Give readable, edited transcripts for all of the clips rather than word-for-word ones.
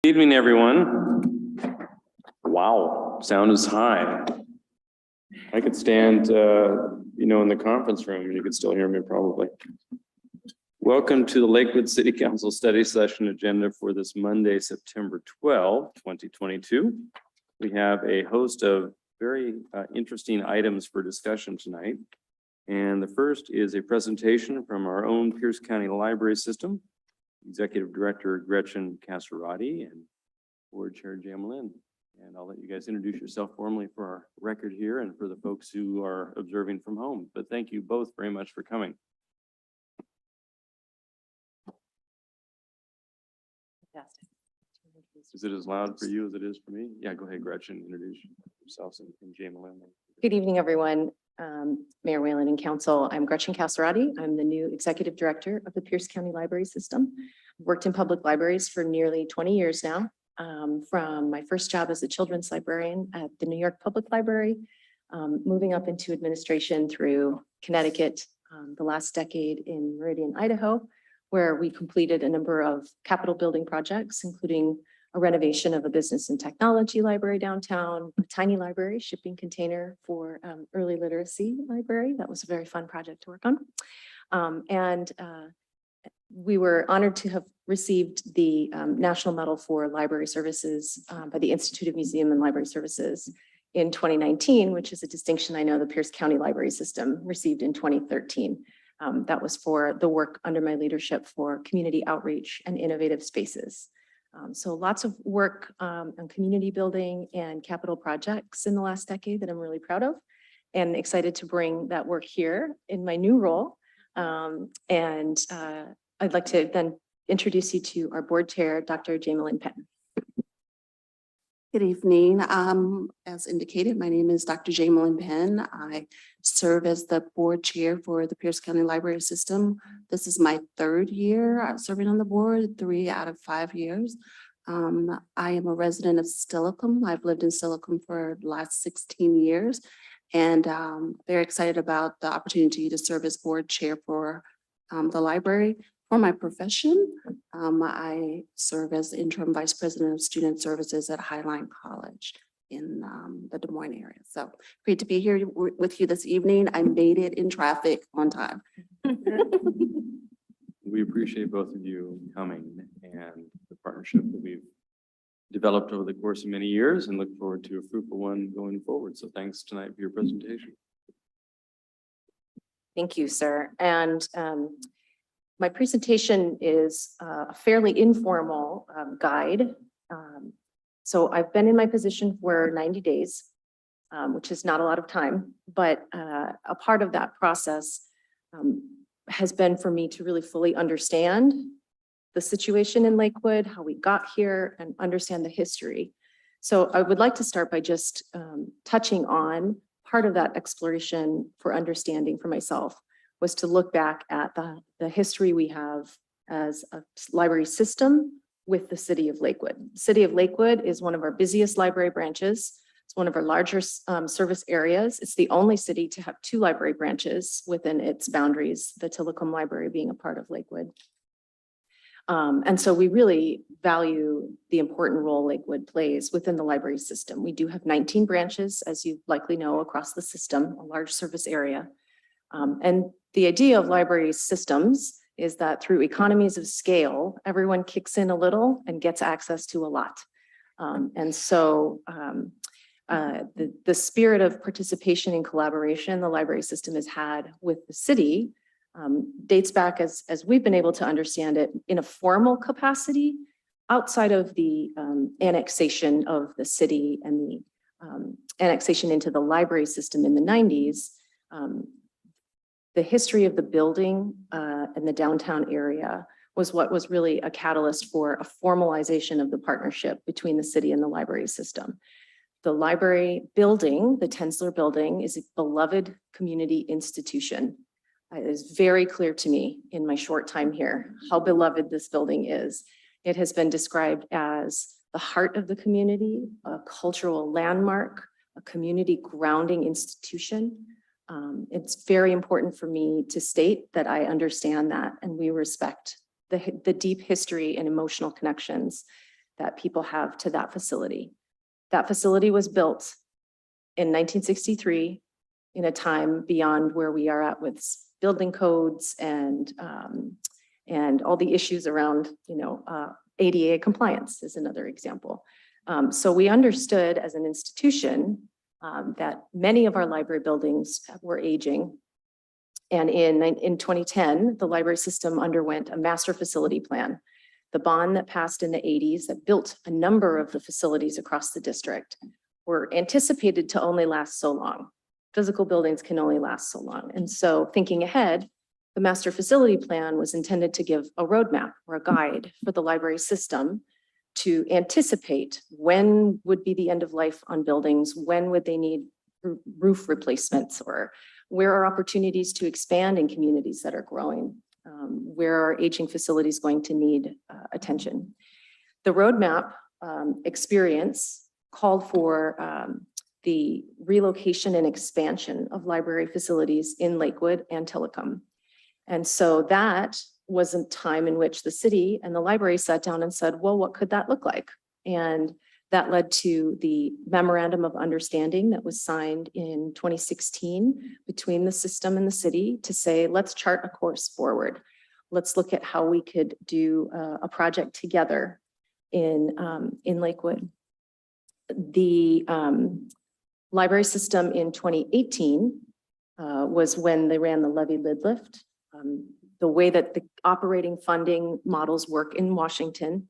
Evening, everyone. Wow, sound is high. I could stand, in the conference room and you could still hear me probably. Welcome to the Lakewood City Council study session agenda for this Monday, September 12, 2022. We have a host of very interesting items for discussion tonight. And the first is a presentation from our own Pierce County Library System, Executive Director Gretchen Casserati and Board Chair Jamelin. And I'll let you guys introduce yourself formally for our record here and for the folks who are observing from home. But thank you both very much for coming. Fantastic. Is it as loud for you as it is for me? Yeah, go ahead, Gretchen, introduce yourselves and Jamelin. Good evening, everyone. Mayor Whalen and Council. I'm Gretchen Casserati. I'm the new Executive Director of the Pierce County Library System. I've worked in public libraries for nearly 20 years now. From my first job as a children's librarian at the New York Public Library, moving up into administration through Connecticut, the last decade in Meridian, Idaho, where we completed a number of capital building projects, including a renovation of a business and technology library downtown, a tiny library, shipping container for early literacy library. That was a very fun project to work on. We were honored to have received the National Medal for Library Services by the Institute of Museum and Library Services in 2019, which is a distinction I know the Pierce County Library System received in 2013. That was for the work under my leadership for community outreach and innovative spaces. So lots of work on community building and capital projects in the last decade that I'm really proud of and excited to bring that work here in my new role. I'd like to then introduce you to our board chair, Dr. Jamelin Penn. Good evening. As indicated, my name is Dr. Jamelin Penn. I serve as the board chair for the Pierce County Library System. This is my third year serving on the board, 3 out of 5 years. I am a resident of Steilacoom. I've lived in Steilacoom for the last 16 years and very excited about the opportunity to serve as board chair for the library. For my profession, I serve as the interim vice president of student services at Highline College in the Des Moines area. So great to be here with you this evening. I made it in traffic on time. We appreciate both of you coming and the partnership that we've developed over the course of many years and look forward to a fruitful one going forward. So thanks tonight for your presentation. Thank you, sir. And my presentation is a fairly informal guide. So I've been in my position for 90 days, which is not a lot of time, but a part of that process has been for me to really fully understand the situation in Lakewood, how we got here, and understand the history. So I would like to start by just touching on part of that exploration for understanding for myself was to look back at the history we have as a library system with the city of Lakewood. The city of Lakewood is one of our busiest library branches. It's one of our larger service areas. It's the only city to have 2 library branches within its boundaries, the Steilacoom Library being a part of Lakewood. And so we really value the important role Lakewood plays within the library system. We do have 19 branches, as you likely know, across the system, a large service area. And the idea of library systems is that through economies of scale, everyone kicks in a little and gets access to a lot. And so the spirit of participation and collaboration the library system has had with the city dates back as we've been able to understand it in a formal capacity outside of the annexation of the city and the annexation into the library system in the 90s. The history of the building and the downtown area was what was really a catalyst for a formalization of the partnership between the city and the library system. The library building, the Tensler building, is a beloved community institution. It is very clear to me in my short time here how beloved this building is. It has been described as the heart of the community, a cultural landmark, a community grounding institution. It's very important for me to state that I understand that and we respect the deep history and emotional connections that people have to that facility. That facility was built in 1963 in a time beyond where we are at with building codes and all the issues around, ADA compliance is another example. So we understood as an institution that many of our library buildings were aging. And in 2010, the library system underwent a master facility plan. The bond that passed in the 80s that built a number of the facilities across the district were anticipated to only last so long. Physical buildings can only last so long. And so thinking ahead, the master facility plan was intended to give a roadmap or a guide for the library system to anticipate when would be the end of life on buildings, when would they need roof replacements, or where are opportunities to expand in communities that are growing? Where are aging facilities going to need attention? The roadmap experience called for the relocation and expansion of library facilities in Lakewood and Telecom. And so that was a time in which the city and the library sat down and said, well, what could that look like? And that led to the memorandum of understanding that was signed in 2016 between the system and the city to say, let's chart a course forward. Let's look at how we could do a project together in Lakewood. The library system in 2018 was when they ran the levy lid lift. The way that the operating funding models work in Washington,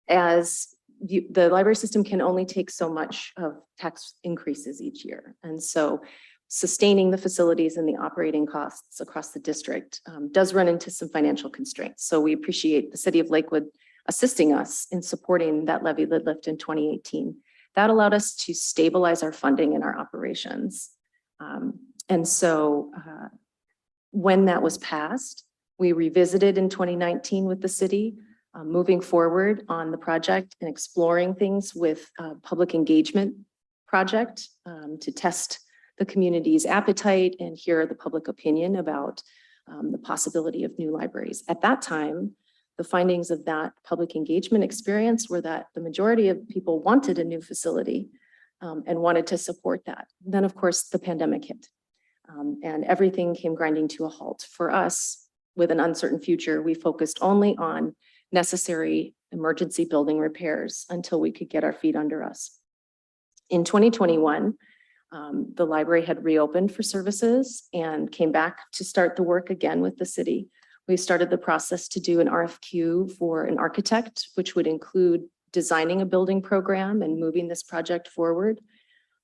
the library system can only take so much of tax increases each year. And so sustaining the facilities and the operating costs across the district does run into some financial constraints. So we appreciate the city of Lakewood assisting us in supporting that levy lid lift in 2018. That allowed us to stabilize our funding and our operations. And so when that was passed, we revisited in 2019 with the city, moving forward on the project and exploring things with a public engagement project to test the community's appetite and hear the public opinion about the possibility of new libraries. At that time, the findings of that public engagement experience were that the majority of people wanted a new facility and wanted to support that. Then, of course, the pandemic hit and everything came grinding to a halt. For us, with an uncertain future, we focused only on necessary emergency building repairs until we could get our feet under us. In 2021, the library had reopened for services and came back to start the work again with the city. We started the process to do an RFQ for an architect, which would include designing a building program and moving this project forward.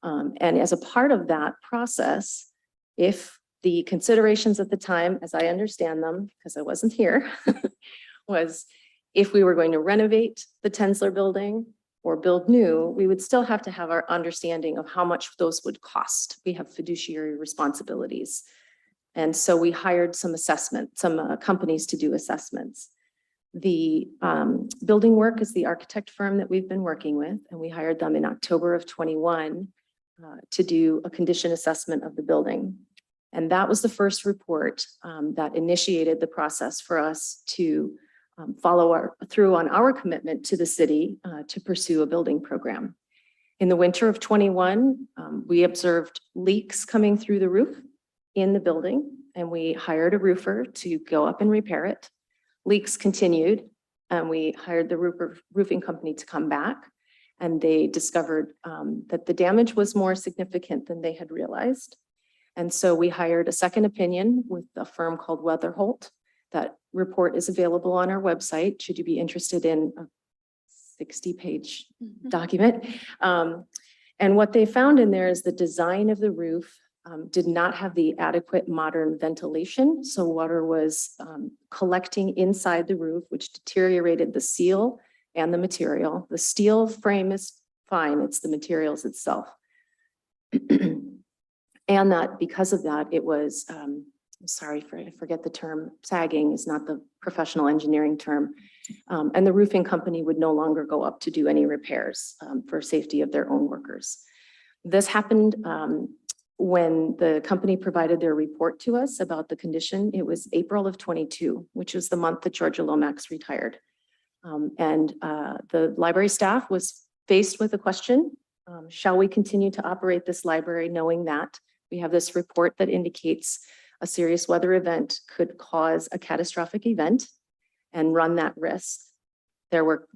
And as a part of that process, if the considerations at the time, as I understand them, because I wasn't here, was if we were going to renovate the Tensler building or build new, we would still have to have our understanding of how much those would cost. We have fiduciary responsibilities. And so we hired some companies to do assessments. The building work is the architect firm that we've been working with, and we hired them in October of 21 to do a condition assessment of the building. And that was the first report that initiated the process for us to follow through on our commitment to the city to pursue a building program. In the winter of 21, we observed leaks coming through the roof in the building, and we hired a roofer to go up and repair it. Leaks continued, and we hired the roofing company to come back, and they discovered that the damage was more significant than they had realized. And so we hired a second opinion with a firm called Weatherholt. That report is available on our website, should you be interested in a 60-page document. And what they found in there is the design of the roof did not have the adequate modern ventilation. So water was collecting inside the roof, which deteriorated the seal and the material. The steel frame is fine, it's the materials itself. And that because of that, it was, I forget the term, sagging is not the professional engineering term. And the roofing company would no longer go up to do any repairs for safety of their own workers. This happened when the company provided their report to us about the condition. It was April of 22, which was the month that Georgia Lomax retired. The library staff was faced with a question, shall we continue to operate this library knowing that we have this report that indicates a serious weather event could cause a catastrophic event and run that risk? There were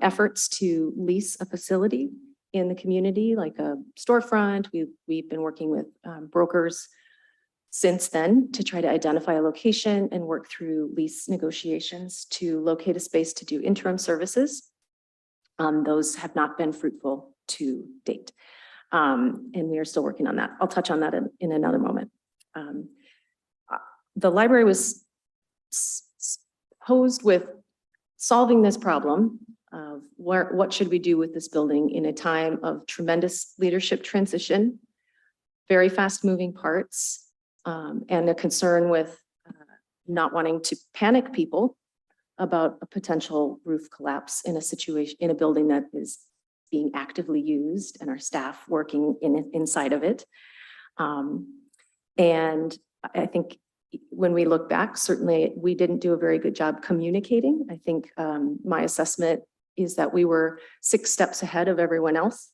efforts to lease a facility in the community, like a storefront. We've been working with brokers since then to try to identify a location and work through lease negotiations to locate a space to do interim services. Those have not been fruitful to date. And we are still working on that. I'll touch on that in another moment. The library was posed with solving this problem of what should we do with this building in a time of tremendous leadership transition, very fast moving parts, and a concern with not wanting to panic people about a potential roof collapse in a situation, in a building that is being actively used and our staff working inside of it. And I think when we look back, certainly we didn't do a very good job communicating. I think my assessment is that we were 6 steps ahead of everyone else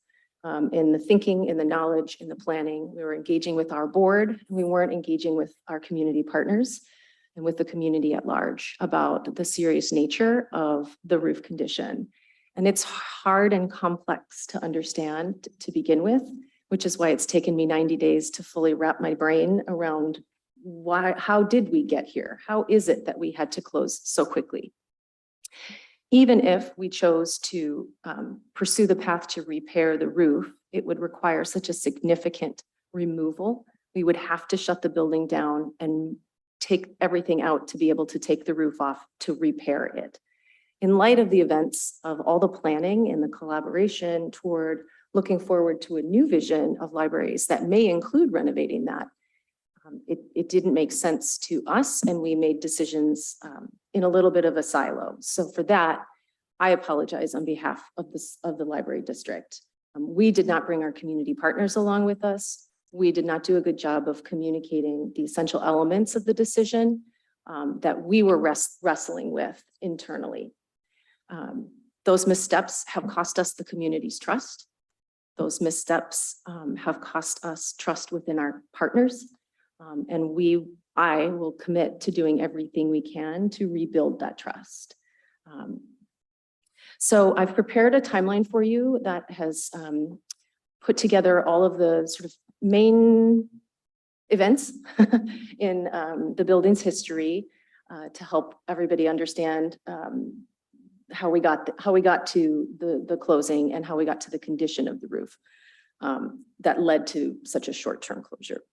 in the thinking, in the knowledge, in the planning. We were engaging with our board. We weren't engaging with our community partners and with the community at large about the serious nature of the roof condition. And it's hard and complex to understand to begin with, which is why it's taken me 90 days to fully wrap my brain around how did we get here? How is it that we had to close so quickly? Even if we chose to pursue the path to repair the roof, it would require such a significant removal. We would have to shut the building down and take everything out to be able to take the roof off to repair it. In light of the events of all the planning and the collaboration toward looking forward to a new vision of libraries that may include renovating that, it didn't make sense to us, and we made decisions in a little bit of a silo. So for that, I apologize on behalf of the library district. We did not bring our community partners along with us. We did not do a good job of communicating the essential elements of the decision that we were wrestling with internally. Those missteps have cost us the community's trust. Those missteps have cost us trust within our partners. And I will commit to doing everything we can to rebuild that trust. So I've prepared a timeline for you that has put together all of the sort of main events in the building's history to help everybody understand how we got to the closing and how we got to the condition of the roof that led to such a short-term closure.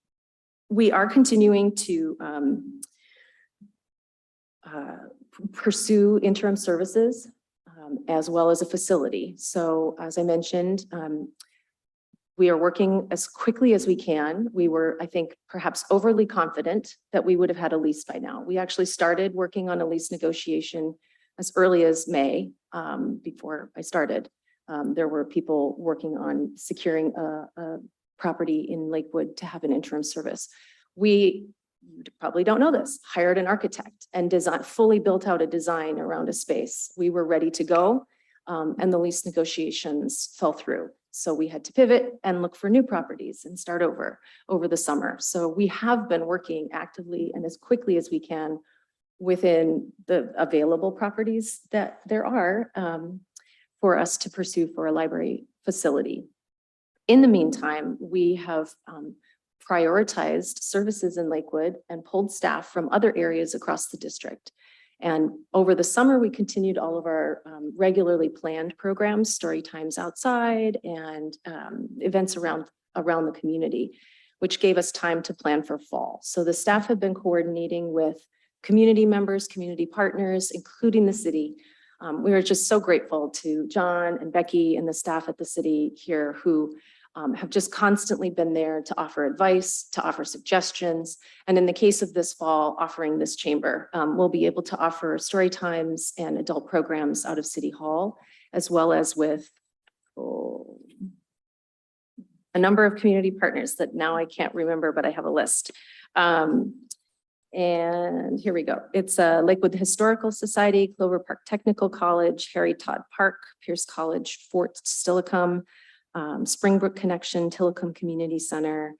We are continuing to pursue interim services as well as a facility. So as I mentioned, we are working as quickly as we can. We were, I think, perhaps overly confident that we would have had a lease by now. We actually started working on a lease negotiation as early as May. Before I started, there were people working on securing a property in Lakewood to have an interim service. We, you probably don't know this, hired an architect and fully built out a design around a space. We were ready to go, and the lease negotiations fell through. So we had to pivot and look for new properties and start over the summer. So we have been working actively and as quickly as we can within the available properties that there are for us to pursue for a library facility. In the meantime, we have prioritized services in Lakewood and pulled staff from other areas across the district. And over the summer, we continued all of our regularly planned programs, story times outside, and events around the community, which gave us time to plan for fall. So the staff have been coordinating with community members, community partners, including the city. We are just so grateful to John and Becky and the staff at the city here who have just constantly been there to offer advice, to offer suggestions. And in the case of this fall, offering this chamber, we'll be able to offer story times and adult programs out of City Hall, as well as with a number of community partners that now I can't remember, but I have a list. And here we go. It's Lakewood Historical Society, Clover Park Technical College, Harry Todd Park, Pierce College, Fort Stillicum, Springbrook Connection, Tillicum Community Center,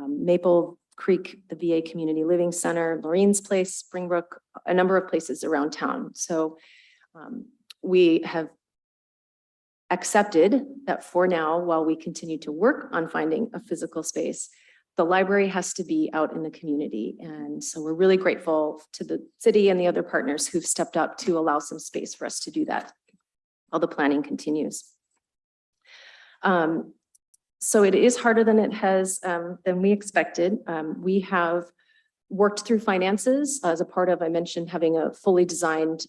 Maple Creek, the VA Community Living Center, Lorene's Place, Springbrook, a number of places around town. So we have accepted that for now, while we continue to work on finding a physical space, the library has to be out in the community. And so we're really grateful to the city and the other partners who've stepped up to allow some space for us to do that while the planning continues. So it is harder than it has, than we expected. We have worked through finances as a part of, I mentioned, having a fully designed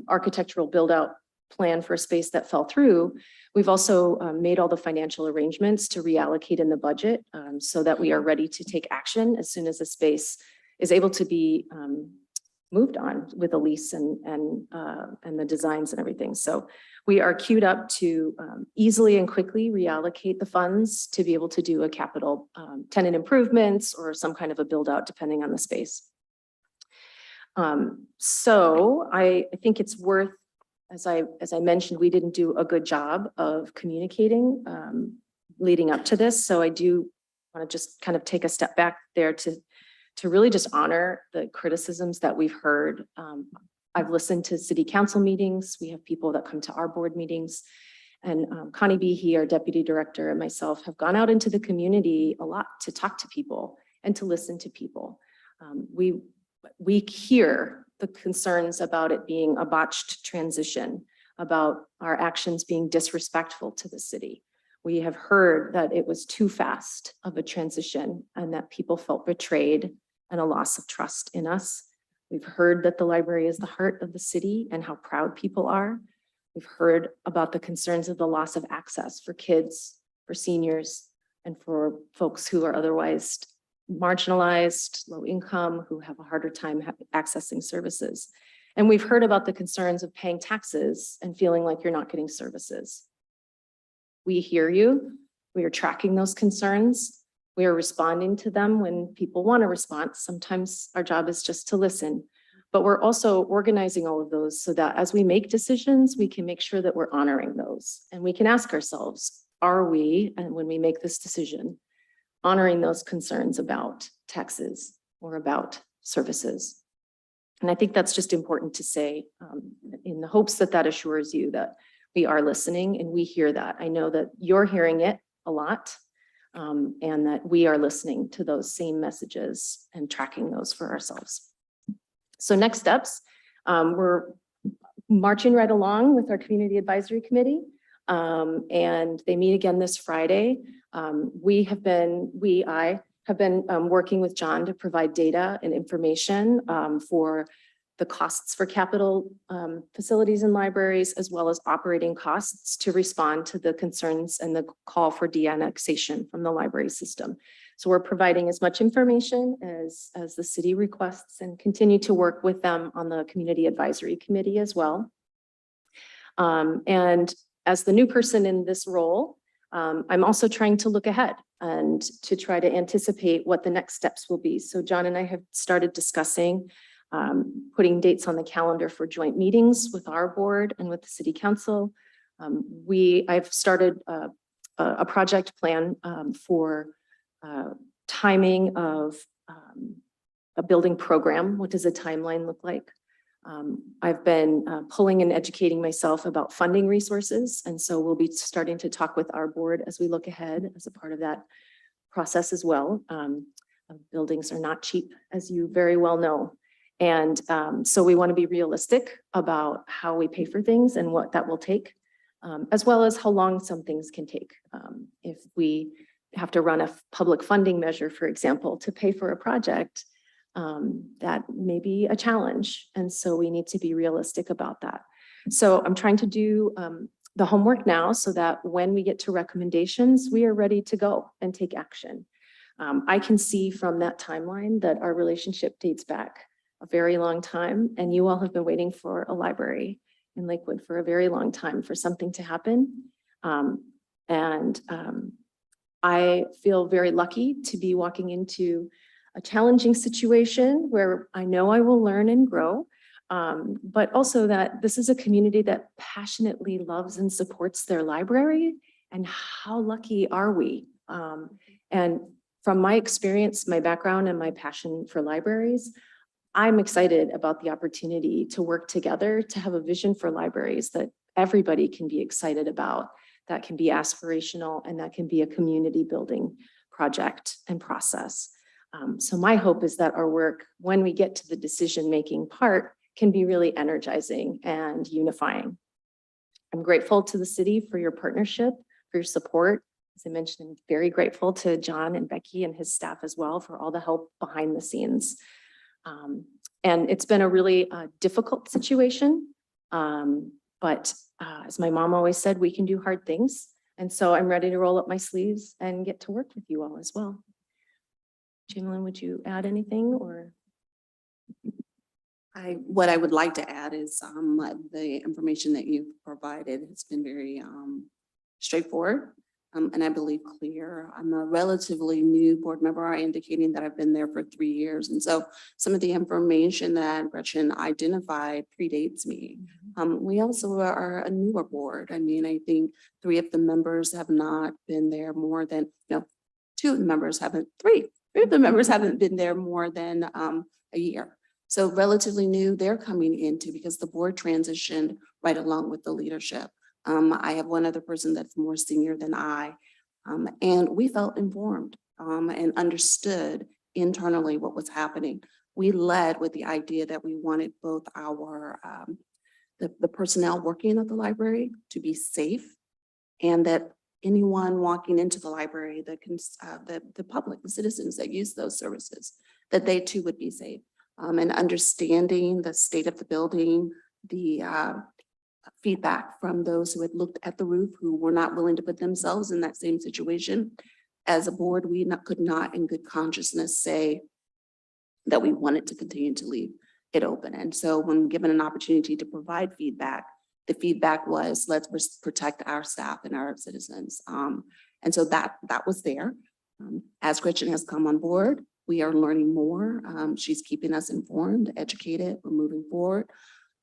architectural build out plan for a space that fell through. We've also made all the financial arrangements to reallocate in the budget so that we are ready to take action as soon as the space is able to be moved on with a lease and the designs and everything. So we are queued up to easily and quickly reallocate the funds to be able to do a capital tenant improvements or some kind of a build out depending on the space. So I think it's worth, as I mentioned, we didn't do a good job of communicating leading up to this. So I do want to just kind of take a step back there to really just honor the criticisms that we've heard. I've listened to city council meetings. We have people that come to our board meetings, and Connie Behe, our deputy director, and myself have gone out into the community a lot to talk to people and to listen to people. We hear the concerns about it being a botched transition, about our actions being disrespectful to the city. We have heard that it was too fast of a transition and that people felt betrayed and a loss of trust in us. We've heard that the library is the heart of the city and how proud people are. We've heard about the concerns of the loss of access for kids, for seniors, and for folks who are otherwise marginalized, low income, who have a harder time accessing services. And we've heard about the concerns of paying taxes and feeling like you're not getting services. We hear you. We are tracking those concerns. We are responding to them when people want a response. Sometimes our job is just to listen, but we're also organizing all of those so that as we make decisions, we can make sure that we're honoring those. And we can ask ourselves, are we, and when we make this decision, honoring those concerns about taxes or about services? And I think that's just important to say in the hopes that that assures you that we are listening and we hear that. I know that you're hearing it a lot and that we are listening to those same messages and tracking those for ourselves. So next steps, we're marching right along with our Community Advisory Committee and they meet again this Friday. I have been working with John to provide data and information for the costs for capital facilities and libraries, as well as operating costs to respond to the concerns and the call for de-annexation from the library system. So we're providing as much information as the city requests and continue to work with them on the Community Advisory Committee as well. And as the new person in this role, I'm also trying to look ahead and to try to anticipate what the next steps will be. So John and I have started discussing putting dates on the calendar for joint meetings with our board and with the city council. I've started a project plan for timing of a building program. What does a timeline look like? I've been pulling and educating myself about funding resources. And so we'll be starting to talk with our board as we look ahead as a part of that process as well. Buildings are not cheap, as you very well know. And so we want to be realistic about how we pay for things and what that will take, as well as how long some things can take. If we have to run a public funding measure, for example, to pay for a project, that may be a challenge. And so we need to be realistic about that. So I'm trying to do the homework now so that when we get to recommendations, we are ready to go and take action. I can see from that timeline that our relationship dates back a very long time, and you all have been waiting for a library in Lakewood for a very long time for something to happen. I feel very lucky to be walking into a challenging situation where I know I will learn and grow. But also that this is a community that passionately loves and supports their library. And how lucky are we? And from my experience, my background and my passion for libraries, I'm excited about the opportunity to work together to have a vision for libraries that everybody can be excited about, that can be aspirational, and that can be a community building project and process. So my hope is that our work, when we get to the decision-making part, can be really energizing and unifying. I'm grateful to the city for your partnership, for your support. As I mentioned, I'm very grateful to John and Becky and his staff as well for all the help behind the scenes. And it's been a really difficult situation. But as my mom always said, we can do hard things. And so I'm ready to roll up my sleeves and get to work with you all as well. Jamilyn, would you add anything or? What I would like to add is the information that you've provided has been very straightforward and I believe clear. I'm a relatively new board member, indicating that I've been there for 3 years. And so some of the information that Gretchen identified predates me. We also are a newer board. I mean, I think 3 of the members have not been there more than, no, 2 of the members haven't, 3 of the members haven't been there more than a year. So relatively new, they're coming into because the board transitioned right along with the leadership. I have one other person that's more senior than I, and we felt informed and understood internally what was happening. We led with the idea that we wanted both our the personnel working at the library to be safe, and that anyone walking into the library, the public, the citizens that use those services, that they too would be safe. And understanding the state of the building, the feedback from those who had looked at the roof, who were not willing to put themselves in that same situation. As a board, we could not in good consciousness say that we wanted to continue to leave it open. And so when given an opportunity to provide feedback, the feedback was, let's protect our staff and our citizens. And so that was there. As Gretchen has come on board, we are learning more. She's keeping us informed, educated, we're moving forward.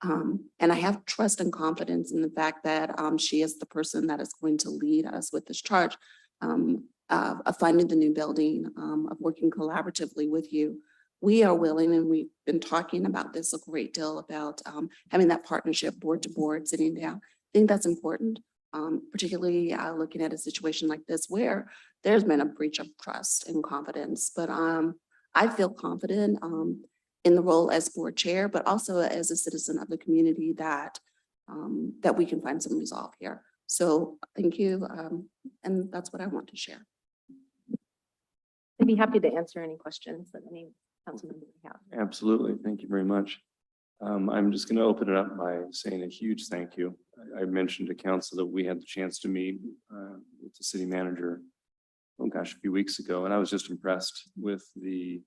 And I have trust and confidence in the fact that she is the person that is going to lead us with this charge of finding the new building, of working collaboratively with you. We are willing, and we've been talking about this a great deal about having that partnership board to board, sitting down. I think that's important, particularly looking at a situation like this where there's been a breach of trust and confidence. But I feel confident in the role as board chair, but also as a citizen of the community that that we can find some resolve here. So thank you. And that's what I want to share. I'd be happy to answer any questions that any council member may have. Absolutely. Thank you very much. I'm just going to open it up by saying a huge thank you. I mentioned to council that we had the chance to meet with the city manager, oh gosh, a few weeks ago, and I was just impressed with the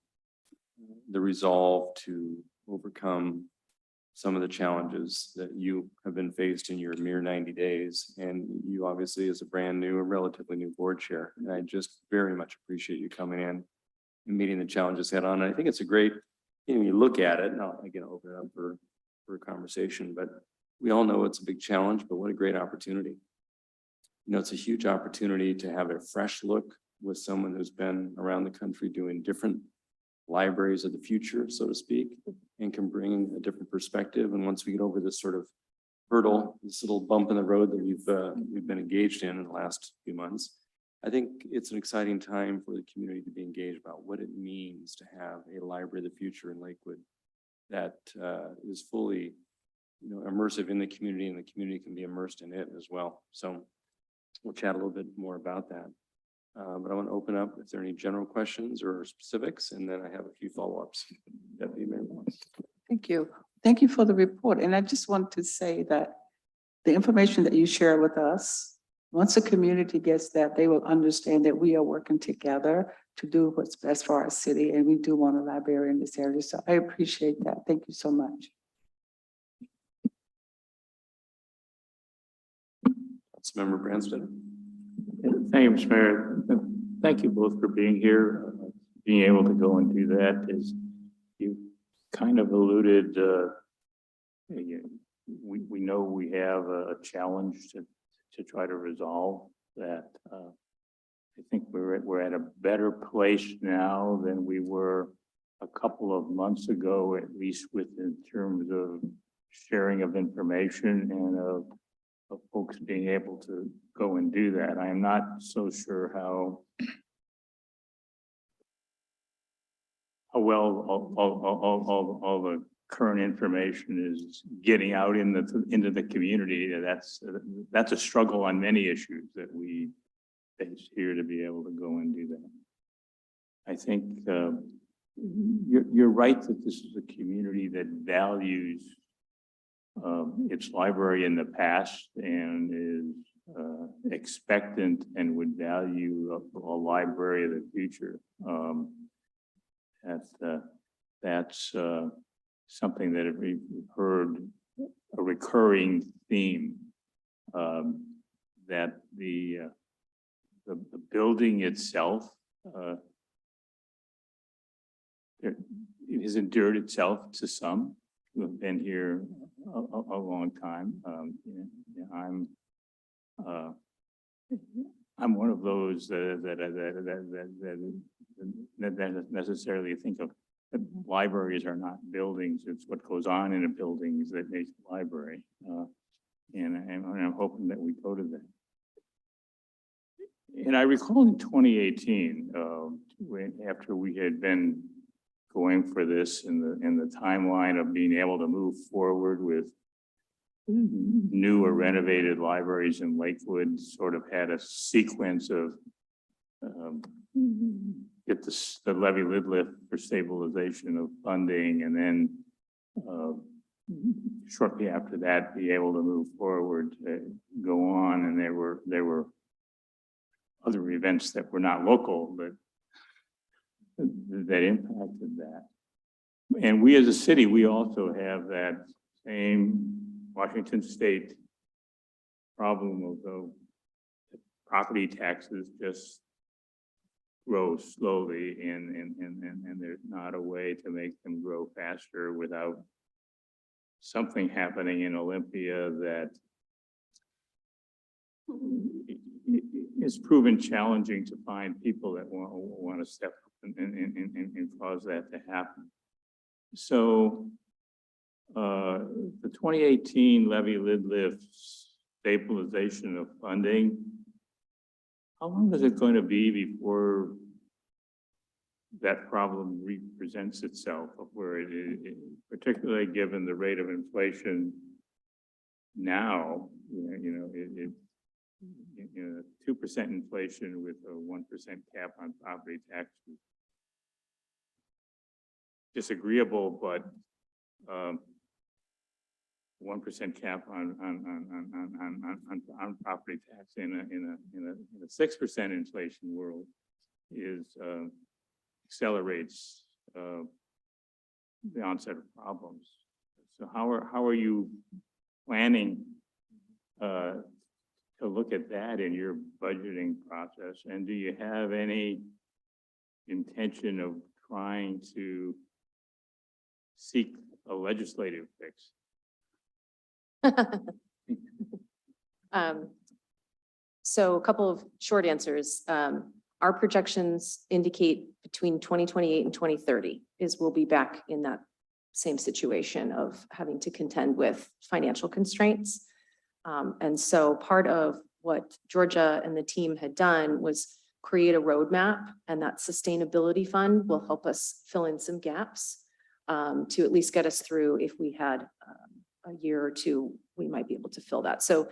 resolve to overcome some of the challenges that you have been faced in your mere 90 days. And you obviously as a relatively new board chair. And I just very much appreciate you coming in and meeting the challenges head on. And I think it's a great, you look at it, and I'll again open it up for a conversation, but we all know it's a big challenge, but what a great opportunity. It's a huge opportunity to have a fresh look with someone who's been around the country doing different libraries of the future, so to speak, and can bring a different perspective. And once we get over this sort of hurdle, this little bump in the road that we've been engaged in the last few months, I think it's an exciting time for the community to be engaged about what it means to have a library of the future in Lakewood that is fully, immersive in the community, and the community can be immersed in it as well. So we'll chat a little bit more about that. But I want to open up if there are any general questions or specifics, and then I have a few follow-ups. Deputy Mayor. Thank you. Thank you for the report. And I just want to say that the information that you share with us, once the community gets that, they will understand that we are working together to do what's best for our city. And we do want a library in this area. So I appreciate that. Thank you so much. Councilmember Branstad. Thank you, Mr. Mayor. Thank you both for being here. being able to go and do that is, you kind of alluded, we know we have a challenge to try to resolve that. I think we're at a better place now than we were a couple of months ago, at least in terms of sharing of information and of folks being able to go and do that. I am not so sure how well all the current information is getting out into the community. That's a struggle on many issues that we face here to be able to go and do that. I think you're right that this is a community that values its library in the past and is expectant and would value a library of the future. That's something that we've heard a recurring theme, that the building itself it has endured itself to some who have been here a long time. I'm one of those that necessarily think of that libraries are not buildings. It's what goes on in a building that makes a library, and I'm hoping that we go to that. And I recall in 2018, after we had been going for this in the timeline of being able to move forward with new or renovated libraries in Lakewood, sort of had a sequence of get the levy lid lift for stabilization of funding, and then shortly after that be able to move forward, go on. And there were other events that were not local, but that impacted that. And we as a city, we also have that same Washington State problem of the property taxes just grow slowly, and there's not a way to make them grow faster without something happening in Olympia that it's proven challenging to find people that want to step up and cause that to happen. So the 2018 levy lid lift stabilization of funding, how long is it going to be before that problem represents itself, of where it is, particularly given the rate of inflation now? 2% inflation with a 1% cap on property taxes. Disagreeable, but 1% cap on property tax in a 6% inflation world is accelerates the onset of problems. So how are you planning to look at that in your budgeting process? And do you have any intention of trying to seek a legislative fix? So a couple of short answers. Our projections indicate between 2028 and 2030 we'll be back in that same situation of having to contend with financial constraints. And so part of what Georgia and the team had done was create a roadmap, and that sustainability fund will help us fill in some gaps to at least get us through. If we had a year or two, we might be able to fill that. So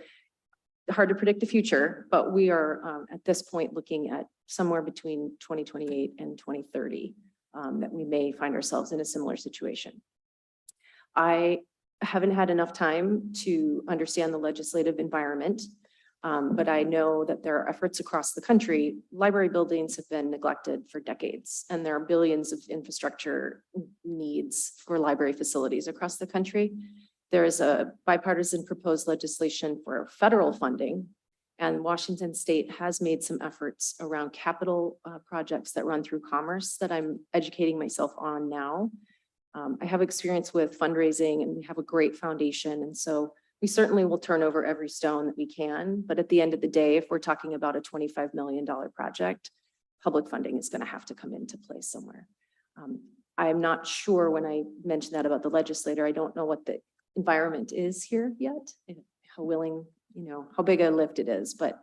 hard to predict the future, but we are at this point looking at somewhere between 2028 and 2030 that we may find ourselves in a similar situation. I haven't had enough time to understand the legislative environment, but I know that there are efforts across the country. Library buildings have been neglected for decades, and there are billions of infrastructure needs for library facilities across the country. There is a bipartisan proposed legislation for federal funding And Washington State has made some efforts around capital projects that run through commerce that I'm educating myself on now. I have experience with fundraising and we have a great foundation. And so we certainly will turn over every stone that we can. But at the end of the day, if we're talking about a $25 million project, public funding is going to have to come into place somewhere. I'm not sure when I mentioned that about the legislator, I don't know what the environment is here yet, how willing, how big a lift it is, but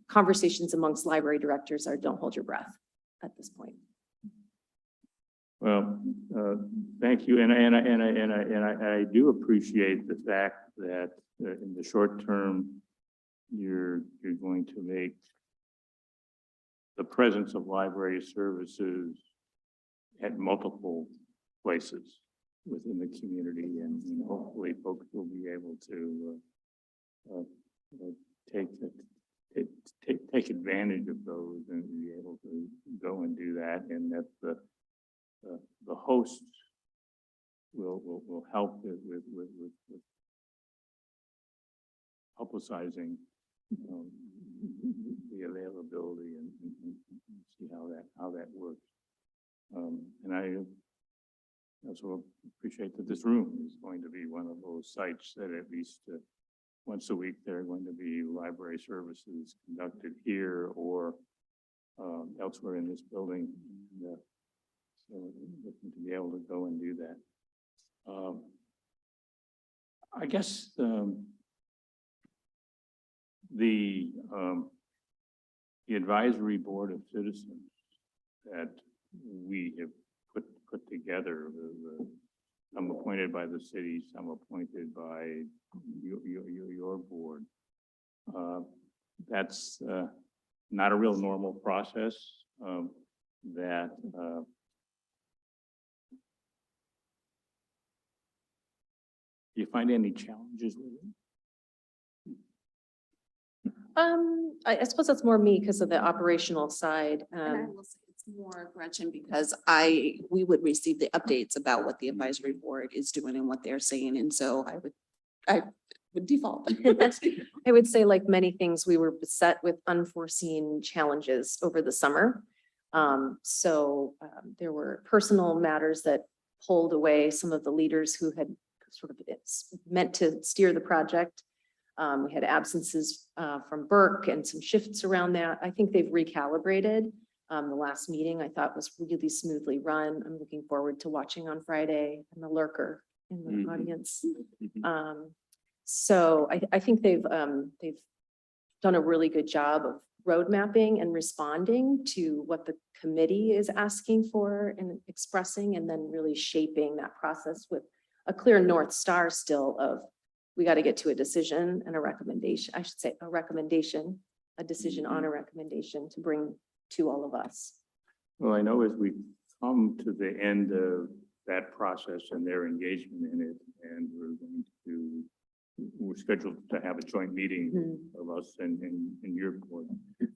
conversations amongst library directors are don't hold your breath at this point. Well, thank you. And I do appreciate the fact that in the short term, you're going to make the presence of library services at multiple places within the community, and hopefully folks will be able to take advantage of those and be able to go and do that, and that the hosts will help with publicizing the availability and see how that works. And I also appreciate that this room is going to be one of those sites that at least once a week there are going to be library services conducted here or elsewhere in this building. And, so looking to be able to go and do that. I guess the advisory board of citizens that we have put together, some appointed by the city, some appointed by your board. That's not a real normal process. Do you find any challenges with it? I suppose that's more me because of the operational side. And I will say it's more Gretchen because we would receive the updates about what the advisory board is doing and what they're saying. And so I would default. I would say, like many things, we were beset with unforeseen challenges over the summer. There were personal matters that pulled away some of the leaders who had sort of meant to steer the project. We had absences from Burke and some shifts around that. I think they've recalibrated. The last meeting I thought was really smoothly run. I'm looking forward to watching on Friday and the lurker in the audience. So I think they've done a really good job of road mapping and responding to what the committee is asking for and expressing, and then really shaping that process with a clear North Star still of, we got to get to a decision and a recommendation. I should say a recommendation, a decision on a recommendation to bring to all of us. Well, I know as we come to the end of that process and their engagement in it, and we're scheduled to have a joint meeting of us and your board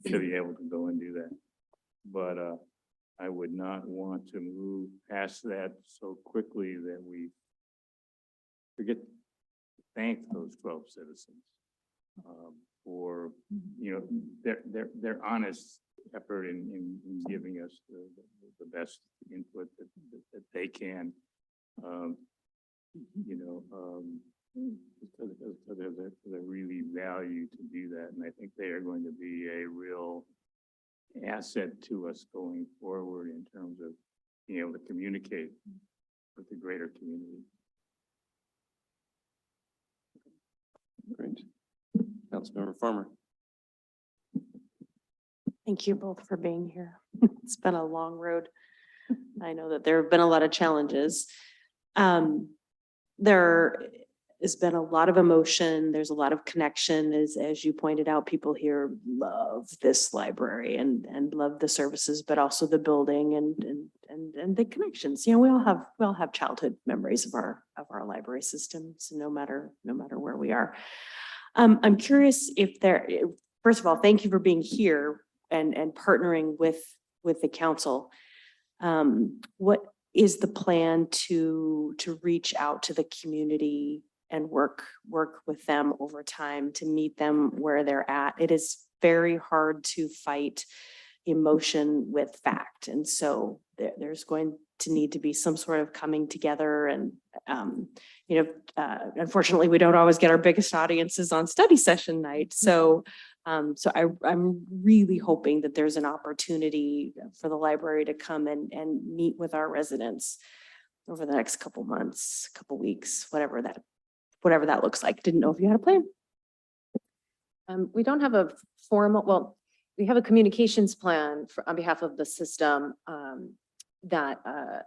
to be able to go and do that. But I would not want to move past that so quickly that we forget to thank those 12 citizens for their honest effort in giving us the best input that they can. Because they really value to do that, and I think they are going to be a real asset to us going forward in terms of being able to communicate with the greater community. Great. Councilmember Farmer. Thank you both for being here. It's been a long road. I know that there have been a lot of challenges. There has been a lot of emotion. There's a lot of connection. As you pointed out, people here love this library and love the services, but also the building and the connections. We all have childhood memories of our library system. So no matter where we are. I'm curious first of all, thank you for being here and partnering with the council. What is the plan to reach out to the community work with them over time to meet them where they're at. It is very hard to fight emotion with fact. And so there's going to need to be some sort of coming together. And, unfortunately, we don't always get our biggest audiences on study session night. So I'm really hoping that there's an opportunity for the library to come and meet with our residents over the next couple months, couple weeks, whatever that looks like. Didn't know if you had a plan. We don't have a formal, well, we have a communications plan on behalf of the system that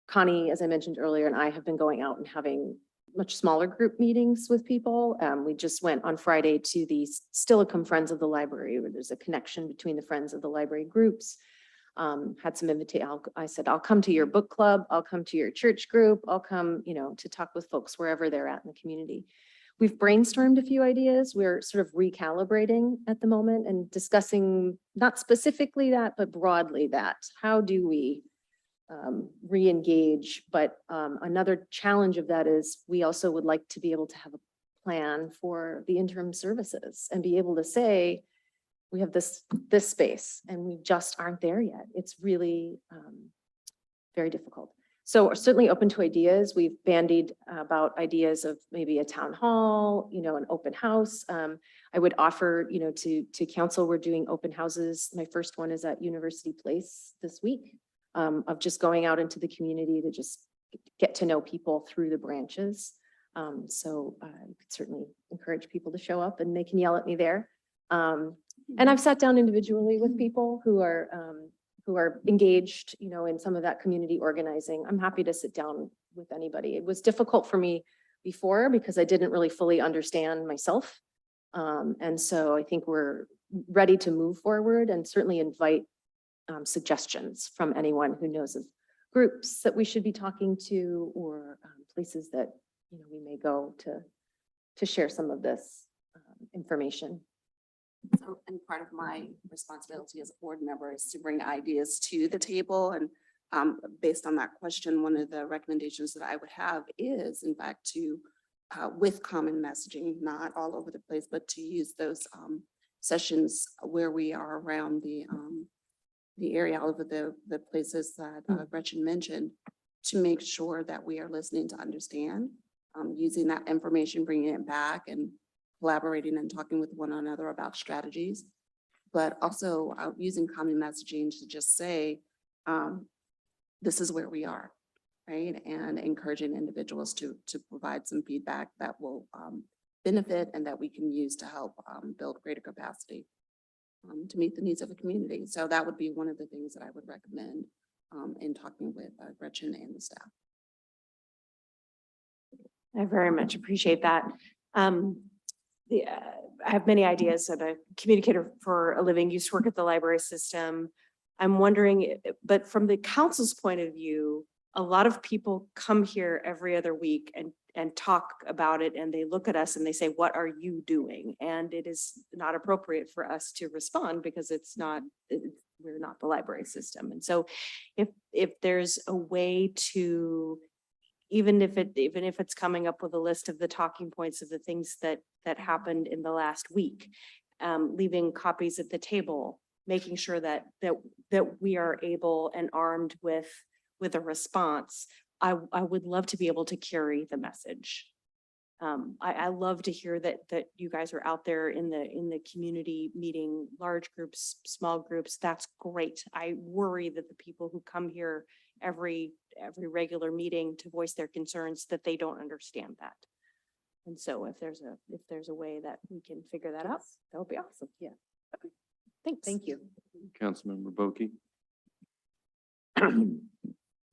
Connie, as I mentioned earlier, and I have been going out and having much smaller group meetings with people. We just went on Friday to the Stillicum Friends of the Library, where there's a connection between the Friends of the Library groups. Had some I said, I'll come to your book club, I'll come to your church group, I'll come, to talk with folks wherever they're at in the community. We've brainstormed a few ideas. We're sort of recalibrating at the moment and discussing not specifically that, but broadly that. How do we re-engage? But another challenge of that is we also would like to be able to have a plan for the interim services and be able to say, we have this space and we just aren't there yet. It's really very difficult. So we're certainly open to ideas. We've bandied about ideas of maybe a town hall, an open house. I would offer, to council, we're doing open houses. My first one is at University Place this week, of just going out into the community to just get to know people through the branches. So I could certainly encourage people to show up and they can yell at me there. And I've sat down individually with people who are engaged, in some of that community organizing. I'm happy to sit down with anybody. It was difficult for me before because I didn't really fully understand myself. And so I think we're ready to move forward and certainly invite suggestions from anyone who knows of groups that we should be talking to or places that, we may go to share some of this information. So, and part of my responsibility as a board member is to bring ideas to the table. And based on that question, one of the recommendations that I would have is, in fact, to, with common messaging, not all over the place, but to use those sessions where we are around the area, all over the places that Gretchen mentioned, to make sure that we are listening to understand, using that information, bringing it back and collaborating and talking with one another about strategies, but also using common messaging to just say, this is where we are, right? And encouraging individuals to provide some feedback that will benefit and that we can use to help build greater capacity to meet the needs of the community. So that would be one of the things that I would recommend in talking with Gretchen and the staff. I very much appreciate that. I have many ideas. I'm a communicator for a living, used to work at the library system. I'm wondering, but from the council's point of view, a lot of people come here every other week and talk about it, and they look at us and they say, what are you doing? And it is not appropriate for us to respond because we're not the library system. And so if there's a way to, even if it's coming up with a list of the talking points of the things that happened in the last week, leaving copies at the table, making sure that we are able and armed with a response. I would love to be able to carry the message. I love to hear that you guys are out there in the community meeting large groups, small groups. That's great. I worry that the people who come here every regular meeting to voice their concerns, that they don't understand that. And so if there's a way that we can figure that out, that would be awesome. Yeah. Okay. Thanks. Thank you. Councilmember Boki.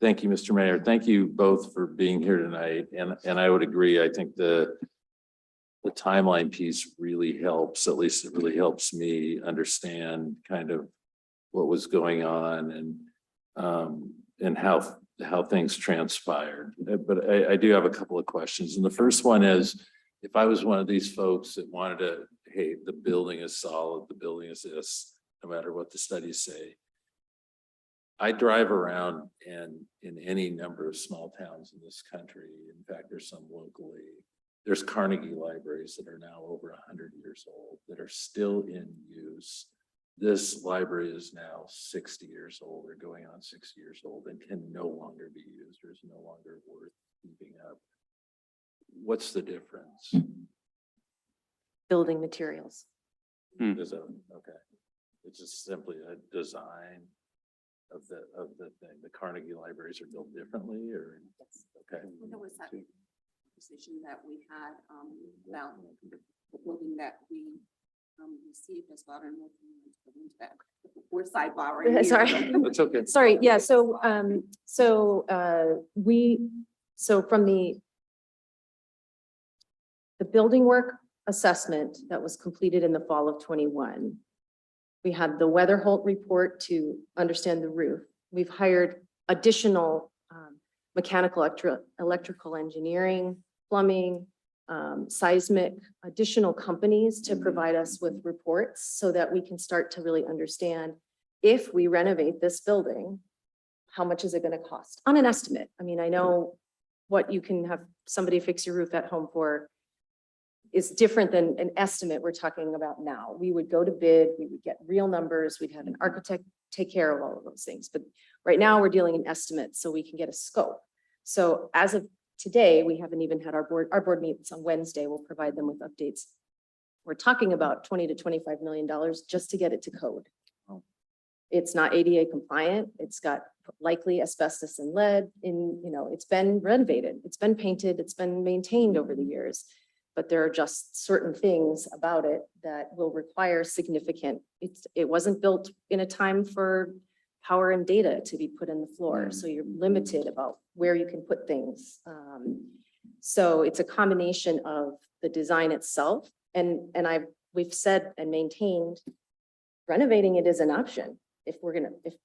Thank you, Mr. Mayor. Thank you both for being here tonight. And I would agree. I think the timeline piece really helps. At least it really helps me understand kind of what was going on and how things transpired. But I do have a couple of questions. And the first one is, if I was one of these folks that wanted to, hey, the building is solid, the building is this, no matter what the studies say. I drive around in any number of small towns in this country. In fact, there's some locally. there's Carnegie libraries that are now over 100 years old that are still in use. This library is now 60 years old or going on 60 years old and can no longer be used or is no longer worth keeping up. What's the difference? Building materials. Is it, okay. It's just simply a design of the thing. The Carnegie libraries are built differently or, okay. There was that conversation that we had about the building that we received as well. I don't know if you want to go into that. We're sidebarring here. Sorry. That's okay. Sorry, yeah, so from the building work assessment that was completed in the fall of 21, we had the Weatherholt report to understand the roof. We've hired additional mechanical, electrical engineering, plumbing, seismic, additional companies to provide us with reports so that we can start to really understand if we renovate this building, how much is it going to cost on an estimate? I mean, I know what you can have somebody fix your roof at home for is different than an estimate we're talking about now. We would go to bid, we would get real numbers, we'd have an architect take care of all of those things. But right now we're dealing in estimates so we can get a scope. So as of today, we haven't even had our board meets on Wednesday. We'll provide them with updates. We're talking about $20 to $25 million just to get it to code. It's not ADA compliant. It's got likely asbestos and lead in, it's been renovated, it's been painted, it's been maintained over the years. But there are just certain things about it that will require significant, it wasn't built in a time for power and data to be put in the floor. So you're limited about where you can put things. So it's a combination of the design itself. And we've said and maintained renovating it is an option if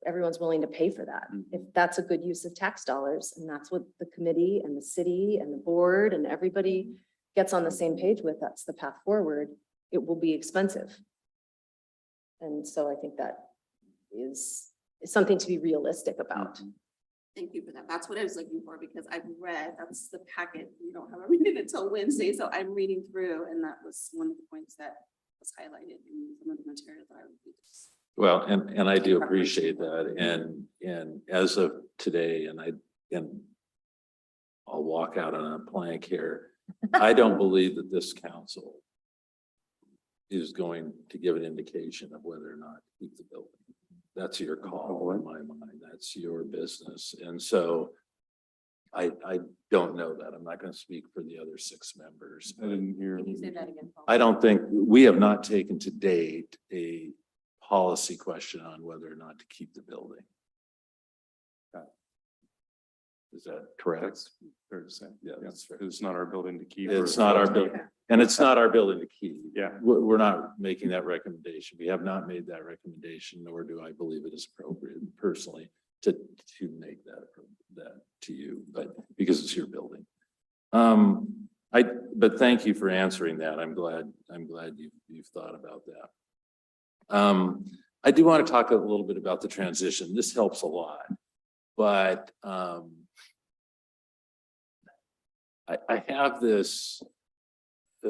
everyone's willing to pay for that. If that's a good use of tax dollars, and that's what the committee and the city and the board and everybody gets on the same page with, that's the path forward, it will be expensive. And so I think that is something to be realistic about. Thank you for that. That's what I was looking for because I've read, that's the packet. You don't have everything until Wednesday. So I'm reading through and that was one of the points that was highlighted in some of the material that I reviewed. Well, and I do appreciate that. And as of today, and I'll walk out on a plank here. I don't believe that this council is going to give an indication of whether or not to keep the building. That's your call in my mind. That's your business. And so I don't know that. I'm not going to speak for the other 6 members. I didn't hear. Can you say that again, Paul? I don't think, we have not taken to date a policy question on whether or not to keep the building. Is that correct? That's fair to say. Yeah, that's fair. It's not our building to keep. It's not our building, and it's not our building to keep. Yeah. We're not making that recommendation. We have not made that recommendation, nor do I believe it is appropriate personally to make that to you, but because it's your building. But thank you for answering that. I'm glad you've thought about that. I do want to talk a little bit about the transition. This helps a lot, but I have this,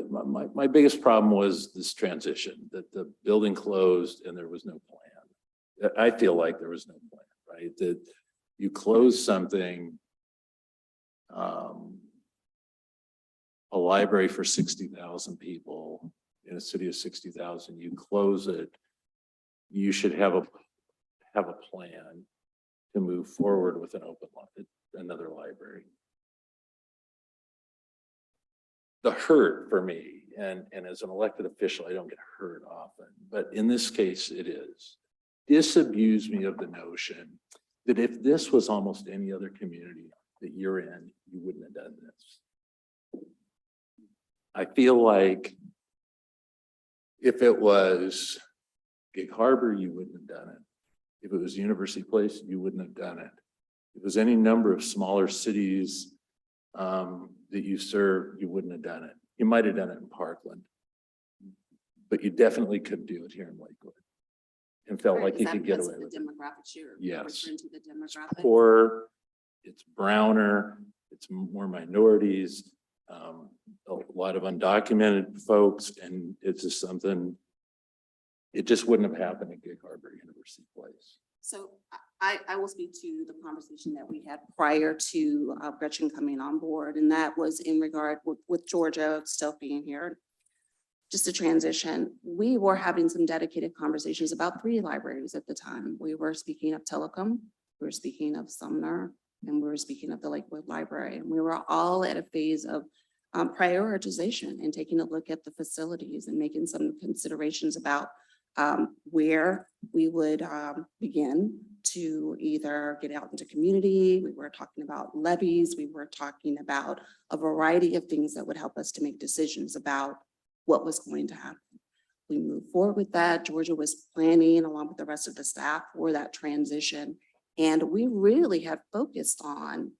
my biggest problem was this transition, that the building closed and there was no plan. I feel like there was no plan, right? That you close something, a library for 60,000 people in a city of 60,000, you close it, you should have a plan to move forward with another library. The hurt for me, and as an elected official, I don't get hurt often, but in this case it is. Disabuse me of the notion that if this was almost any other community that you're in, you wouldn't have done this. I feel like if it was Gig Harbor, you wouldn't have done it. If it was University Place, you wouldn't have done it. If it was any number of smaller cities that you serve, you wouldn't have done it. You might have done it in Parkland, but you definitely couldn't do it here in Lakewood and felt like you could get away with it. Demographics you're Yes. referring to the demographics. Poorer, it's browner, it's more minorities. a lot of undocumented folks, and it's just something, it just wouldn't have happened at Gig Harbor University Place. So I will speak to the conversation that we had prior to Gretchen coming on board, and that was in regard with Georgia still being here. Just a transition, we were having some dedicated conversations about 3 libraries at the time. We were speaking of Telecom, we were speaking of Sumner, and we were speaking of the Lakewood Library. And we were all at a phase of prioritization and taking a look at the facilities and making some considerations about where we would begin to either get out into community. We were talking about levies. We were talking about a variety of things that would help us to make decisions about what was going to happen. We moved forward with that. Georgia was planning along with the rest of the staff for that transition. And we really have focused on,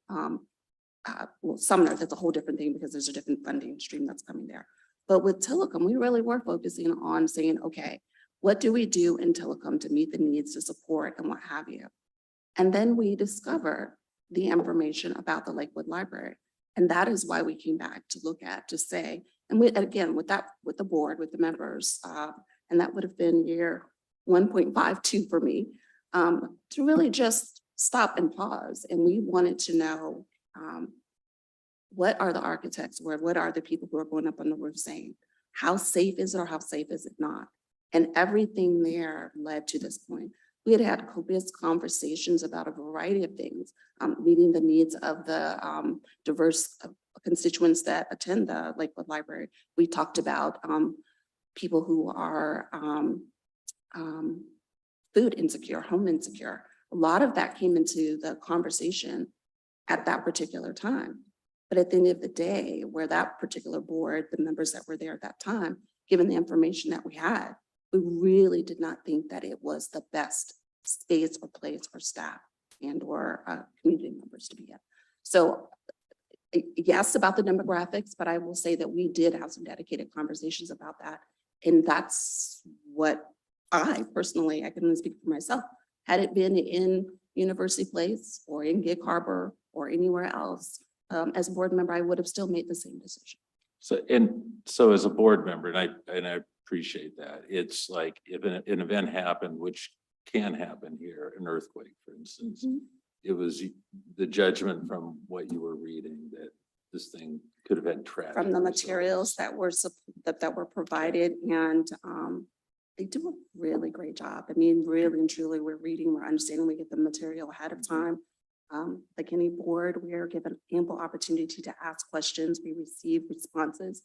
well, Sumner, that's a whole different thing because there's a different funding stream that's coming there. But with Telecom, we really were focusing on saying, okay, what do we do in Telecom to meet the needs to support and what have you? And then we discovered the information about the Lakewood Library. And that is why we came back to look at, to say, and we, again, with that, with the board, with the members, and that would have been year 1.52 for me, to really just stop and pause. And we wanted to know, what are the architects, or what are the people who are going up on the roof saying? How safe is it or how safe is it not? And everything there led to this point. We had had copious conversations about a variety of things, meeting the needs of the diverse constituents that attend the Lakewood Library. We talked about people who are food insecure, home insecure. A lot of that came into the conversation at that particular time. But at the end of the day, where that particular board, the members that were there at that time, given the information that we had, we really did not think that it was the best space or place for staff and or community members to be in. So yes, about the demographics, but I will say that we did have some dedicated conversations about that. And that's what I personally, I can only speak for myself, had it been in University Place or in Gig Harbor or anywhere else, as a board member, I would have still made the same decision. So as a board member, and I appreciate that, it's like if an event happened, which can happen here, an earthquake, for instance, it was the judgment from what you were reading that this thing could have had tragic From the results. materials that were provided, and they do a really great job. I mean, really and truly, we're reading, we're understanding, we get the material ahead of time. Like any board, we are given ample opportunity to ask questions. We receive responses.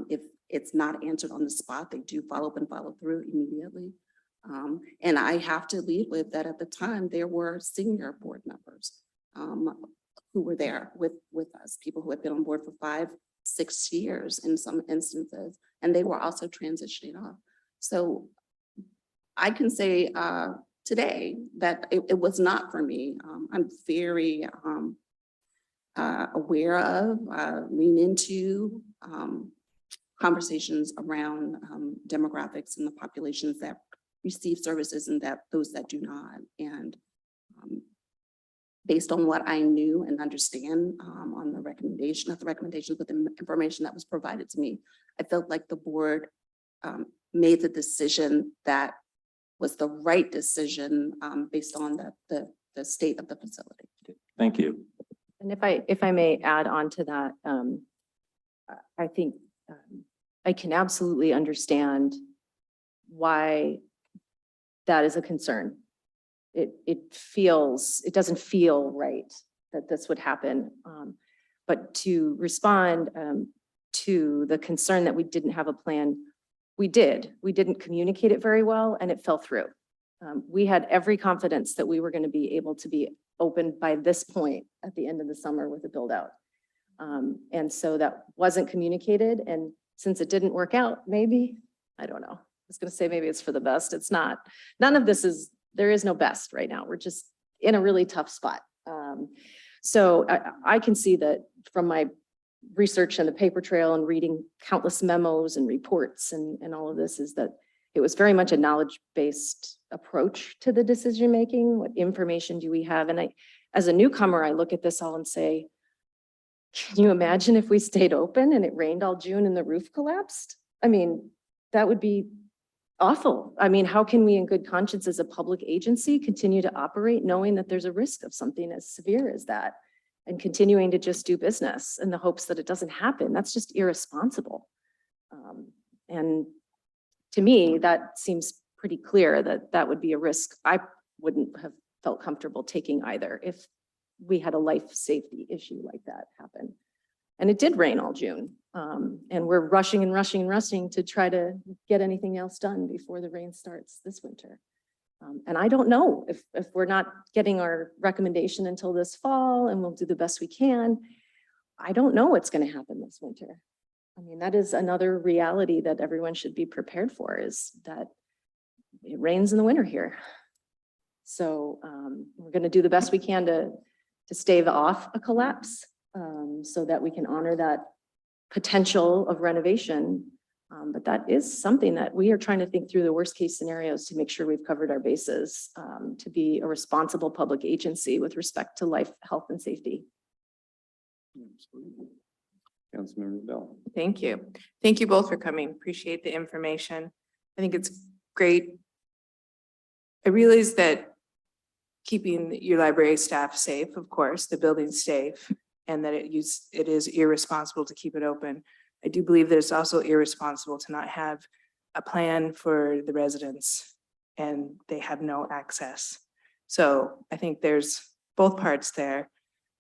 If it's not answered on the spot, they do follow up and follow through immediately. And I have to lead with that. At the time, there were senior board members who were there with us, people who had been on board for 5-6 years in some instances, and they were also transitioning off. So I can say today that it was not for me. I'm very aware of, lean into conversations around demographics and the populations that receive services and that those that do not. And based on what I knew and understand on the recommendation, not the recommendations, but the information that was provided to me, I felt like the board made the decision that was the right decision based on the state of the facility. Thank you. And if I may add on to that, I think I can absolutely understand why that is a concern. It doesn't feel right that this would happen. But to respond to the concern that we didn't have a plan, we didn't communicate it very well, and it fell through. We had every confidence that we were going to be able to be open by this point at the end of the summer with a build out. And so that wasn't communicated. And since it didn't work out, maybe, I don't know. I was going to say maybe it's for the best. It's not. None of this is, there is no best right now. We're just in a really tough spot. So I can see that from my research and the paper trail and reading countless memos and reports and all of this, is that it was very much a knowledge-based approach to the decision-making. What information do we have? And as a newcomer, I look at this all and say, Can you imagine if we stayed open and it rained all June and the roof collapsed? I mean, that would be awful. I mean, how can we in good conscience as a public agency continue to operate knowing that there's a risk of something as severe as that? And continuing to just do business in the hopes that it doesn't happen? That's just irresponsible. And to me, that seems pretty clear that that would be a risk I wouldn't have felt comfortable taking either if we had a life safety issue like that happen. And it did rain all June. And we're rushing and rushing and rushing to try to get anything else done before the rain starts this winter. And I don't know if we're not getting our recommendation until this fall and we'll do the best we can. I don't know what's going to happen this winter. I mean, that is another reality that everyone should be prepared for, is that it rains in the winter here. So we're going to do the best we can to stave off a collapse so that we can honor that potential of renovation. But that is something that we are trying to think through the worst case scenarios to make sure we've covered our bases to be a responsible public agency with respect to life, health, and safety. Councilmember Bell. Thank you. Thank you both for coming. Appreciate the information. I think it's great. I realize that keeping your library staff safe, of course, the building's safe, and that it is irresponsible to keep it open. I do believe that it's also irresponsible to not have a plan for the residents and they have no access. So I think there's both parts there.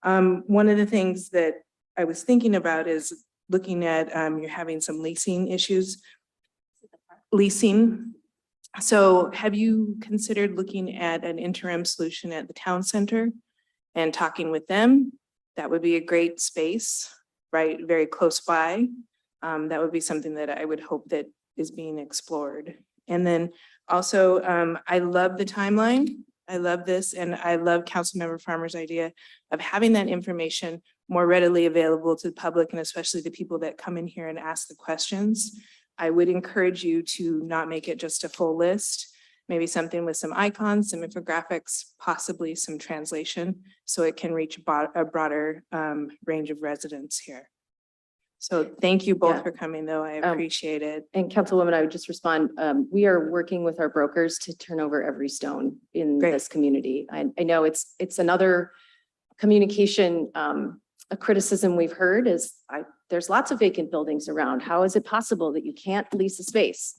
One of the things that I was thinking about is looking at, you're having some leasing issues. Leasing. So have you considered looking at an interim solution at the town center and talking with them? That would be a great space, right? Very close by. That would be something that I would hope that is being explored. And then also, I love the timeline. I love this, and I love Councilmember Farmer's idea of having that information more readily available to the public, and especially the people that come in here and ask the questions. I would encourage you to not make it just a full list, maybe something with some icons, some infographics, possibly some translation, so it can reach a broader range of residents here. So thank you both Yeah. for coming, though. I appreciate it. And Councilwoman, I would just respond. We are working with our brokers to turn over every stone in Great. this community. I know it's another communication, a criticism we've heard is there's lots of vacant buildings around. How is it possible that you can't lease a space?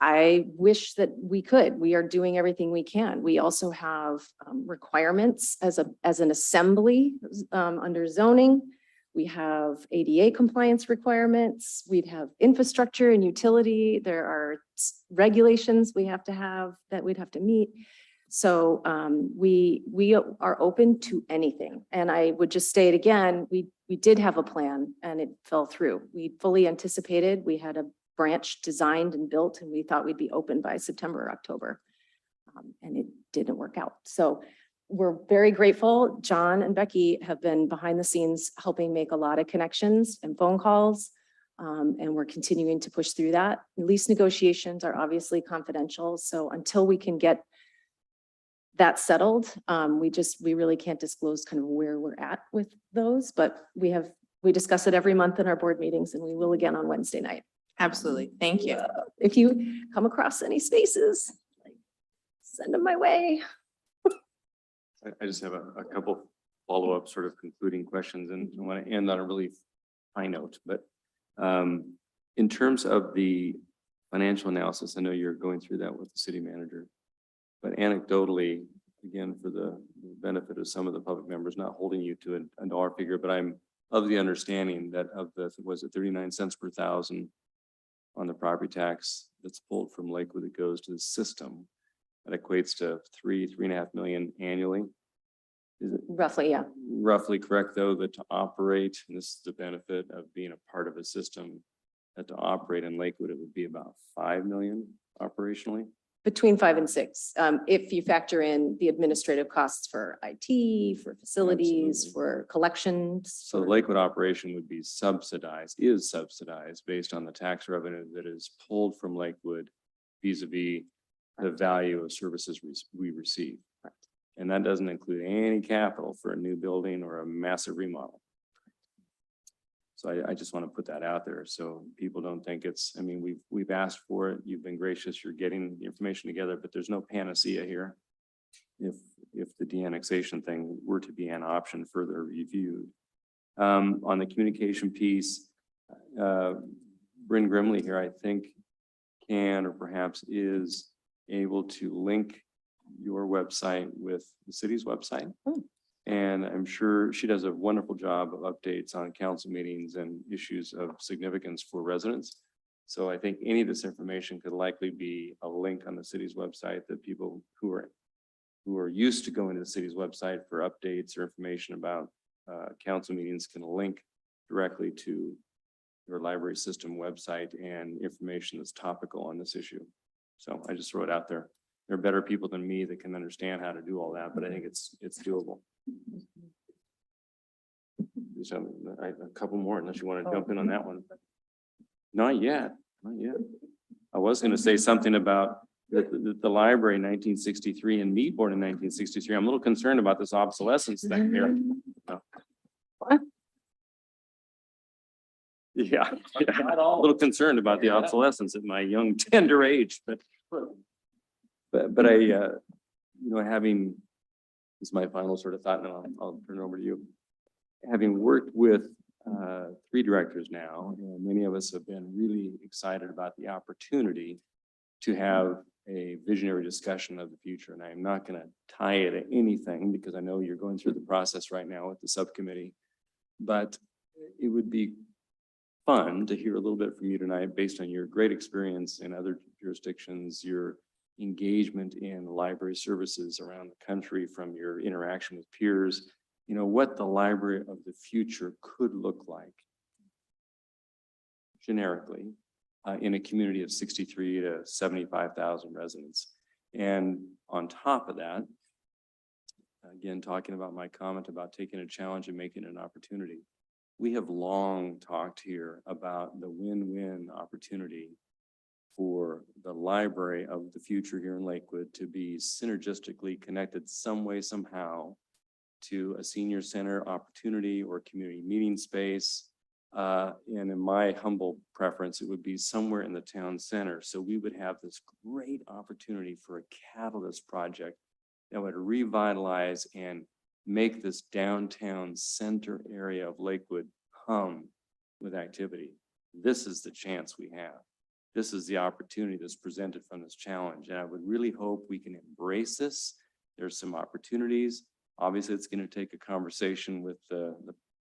I wish that we could. We are doing everything we can. We also have requirements as an assembly under zoning. We have ADA compliance requirements. We'd have infrastructure and utility. There are regulations we have to have that we'd have to meet. So we are open to anything. And I would just say it again, we did have a plan and it fell through. We fully anticipated, we had a branch designed and built, and we thought we'd be open by September or October. And it didn't work out. So we're very grateful. John and Becky have been behind the scenes helping make a lot of connections and phone calls. And we're continuing to push through that. Lease negotiations are obviously confidential. So until we can get that settled, we really can't disclose kind of where we're at with those, but we discuss it every month in our board meetings, and we will again on Wednesday night. Absolutely. Thank you. If you come across any spaces, send them my way. I just have a couple follow-up sort of concluding questions, and I want to end on a really high note, but in terms of the financial analysis, I know you're going through that with the city manager, but anecdotally, again, for the benefit of some of the public members, not holding you to a dollar figure, but I'm of the understanding that was it 39 cents per thousand on the property tax that's pulled from Lakewood that goes to the system. That equates to $3.5 million annually. Is it Roughly, yeah. roughly correct, though, that to operate, and this is the benefit of being a part of a system, that to operate in Lakewood, it would be about 5 million operationally? Between 5 and 6, if you factor in the administrative costs for IT, for facilities, Absolutely. for collections. So the Lakewood operation would be is subsidized based on the tax revenue that is pulled from Lakewood vis-a-vis the value of services we receive. And that doesn't include any capital for a new building or a massive remodel. So I just want to put that out there so people don't think it's, I mean, we've asked for it. You've been gracious. You're getting the information together, but there's no panacea here. If the de-annexation thing were to be an option further reviewed. On the communication piece, Bryn Grimley here, I think, can or perhaps is able to link your website with the city's website. And I'm sure she does a wonderful job of updates on council meetings and issues of significance for residents. So I think any of this information could likely be a link on the city's website that people who are used to going to the city's website for updates or information about council meetings can link directly to your library system website and information that's topical on this issue. So I just throw it out there. There are better people than me that can understand how to do all that, but I think it's doable. So a couple more unless you want to jump in on that one. Not yet, not yet. I was going to say something about the library in 1963 and me born in 1963. I'm a little concerned about this obsolescence thing here. What? Yeah, a little concerned about the obsolescence at my young tender age, but I, having, this is my final sort of thought, and then I'll turn it over to you. Having worked with 3 directors now, and many of us have been really excited about the opportunity to have a visionary discussion of the future. And I'm not going to tie it to anything because I know you're going through the process right now with the subcommittee, but it would be fun to hear a little bit from you tonight based on your great experience in other jurisdictions, your engagement in library services around the country, from your interaction with peers, what the library of the future could look like generically in a community of 63 to 75,000 residents. And on top of that, again, talking about my comment about taking a challenge and making it an opportunity. We have long talked here about the win-win opportunity for the library of the future here in Lakewood to be synergistically connected some way, somehow to a senior center opportunity or community meeting space. And in my humble preference, it would be somewhere in the town center. So we would have this great opportunity for a catalyst project that would revitalize and make this downtown center area of Lakewood hum with activity. This is the chance we have. This is the opportunity that's presented from this challenge. And I would really hope we can embrace this. There's some opportunities. Obviously, it's going to take a conversation with the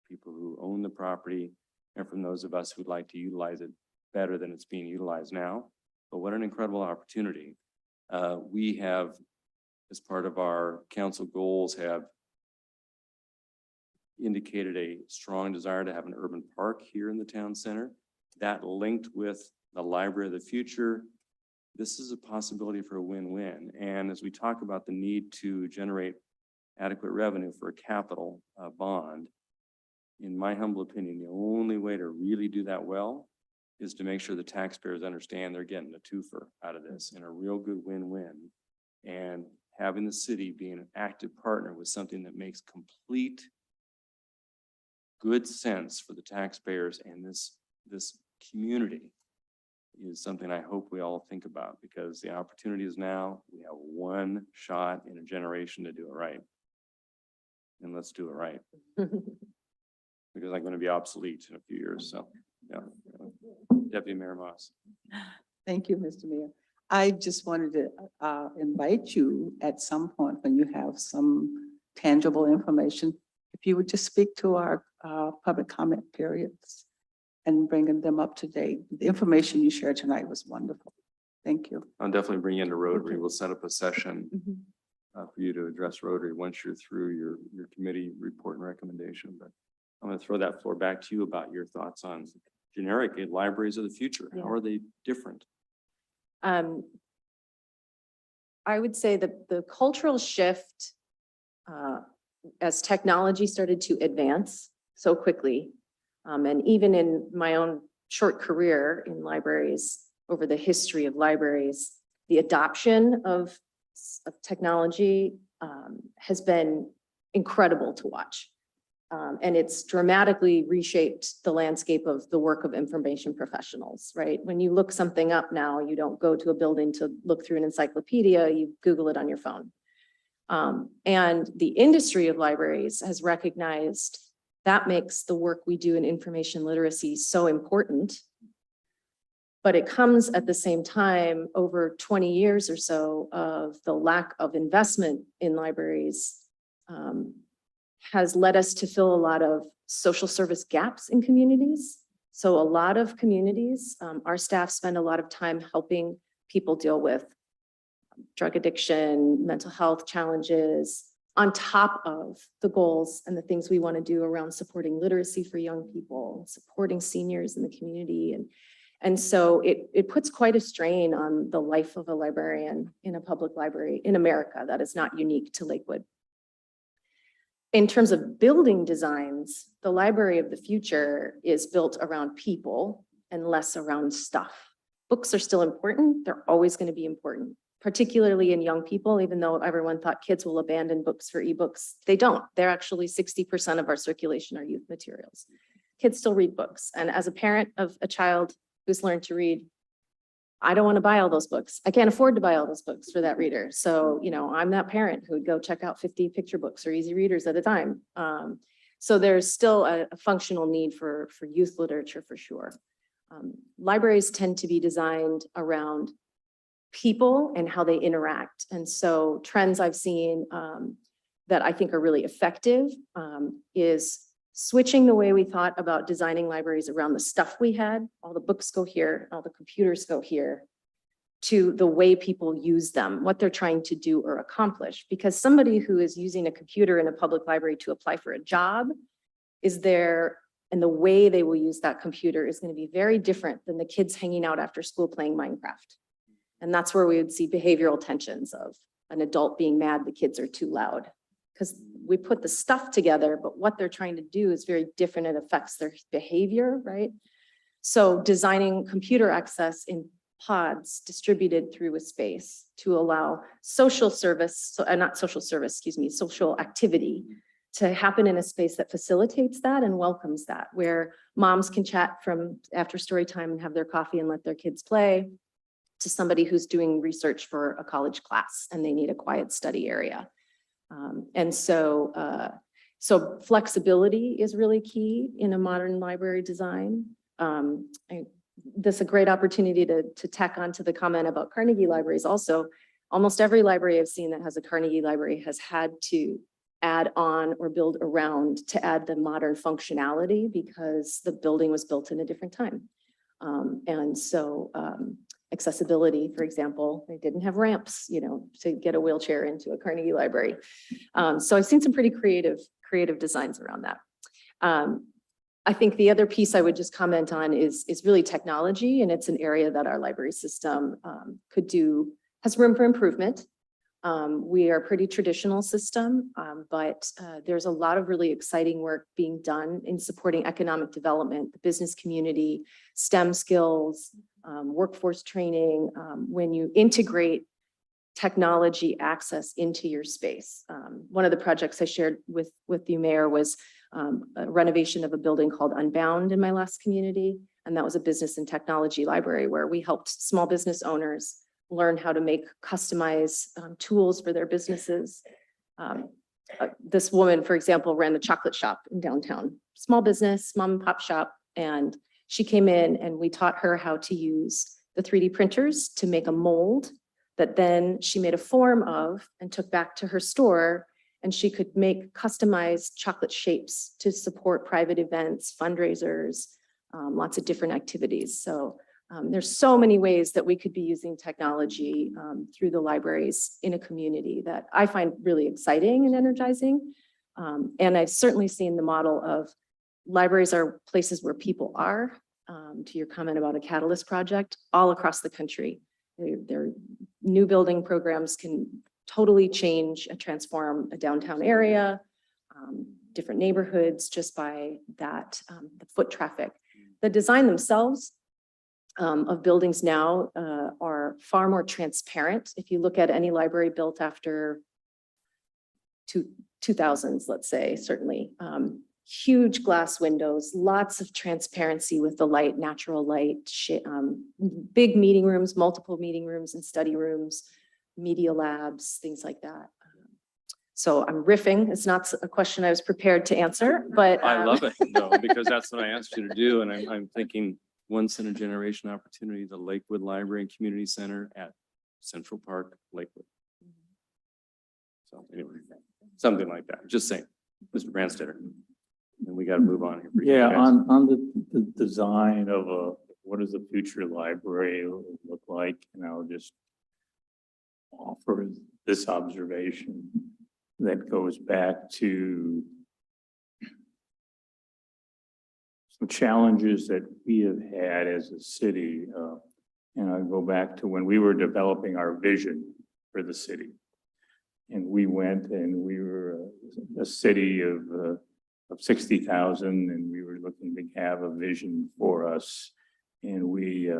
people who own the property and from those of us who'd like to utilize it better than it's being utilized now. But what an incredible opportunity. We have, as part of our council goals, have indicated a strong desire to have an urban park here in the town center. That linked with the library of the future, this is a possibility for a win-win. And as we talk about the need to generate adequate revenue for a capital bond, in my humble opinion, the only way to really do that well is to make sure the taxpayers understand they're getting a twofer out of this and a real good win-win. And having the city be an active partner with something that makes complete good sense for the taxpayers and this community is something I hope we all think about, because the opportunity is now. We have one shot in a generation to do it right. And let's do it right. Because I'm going to be obsolete in a few years. So, yeah. Deputy Mayor Moss. Thank you, Mr. Mayor. I just wanted to invite you at some point when you have some tangible information, if you would just speak to our public comment periods and bringing them up to date. The information you shared tonight was wonderful. Thank you. I'll definitely bring you into Rotary. We'll set up a session for you to address Rotary once you're through your committee report and recommendation. But I'm going to throw that floor back to you about your thoughts on generic libraries of the future. How are they different? I would say that the cultural shift as technology started to advance so quickly, and even in my own short career in libraries, over the history of libraries, the adoption of technology has been incredible to watch. And it's dramatically reshaped the landscape of the work of information professionals, right? When you look something up now, you don't go to a building to look through an encyclopedia, you Google it on your phone. And the industry of libraries has recognized that makes the work we do in information literacy so important. But it comes at the same time, over 20 years or so of the lack of investment in libraries has led us to fill a lot of social service gaps in communities. So a lot of communities, our staff spend a lot of time helping people deal with drug addiction, mental health challenges, on top of the goals and the things we want to do around supporting literacy for young people, supporting seniors in the community. And so it puts quite a strain on the life of a librarian in a public library in America that is not unique to Lakewood. In terms of building designs, the library of the future is built around people and less around stuff. Books are still important. They're always going to be important, particularly in young people, even though everyone thought kids will abandon books for ebooks. They don't. They're actually 60% of our circulation are youth materials. Kids still read books. And as a parent of a child who's learned to read, I don't want to buy all those books. I can't afford to buy all those books for that reader. So, I'm that parent who would go check out 50 picture books or easy readers at a time. So there's still a functional need for youth literature for sure. Libraries tend to be designed around people and how they interact. And so trends I've seen that I think are really effective is switching the way we thought about designing libraries around the stuff we had, all the books go here, all the computers go here, to the way people use them, what they're trying to do or accomplish. Because somebody who is using a computer in a public library to apply for a job is there, and the way they will use that computer is going to be very different than the kids hanging out after school playing Minecraft. And that's where we would see behavioral tensions of an adult being mad the kids are too loud. Because we put the stuff together, but what they're trying to do is very different. It affects their behavior, right? So designing computer access in pods distributed through a space to allow social service, not social service, social activity to happen in a space that facilitates that and welcomes that, where moms can chat from after story time and have their coffee and let their kids play, to somebody who's doing research for a college class and they need a quiet study area. So flexibility is really key in a modern library design. This is a great opportunity to tack on to the comment about Carnegie libraries. Also, almost every library I've seen that has a Carnegie library has had to add on or build around to add the modern functionality because the building was built in a different time. Accessibility, for example, they didn't have ramps, to get a wheelchair into a Carnegie library. So I've seen some pretty creative designs around that. I think the other piece I would just comment on is really technology, and it's an area that our library system has room for improvement. We are a pretty traditional system, but there's a lot of really exciting work being done in supporting economic development, the business community, STEM skills, workforce training, when you integrate technology access into your space. One of the projects I shared with you, Mayor, was a renovation of a building called Unbound in my last community. And that was a business and technology library where we helped small business owners learn how to make customized tools for their businesses. This woman, for example, ran the chocolate shop in downtown, small business, mom and pop shop. And she came in and we taught her how to use the 3D printers to make a mold that then she made a form of and took back to her store, and she could make customized chocolate shapes to support private events, fundraisers, lots of different activities. So there's so many ways that we could be using technology through the libraries in a community that I find really exciting and energizing. And I've certainly seen the model of libraries are places where people are, to your comment about a catalyst project, all across the country. Their new building programs can totally change and transform a downtown area, different neighborhoods just by that, the foot traffic. The design themselves of buildings now are far more transparent. If you look at any library built after 2000s, let's say, certainly, huge glass windows, lots of transparency with the light, natural light, big meeting rooms, multiple meeting rooms and study rooms, media labs, things like that. So I'm riffing. It's not a question I was prepared to answer, but. I love it though, because that's what I asked you to do. And I'm thinking once in a generation opportunity, the Lakewood Library and Community Center at Central Park, Lakewood. So anyway, something like that. Just saying, Mr. Branstetter. And we got to move on here. Yeah, on the design of what does the future library look like? And I'll just offer this observation that goes back to some challenges that we have had as a city. And I go back to when we were developing our vision for the city. And we went and we were a city of 60,000, and we were looking to have a vision for us. And we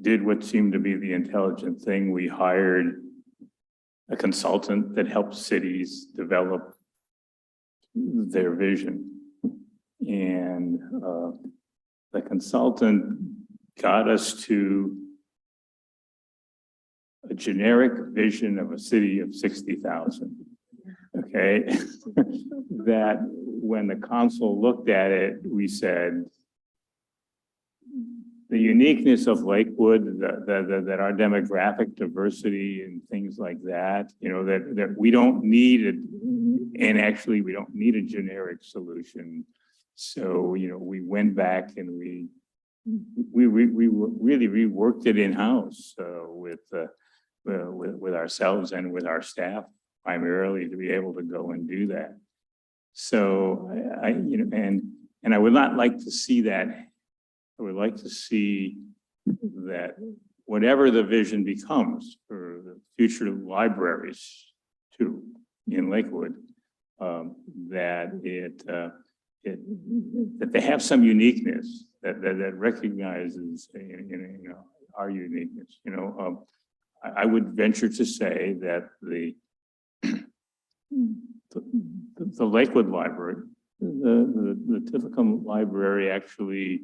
did what seemed to be the intelligent thing. We hired a consultant that helped cities develop their vision. And the consultant got us to a generic vision of a city of 60,000. Okay, that when the council looked at it, we said, the uniqueness of Lakewood, that our demographic diversity and things like that, you know, that we don't need it, and actually we don't need a generic solution. So, you know, we went back and we really reworked it in-house with ourselves and with our staff primarily to be able to go and do that. So you know, and I would not like to see that. I would like to see that whatever the vision becomes for the future libraries too in Lakewood, that that they have some uniqueness that recognizes you know our uniqueness. You know, I would venture to say that the Lakewood Library, the typical library actually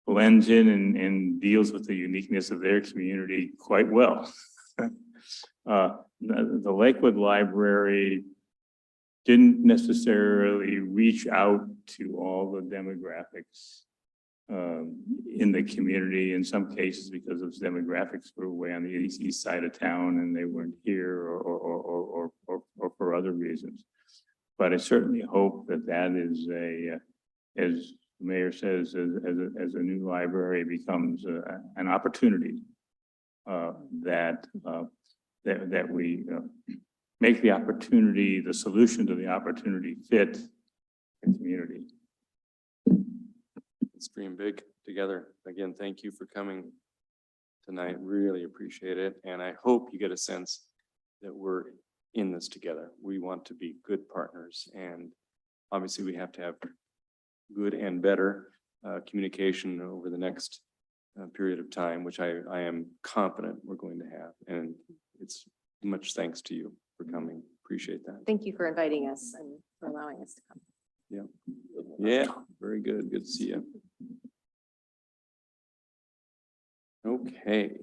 blends in and deals with the uniqueness of their community quite well. The Lakewood Library didn't necessarily reach out to all the demographics in the community, in some cases because those demographics were way on the east side of town and they weren't here or for other reasons. But I certainly hope that that is as the mayor says, as a new library becomes an opportunity that we make the opportunity, the solution to the opportunity fit the community. Let's dream big together. Again, thank you for coming tonight. Really appreciate it. And I hope you get a sense that we're in this together. We want to be good partners, and obviously we have to have good and better communication over the next period of time, which I am confident we're going to have. And it's much thanks to you for coming. Appreciate that. Thank you for inviting us and for allowing us to come. Yeah, very good. Good to see you. Okay,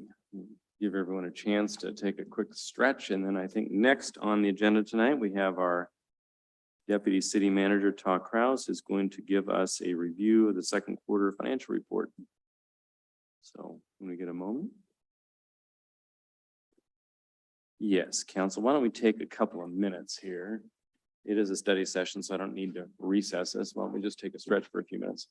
give everyone a chance to take a quick stretch. And then I think next on the agenda tonight, we have our Deputy City Manager, Todd Kraus, is going to give us a review of the second quarter financial report. So when we get a moment. Yes, Council, why don't we take a couple of minutes here? It is a study session, so I don't need to recess this. Why don't we just take a stretch for a few minutes?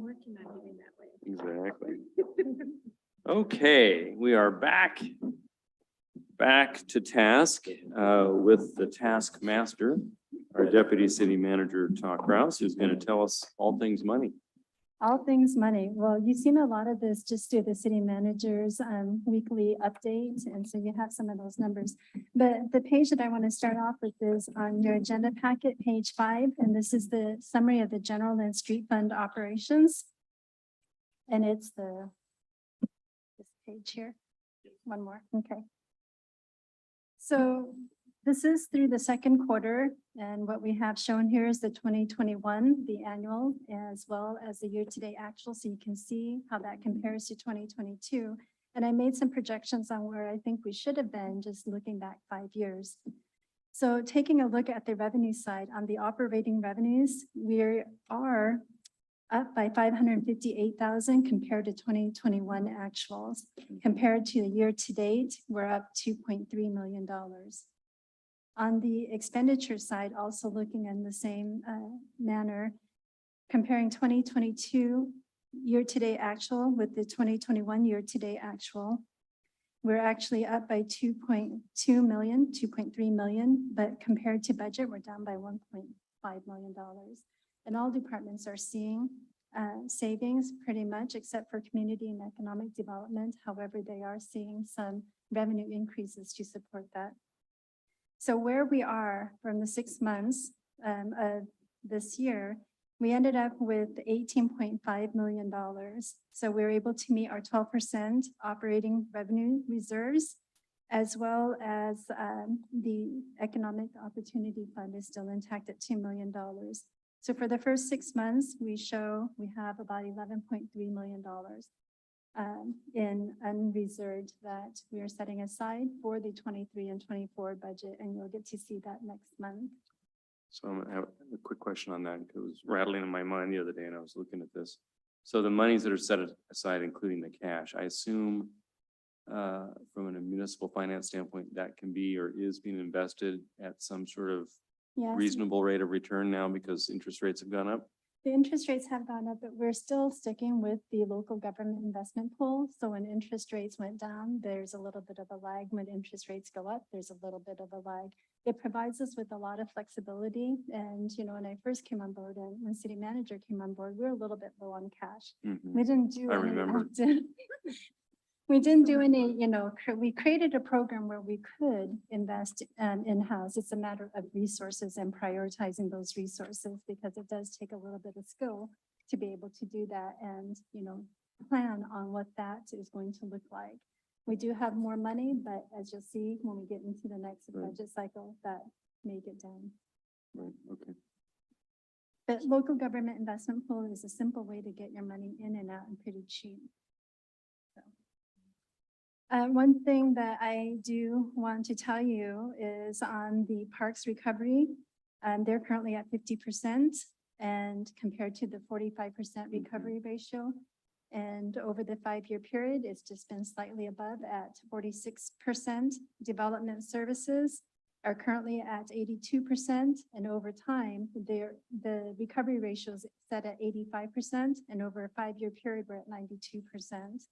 working on getting that way. Exactly. Okay, we are back to task with the task master, our deputy city manager, Todd Kraus, who's going to tell us all things money. All things money. Well, you've seen a lot of this just through the city manager's weekly update, and so you have some of those numbers. But the page that I want to start off with is on your agenda packet, page 5, and this is the summary of the general and street fund operations. And it's this page here. One more, okay. So this is through the second quarter, and what we have shown here is the 2021, the annual, as well as the year-to-date actual, so you can see how that compares to 2022. And I made some projections on where I think we should have been, just looking back 5 years. So taking a look at the revenue side, on the operating revenues, we are up by 558,000 compared to 2021 actuals. Compared to the year-to-date, we're up $2.3 million. On the expenditure side, also looking in the same manner, comparing 2022 year-to-date actual with the 2021 year-to-date actual, we're actually up by 2.2 million, 2.3 million, but compared to budget, we're down by $1.5 million. And all departments are seeing savings pretty much, except for community and economic development. However, they are seeing some revenue increases to support that. So where we are from the 6 months of this year, we ended up with $18.5 million. So we were able to meet our 12% operating revenue reserves, as well as the Economic Opportunity Fund is still intact at $2 million. So for the first 6 months, we have about $11.3 million in unreserved that we are setting aside for the 23 and 24 budget, and you'll get to see that next month. So I'm gonna have a quick question on that, because it was rattling in my mind the other day and I was looking at this. So the monies that are set aside, including the cash, I assume from a municipal finance standpoint, that can be or is being invested at some sort of Yes, reasonable rate of return now because interest rates have gone up? the interest rates have gone up, but we're still sticking with the local government investment pool. So when interest rates went down, there's a little bit of a lag. When interest rates go up, there's a little bit of a lag. It provides us with a lot of flexibility. And, you know, when I first came on board and when city manager came on board, we were a little bit low on cash. Mhm. We didn't do I any remember. active- We didn't do any, you know, we created a program where we could invest in-house. It's a matter of resources and prioritizing those resources, because it does take a little bit of skill to be able to do that and, you know, plan on what that is going to look like. We do have more money, but as you'll see, when we get into the next Right. budget cycle, that may get down. Right, okay. But local government investment pool is a simple way to get your money in and out and pretty cheap. So. One thing that I do want to tell you is on the parks recovery, they're currently at 50% and compared to the 45% recovery ratio. And over the 5-year period, it's just been slightly above at 46%. Development services are currently at 82%, and over time, the recovery ratio is set at 85%, and over a 5-year period, we're at 92%.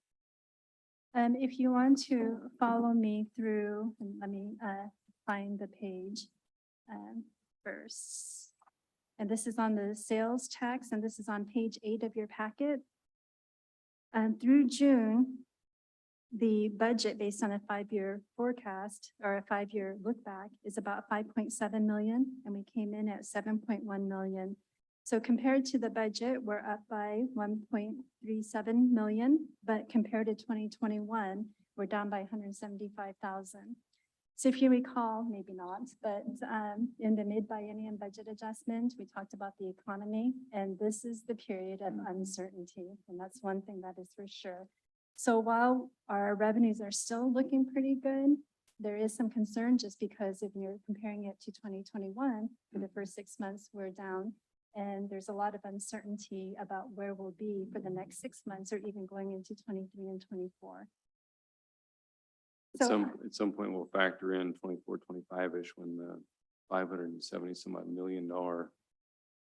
If you want to follow me through, and let me find the page first. And this is on the sales tax, and this is on page 8 of your packet. Through June, the budget based on a 5-year forecast or a 5-year look back is about 5.7 million, and we came in at 7.1 million. So compared to the budget, we're up by 1.37 million, but compared to 2021, we're down by 175,000. So if you recall, maybe not, but in the mid-biennium budget adjustment, we talked about the economy, and this is the period of uncertainty, and that's one thing that is for sure. So while our revenues are still looking pretty good, there is some concern just because if you're comparing it to 2021, for the first 6 months, we're down. And there's a lot of uncertainty about where we'll be for the next 6 months or even going into 23 and 24. At some point, we'll factor in 24, 25-ish when the $570 some odd million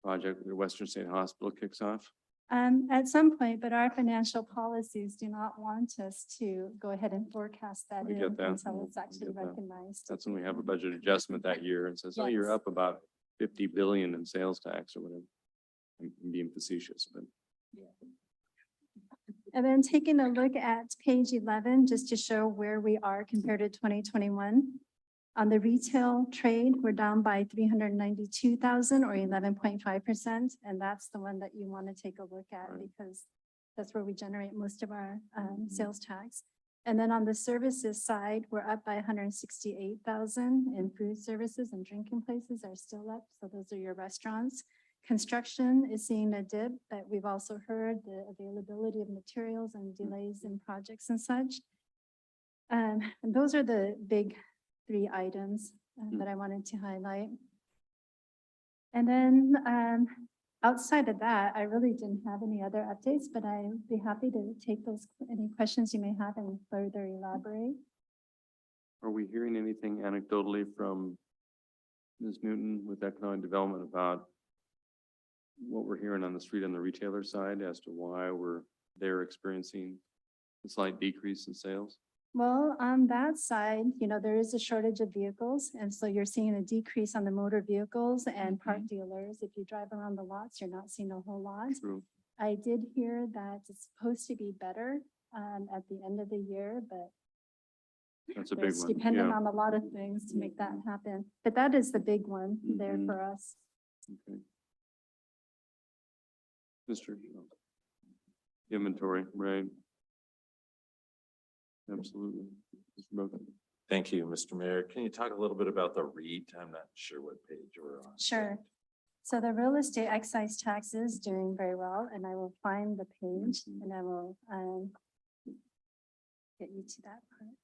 project, the Western State Hospital kicks off. At some point, but our financial policies do not want us to go ahead and forecast that I get in that. until it's I actually get that. recognized. That's when we have a budget adjustment that year and says, oh, you're Yes. up about 50 billion in sales tax or whatever. I'm being facetious, but And then taking a look at page 11, just to show where we are compared to 2021. On the retail trade, we're down by 392,000 or 11.5%. And that's the one that you want to take a look at Right. because that's where we generate most of our sales tax. And then on the services side, we're up by 168,000 and food services and drinking places are still up. So those are your restaurants. Construction is seeing a dip, but we've also heard the availability of materials and delays in projects and such. And those are the big three items that I wanted to highlight. And then outside of that, I really didn't have any other updates, but I'd be happy to take those, any questions you may have and further elaborate. are we hearing anything anecdotally from Ms. Newton with economic development about what we're hearing on the street on the retailer side as to why they're experiencing a slight decrease in sales? Well, on that side, there is a shortage of vehicles. And so you're seeing a decrease on the motor vehicles and park dealers. If you drive around the lots, you're not seeing a whole lot. True. I did hear that it's supposed to be better at the end of the year, but That's a big it's one. dependent Yeah. on a lot of things to make that happen. But that is the big one there Mhm. for us. Okay. Mr. Inventory, right? Absolutely. Mr. Brogan. Thank you, Mr. Mayor. Can you talk a little bit about the REIT? I'm not sure what page we're on. Sure. So the real estate excise tax is doing very well, and I will find the page and I will get you to that part.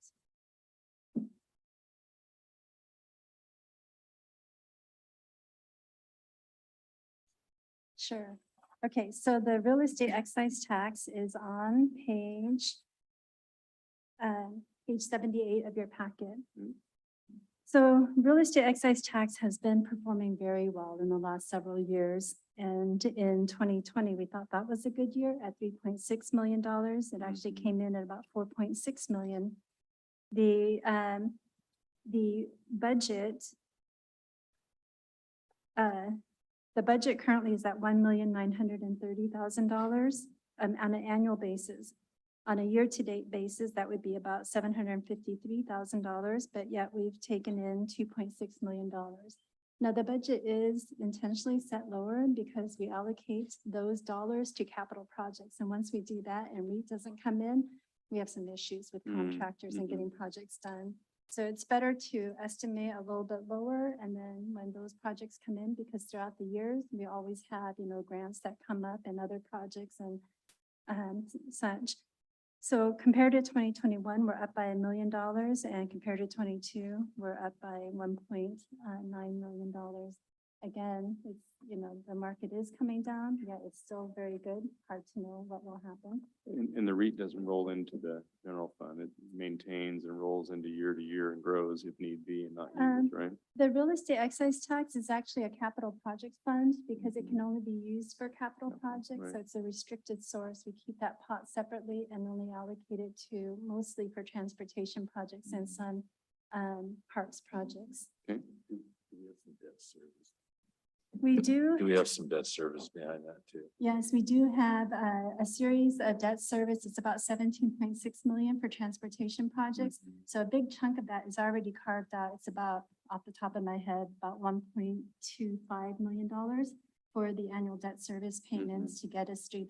Sure. Okay, so the real estate excise tax is on page 78 of your packet. Mhm. So real estate excise tax has been performing very well in the last several years. And in 2020, we thought that was a good year at $3.6 million. It actually came in at about 4.6 million. The budget currently is at $1,930,000 on an annual basis. On a year-to-date basis, that would be about $753,000, but yet we've taken in $2.6 million. Now, the budget is intentionally set lower because we allocate those dollars to capital projects. And once we do that and REIT doesn't come in, we have some issues with contractors and getting projects done. So it's better to estimate a little bit lower, and then when those projects come in, because throughout the years, we always have, grants that come up and other projects and such. So compared to 2021, we're up by $1 million, and compared to 22, we're up by $1.9 million. Again, it's, the market is coming down, yet it's still very good. Hard to know what will happen. And the REIT doesn't roll into the general fund. It maintains and rolls into year to year and grows if need be and not used, right? The real estate excise tax is actually a capital projects fund because it can only be used for capital projects. right. So it's a restricted source. We keep that pot separately and only allocate it to mostly for transportation projects and some parks projects. Okay. Do we have some debt service? We do. Do we have some debt service behind that too? Yes, we do have a series of debt service. It's about 17.6 million for transportation projects. So a big chunk of that is already carved out. It's about, off the top of my head, about $1.25 million for the annual debt service payments to get us through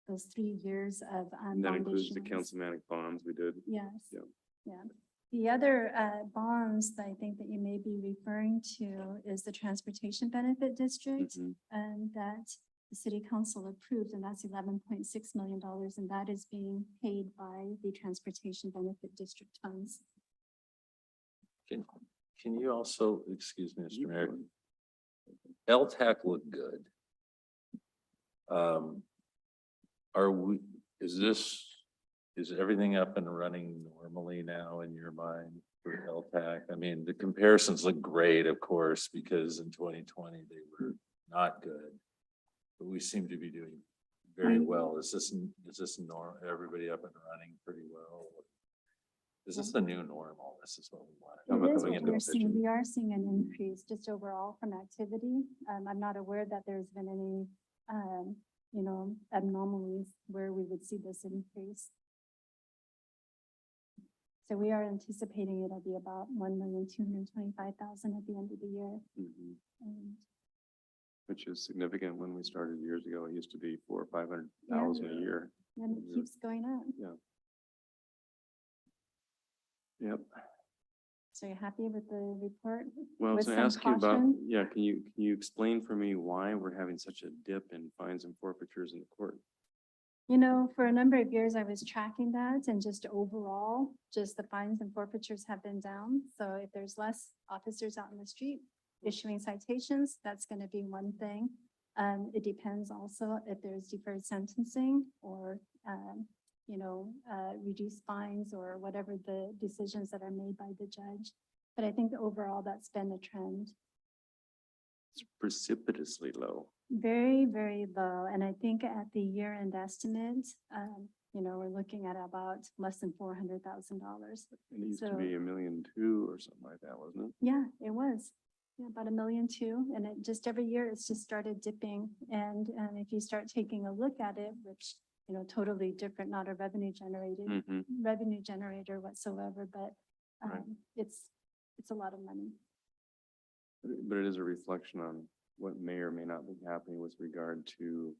those 3 years of And that bond includes the issuance. councilmanic bonds we did. Yes. Yep. Yeah. The other bonds that I think that you may be referring to is the Transportation Benefit District, Mhm. and that the city council approved, and that's $11.6 million, and that is being paid by the Transportation Benefit District funds. Can you also, excuse me, Mr. Mayor, LTAC looked good. Is everything up and running normally now in your mind for LTAC? I mean, the comparisons look great, of course, because in 2020 they were not good. But we seem to be doing very well. Is this norm, everybody up and running pretty well? Is this the new normal? This is what we want. It is Going what into we're seeing. efficient- We are seeing an increase just overall from activity. I'm not aware that there's been any, anomalies where we would see this increase. So we are anticipating it'll be about 1,225,000 at the end of the year. Mhm. And Which is significant. When we started years ago, it used to be 400,000 or 500,000 a year. then it keeps going up. Yep. So you're happy with the report? Well, I was With gonna some ask you about, caution? yeah, can you explain for me why we're having such a dip in fines and forfeitures in the court? For a number of years, I was tracking that and just overall, just the fines and forfeitures have been down. So if there's less officers out in the street issuing citations, that's going to be one thing. It depends also if there's deferred sentencing or, reduced fines or whatever the decisions that are made by the judge. But I think overall, that's been a trend. It's precipitously low. Very, very low. And I think at the year-end estimate, we're looking at about less than $400,000. It used to So- be 1.2 million or something like that, wasn't it? Yeah, it was. Yeah, about 1,200,000. And it just every year it's just started dipping. And if you start taking a look at it, which, totally different, not a revenue generator whatsoever, but Right. it's a lot of money. But it is a reflection on what may or may not be happening with regard to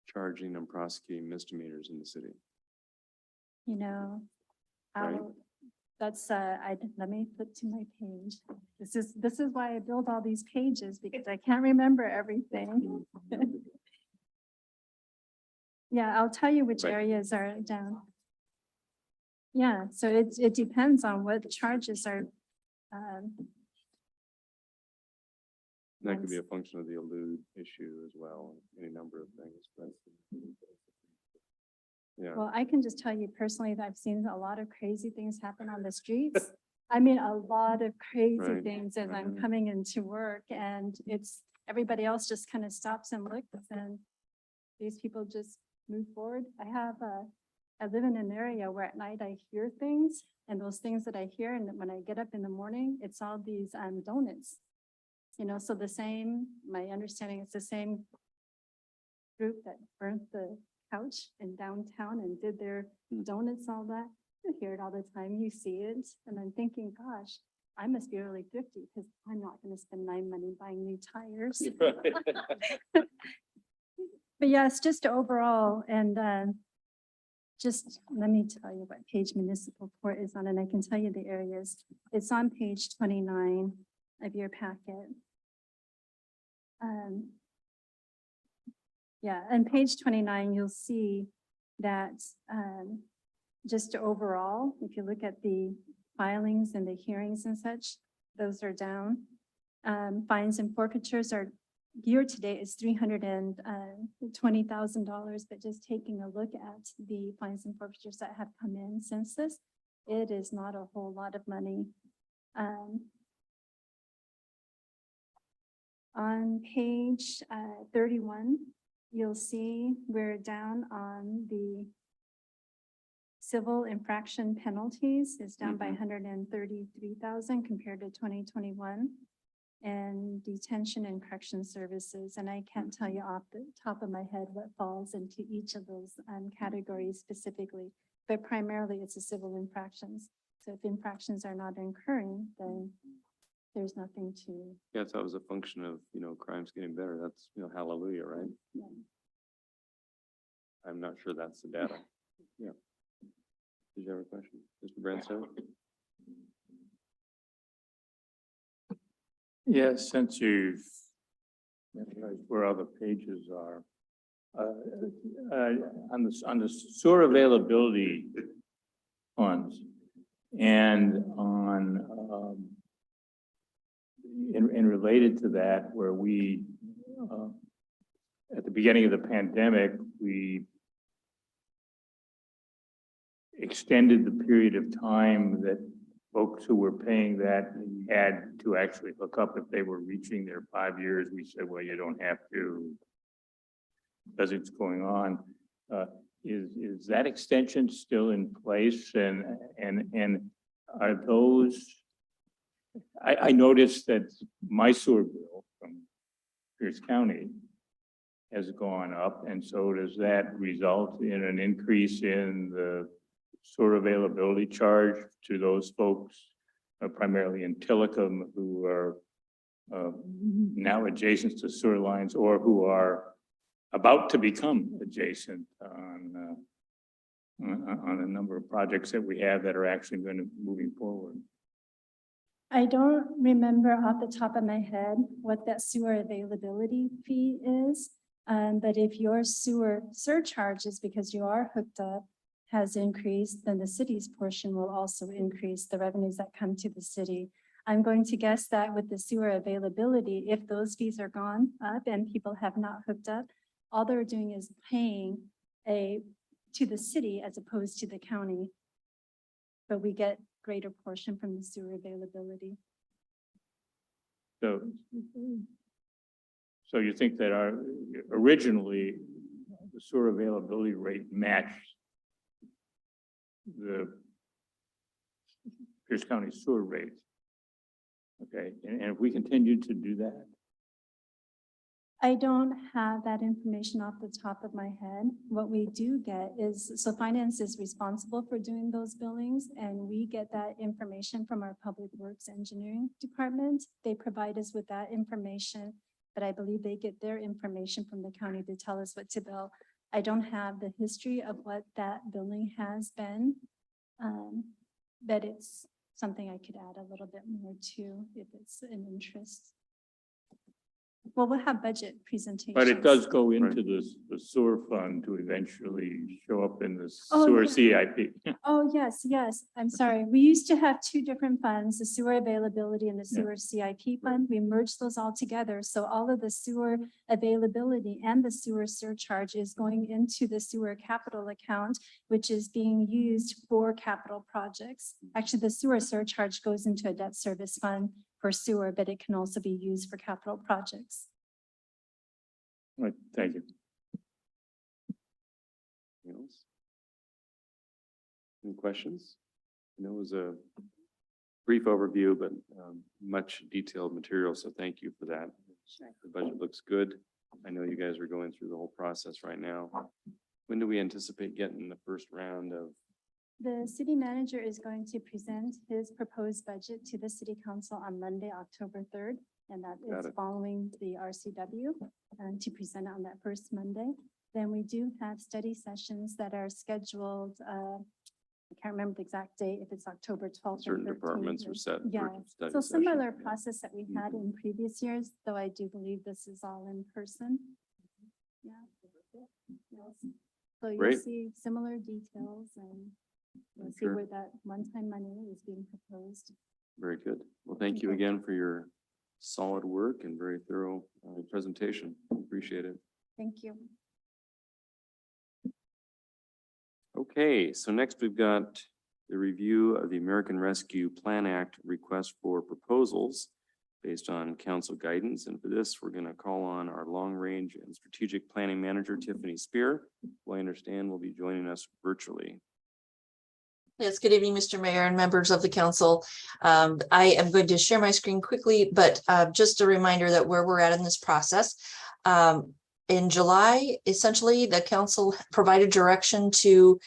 charging and prosecuting misdemeanors in the city. Right. Let me flip to my page. This is why I build all these pages because I can't remember everything. Yeah, I'll tell you which Right. areas are down. Yeah, so it depends on what charges are, That could be a function of the elude issue as well, any number of things, but. Yeah, well, I can just tell you personally that I've seen a lot of crazy things happen on the streets. I mean, a lot of crazy Right, things as I'm right. coming into work and everybody else just kind of stops and looks and these people just move forward. I live in an area where at night I hear things and those things that I hear and when I get up in the morning, it's all these donuts. So my understanding is the same group that burnt the couch in downtown and did their donuts, all that. You hear it all the time, you see it, and I'm thinking, gosh, I must be really thrifty because I'm not going to spend my money buying new tires. But yeah, it's just overall, and just let me tell you what page municipal court is on, and I can tell you the areas. It's on page 29 of your packet. Yeah, on page 29, you'll see that just overall, if you look at the filings and the hearings and such, those are down. Fines and forfeitures are year to date is $320,000, but just taking a look at the fines and forfeitures that have come in since this, it is not a whole lot of money. On page 31, you'll see we're down on the civil infraction penalties is down by 133,000 compared to 2021. And detention and correction services. And I can't tell you off the top of my head what falls into each of those categories specifically, but primarily it's the civil infractions. So if infractions are not incurring, then there's nothing to. yeah, that was a function of, crimes getting better. That's, hallelujah, right? Yeah. I'm not sure that's the data. Yeah. Did you have a question, Mr. Branstad? Yes, since you've emphasized where other pages are, on the sewer availability funds and on, and related to that, where we, at the beginning of the pandemic, we extended the period of time that folks who were paying that had to actually hook up if they were reaching their 5 years. We said, well, you don't have to. as it's going on. Is that extension still in place? And are those, I noticed that my sewer bill from Pierce County has gone up. And so does that result in an increase in the sewer availability charge to those folks, primarily in Tillicum, who are now adjacent to sewer lines or who are about to become adjacent on a number of projects that we have that are actually going to moving forward? I don't remember off the top of my head what that sewer availability fee is. But if your sewer surcharges, because you are hooked up, has increased, then the city's portion will also increase the revenues that come to the city. I'm going to guess that with the sewer availability, if those fees are gone up and people have not hooked up, all they're doing is paying to the city as opposed to the county. But we get greater portion from the sewer availability. So you think that originally the sewer availability rate matched the Pierce County sewer rate? Okay, and if we continue to do that? I don't have that information off the top of my head. What we do get is, so finance is responsible for doing those billings, and we get that information from our public works engineering department. They provide us with that information, but I believe they get their information from the county to tell us what to bill. I don't have the history of what that billing has been, but it's something I could add a little bit more to if it's an interest. Well, we'll have budget presentations. But it does go into the sewer fund to eventually show up in the Oh, sewer yeah. CIP. Oh, yes, yes. I'm sorry. We used to have two different funds, the sewer availability and the Yeah. sewer CIP fund. We merged those all together. So all of the sewer availability and the sewer surcharge is going into the sewer capital account, which is being used for capital projects. Actually, the sewer surcharge goes into a debt service fund for sewer, but it can also be used for capital projects. Right, thank you. Anything else? Any questions? I know it was a brief overview, but much detailed material, so thank you for that. The budget looks good. I know you guys are going through the whole process right now. When do we anticipate getting the first round of? The city manager is going to present his proposed budget to the city council on Monday, October 3rd. And that Got is it. following the RCW and to present on that first Monday. Then we do have study sessions that are scheduled. I can't remember the exact date, if it's October 12th or 13th. Certain departments are set for Yeah, study so similar sessions. process that we had in previous years, though I do believe this is all in person. Yeah. Yes. So you'll Great. see similar details and you'll see Sure. where that one-time money is being proposed. Very good. Well, thank you again for your solid work and very thorough presentation. Appreciate it. Thank you. Okay, so next we've got the review of the American Rescue Plan Act request for proposals based on council guidance. And for this, we're going to call on our long range and strategic planning manager, Tiffany Spear, who I understand will be joining us virtually. Yes, good evening, Mr. Mayor and members of the council. I am going to share my screen quickly, but just a reminder that where we're at in this process. In July, essentially, the council provided direction to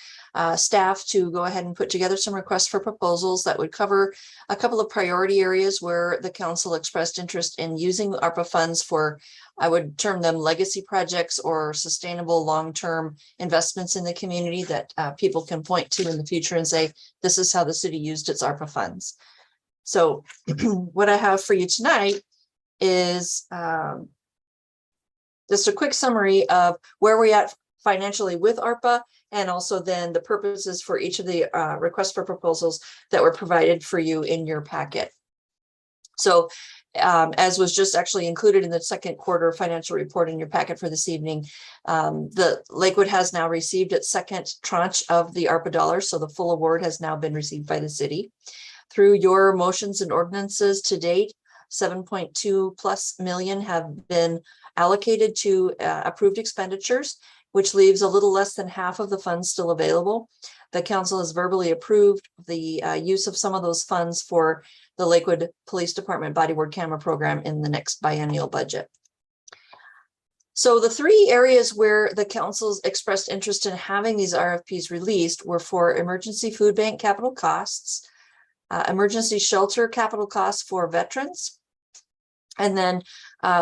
staff to go ahead and put together some requests for proposals that would cover a couple of priority areas where the council expressed interest in using ARPA funds for, I would term them legacy projects or sustainable long-term investments in the community that people can point to in the future and say, this is how the city used its ARPA funds. So what I have for you tonight is just a quick summary of where we're at financially with ARPA, and also then the purposes for each of the requests for proposals that were provided for you in your packet. So as was just actually included in the second quarter financial report in your packet for this evening, the Lakewood has now received its second tranche of the ARPA dollars. So the full award has now been received by the city. Through your motions and ordinances to date, 7.2+ million have been allocated to approved expenditures, which leaves a little less than half of the funds still available. The council has verbally approved the use of some of those funds for the Lakewood Police Department body worn camera program in the next biennial budget. So the three areas where the council's expressed interest in having these RFPs released were for emergency food bank capital costs, emergency shelter capital costs for veterans, and then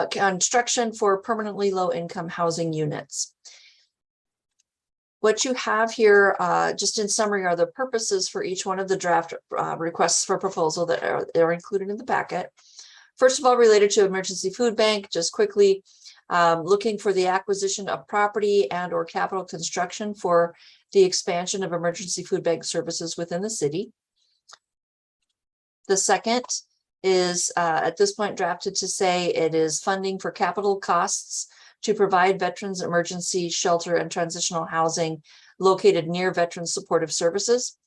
construction for permanently low-income housing units. What you have here, just in summary, are the purposes for each one of the draft requests for proposal that are included in the packet. First of all, related to emergency food bank, just quickly, looking for the acquisition of property and or capital construction for the expansion of emergency food bank services within the city. The second is at this point drafted to say it is funding for capital costs to provide veterans emergency shelter and transitional housing located near veterans supportive services.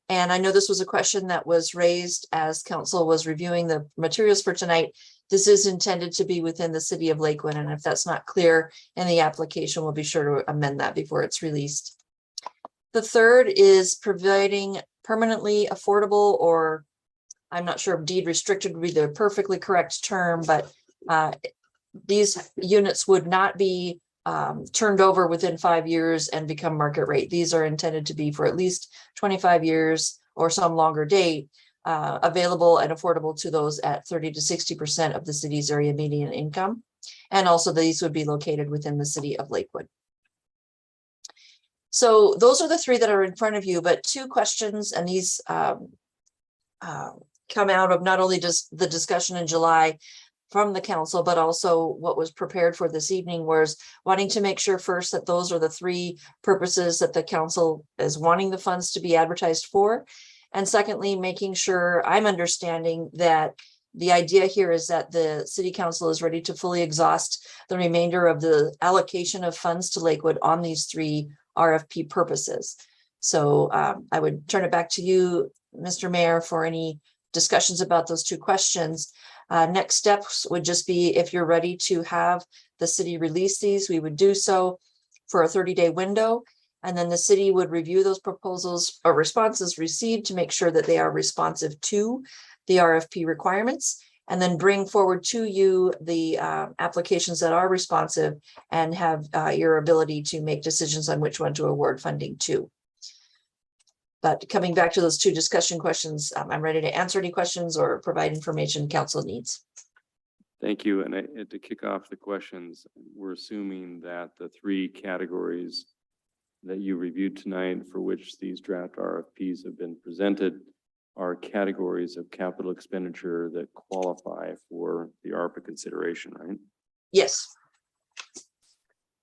And I know this was a question that was raised as council was reviewing the materials for tonight. This is intended to be within the city of Lakewood, and if that's not clear in the application, we'll be sure to amend that before it's released. The third is providing permanently affordable, or I'm not sure if deed restricted would be the perfectly correct term, but these units would not be turned over within 5 years and become market rate. These are intended to be for at least 25 years or some longer date, available and affordable to those at 30 to 60% of the city's area median income. And also these would be located within the city of Lakewood. So those are the three that are in front of you, but two questions, and these come out of not only just the discussion in July from the council, but also what was prepared for this evening, was wanting to make sure first that those are the three purposes that the council is wanting the funds to be advertised for. And secondly, making sure I'm understanding that the idea here is that the city council is ready to fully exhaust the remainder of the allocation of funds to Lakewood on these three RFP purposes. So I would turn it back to you, Mr. Mayor, for any discussions about those two questions. Next steps would just be, if you're ready to have the city release these, we would do so for a 30-day window. And then the city would review those proposals or responses received to make sure that they are responsive to the RFP requirements, and then bring forward to you the applications that are responsive and have your ability to make decisions on which one to award funding to. But coming back to those two discussion questions, I'm ready to answer any questions or provide information council needs. Thank you. And to kick off the questions, we're assuming that the three categories that you reviewed tonight for which these draft RFPs have been presented are categories of capital expenditure that qualify for the ARPA consideration, right? Yes.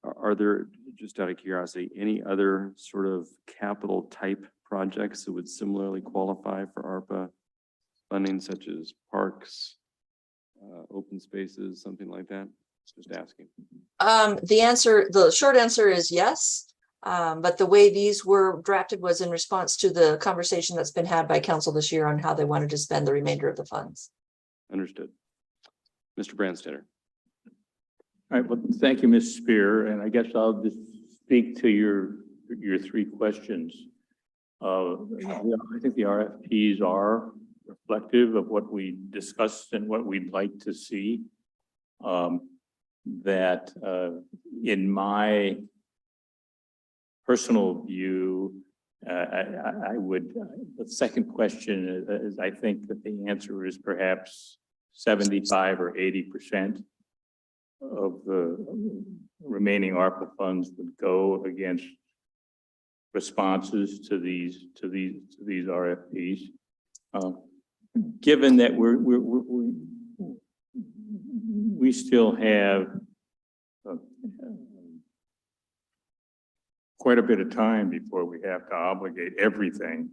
Are there, just out of curiosity, any other sort of capital type projects that would similarly qualify for ARPA funding, such as parks, open spaces, something like that? Just asking. The short answer is yes. But the way these were drafted was in response to the conversation that's been had by council this year on how they wanted to spend the remainder of the funds. Understood. Mr. Branstetter. All right, well, thank you, Ms. Spear, and I guess I'll just speak to your three questions. I think the RFPs are reflective of what we discussed and what we'd like to see. In my personal view, I would, the second question is, I think that the answer is perhaps 75 or 80% of the remaining ARPA funds would go against responses to these RFPs. Given that we still have quite a bit of time before we have to obligate everything,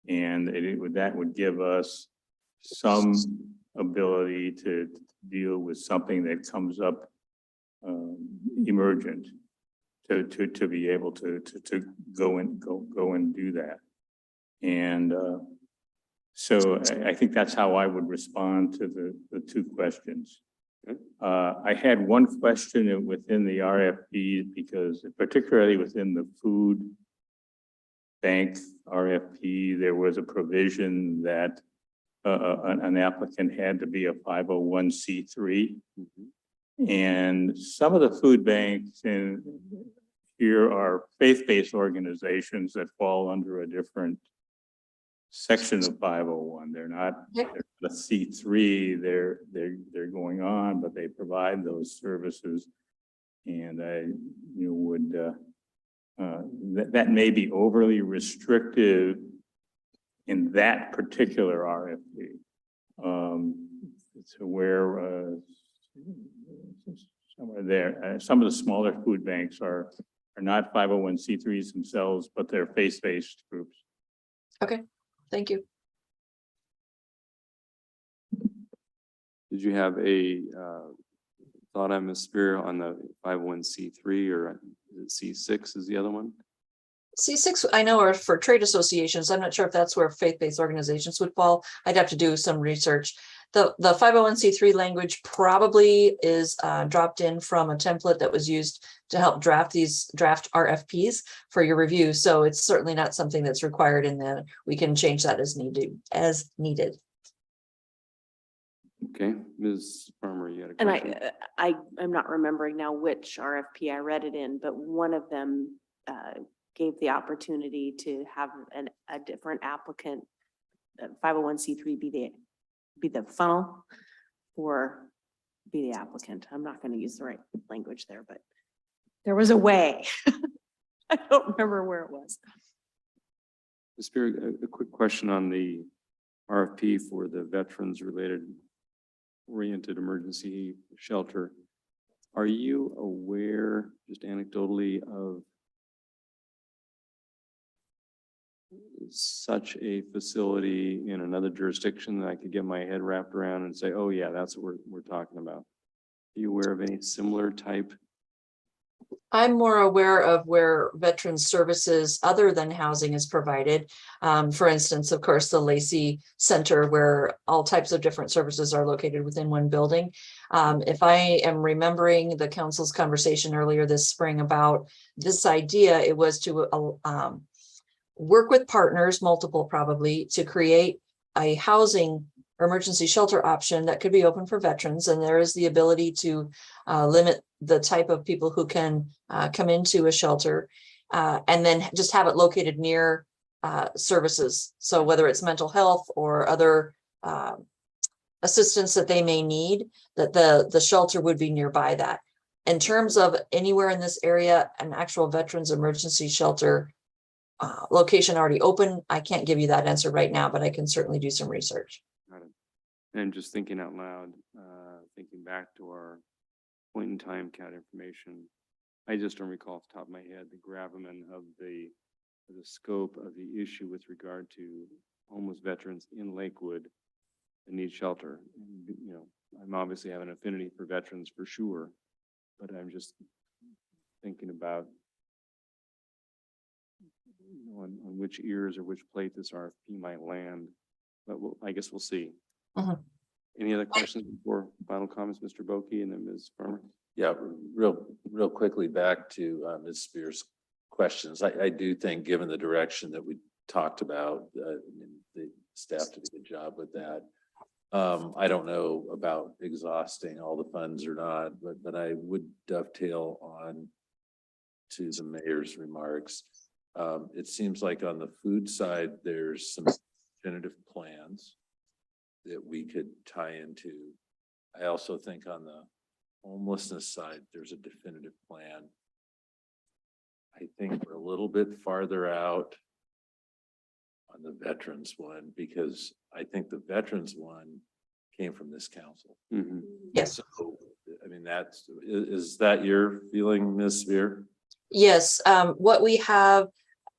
and that would give us some ability to deal with something that comes up emergent, to be able to go and do that. And So I think that's how I would respond to the two questions. I had one question within the RFP because particularly within the food bank RFP, there was a provision that an applicant had to be a 501c3. And some of the food banks in here are faith-based organizations that fall under a different section of 501. They're not a C3. They're going on, but they provide those services. And would that may be overly restrictive in that particular RFP. To where somewhere there, some of the smaller food banks are not 501c3s themselves, but they're faith-based groups. Okay, thank you. Did you have a thought on Ms. Spear on the 501c3 or C6 is the other one? C6, I know, are for trade associations. I'm not sure if that's where faith-based organizations would fall. I'd have to do some research. The 501c3 language probably is dropped in from a template that was used to help draft RFPs for your review. So it's certainly not something that's required in the, we can change that as needed. Okay, Ms. Farmer, you had a And question? I'm not remembering now which RFP I read it in, but one of them gave the opportunity to have a different applicant, 501c3 be the funnel or be the applicant. I'm not going to use the right language there, but there was a way. I don't remember where it was. Ms. Spear, a quick question on the RFP for the veterans oriented emergency shelter. Are you aware, just anecdotally, of such a facility in another jurisdiction that I could get my head wrapped around and say, oh yeah, that's what we're talking about? Are you aware of any similar type? I'm more aware of where veterans services other than housing is provided. For instance, of course, the Lacey Center, where all types of different services are located within one building. If I am remembering the council's conversation earlier this spring about this idea, it was to work with partners, multiple probably, to create a housing or emergency shelter option that could be open for veterans. And there is the ability to limit the type of people who can come into a shelter and then just have it located near services. So whether it's mental health or other assistance that they may need, that the shelter would be nearby that. In terms of anywhere in this area, an actual veterans emergency shelter location already open, I can't give you that answer right now, but I can certainly do some research. Got it. And just thinking out loud, thinking back to our point in time CAT information, I just don't recall off the top of my head the gravamen of the scope of the issue with regard to homeless veterans in Lakewood that need shelter. You know, I'm obviously have an affinity for veterans for sure, but I'm just thinking about on which ears or which plate this RFP might land, but I guess we'll see. Any other questions before final comments, Mr. Boki and then Ms. Farmer? Yeah, real quickly back to Ms. Spear's questions. I do think, given the direction that we talked about, the staff did a good job with that. I don't know about exhausting all the funds or not, but I would dovetail on to the mayor's remarks. It seems like on the food side, there's some definitive plans that we could tie into. I also think on the homelessness side, there's a definitive plan. I think we're a little bit farther out on the veterans one, because I think the veterans one came from this council. Yes. So, I mean, is that your feeling, Ms. Spear? Yes, what we have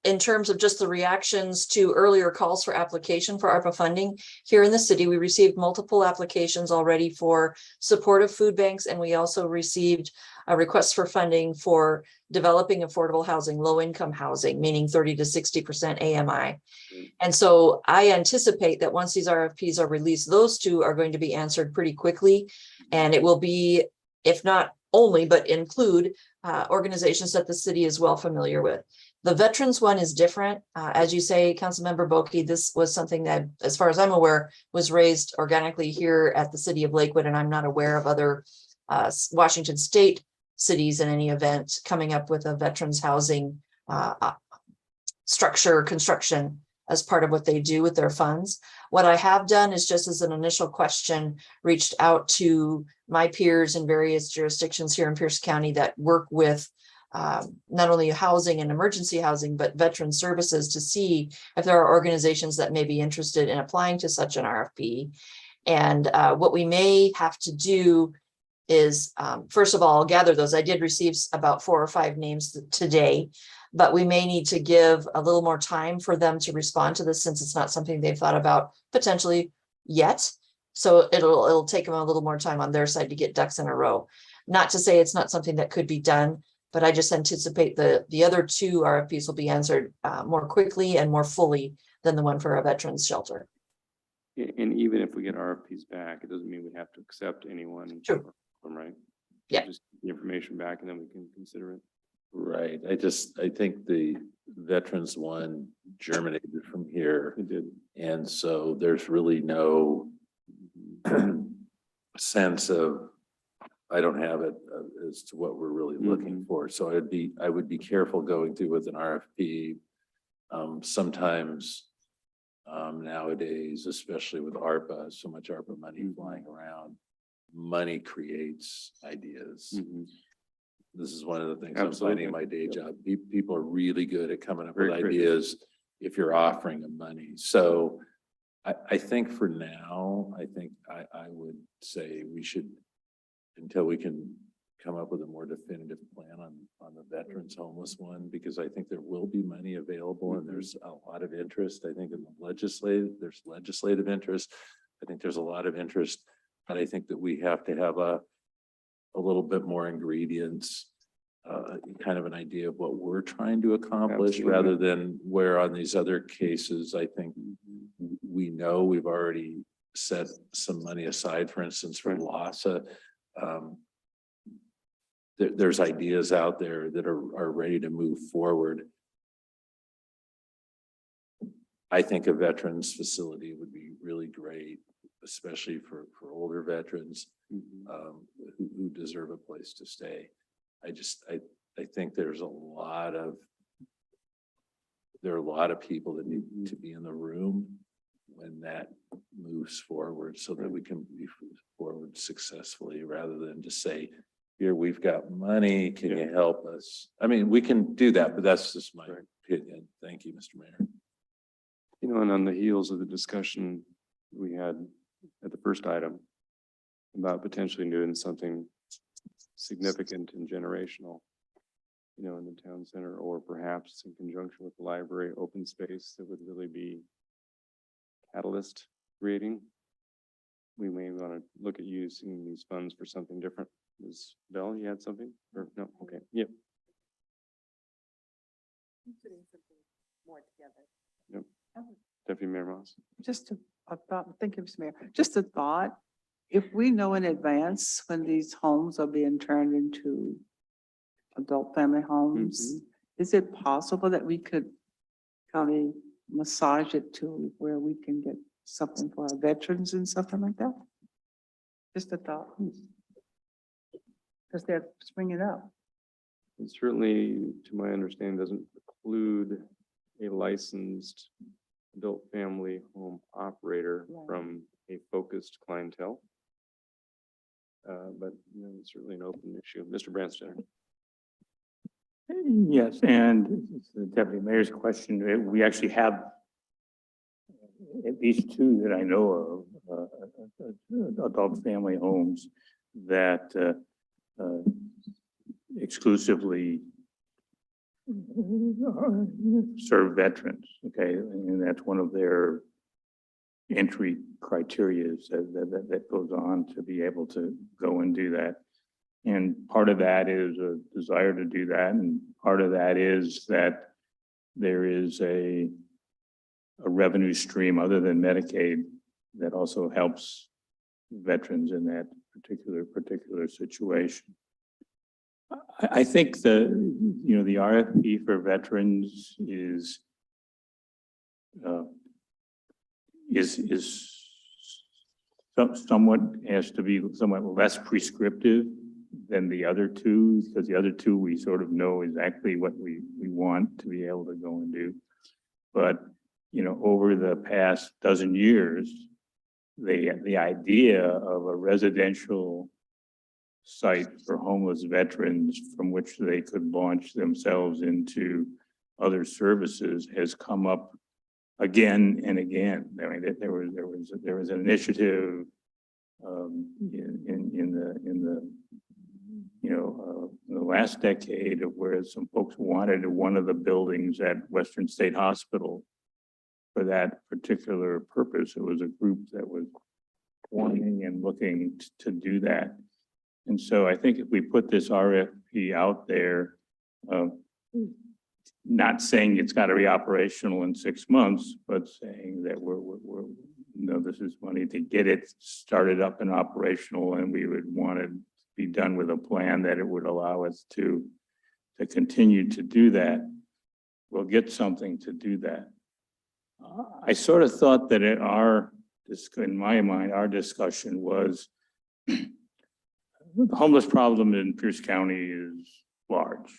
in terms of just the reactions to earlier calls for application for ARPA funding, here in the city, we received multiple applications already for supportive food banks, and we also received a request for funding for developing affordable housing, low-income housing, meaning 30 to 60% AMI. And so I anticipate that once these RFPs are released, those two are going to be answered pretty quickly. And it will be, if not only, but include organizations that the city is well familiar with. The veterans one is different. As you say, Councilmember Boki, this was something that, as far as I'm aware, was raised organically here at the city of Lakewood, and I'm not aware of other Washington state cities in any event coming up with a veterans housing structure construction as part of what they do with their funds. What I have done is, just as an initial question, reached out to my peers in various jurisdictions here in Pierce County that work with not only housing and emergency housing, but veteran services, to see if there are organizations that may be interested in applying to such an RFP. And what we may have to do is, first of all, gather those. I did receive about 4 or 5 names today, but we may need to give a little more time for them to respond to this, since it's not something they've thought about potentially yet. So it'll take them a little more time on their side to get ducks in a row. Not to say it's not something that could be done, but I just anticipate the other 2 RFPs will be answered more quickly and more fully than the one for a veterans shelter. And even if we get RFPs back, it doesn't mean we have to accept anyone. True. Right? Yeah. Just the information back and then we can consider it. Right. I think the veterans one germinated from here. It did. And so there's really no sense of, I don't have it as to what we're really looking for. So I would be careful going through with an RFP. Sometimes nowadays, especially with ARPA, so much ARPA money flying around, money creates ideas. This is one of the things I'm finding in my day job. People are really good at coming up with ideas if you're offering them money. So I think for now, I would say we should, until we can come up with a more definitive plan on the veterans homeless one, because I think there will be money available and there's a lot of interest. I think in the there's legislative interest. I think there's a lot of interest, but I think that we have to have a little bit more ingredients, kind of an idea of what we're trying to accomplish. Absolutely. Rather than where on these other cases, I think we know we've already set some money aside, for instance, for LASA. There's ideas out there that are ready to move forward. I think a veterans facility would be really great, especially for older veterans who deserve a place to stay. I think there are a lot of people that need to be in the room when that moves forward, so that we can move forward successfully, rather than just say, here, we've got money, can you help us? I mean, we can do that, but that's just my opinion. Thank you, Mr. Mayor. You know, and on the heels of the discussion we had at the first item about potentially doing something significant and generational, you know, in the town center, or perhaps in conjunction with the library, open space that would really be catalyst creating. We may want to look at using these funds for something different. Ms. Bell, you had something? Or no? Okay. Yep. Yep. Deputy Mayor Moss. Just a thought, thank you, Mr. Mayor. Just a thought, if we know in advance when these homes are being turned into adult family homes, is it possible that we could kind of massage it to where we can get something for our veterans and something like that? Just a thought. Because they're springing up. It certainly, to my understanding, doesn't preclude a licensed adult family home operator from a focused clientele. But you know, it's certainly an open issue. Mr. Branstad. Yes, and the Deputy Mayor's question, we actually have at least 2 that I know of, adult family homes that exclusively serve veterans, okay? And that's one of their entry criteria that goes on to be able to go and do that. And part of that is a desire to do that. And part of that is that there is a revenue stream other than Medicaid that also helps veterans in that particular situation. I think the RFP for veterans is somewhat has to be somewhat less prescriptive than the other two, because the other two, we sort of know exactly what we want to be able to go and do. But, over the past dozen years, the idea of a residential site for homeless veterans from which they could launch themselves into other services has come up again and again. I mean, there was an initiative in the last decade of where some folks wanted one of the buildings at Western State Hospital for that particular purpose. It was a group that was wanting and looking to do that. And so I think if we put this RFP out there, not saying it's got to be operational in 6 months, but saying that this is money to get it started up and operational, and we would want to be done with a plan that it would allow us to continue to do that. We'll get something to do that. I sort of thought that in my mind, our discussion was the homeless problem in Pierce County is large.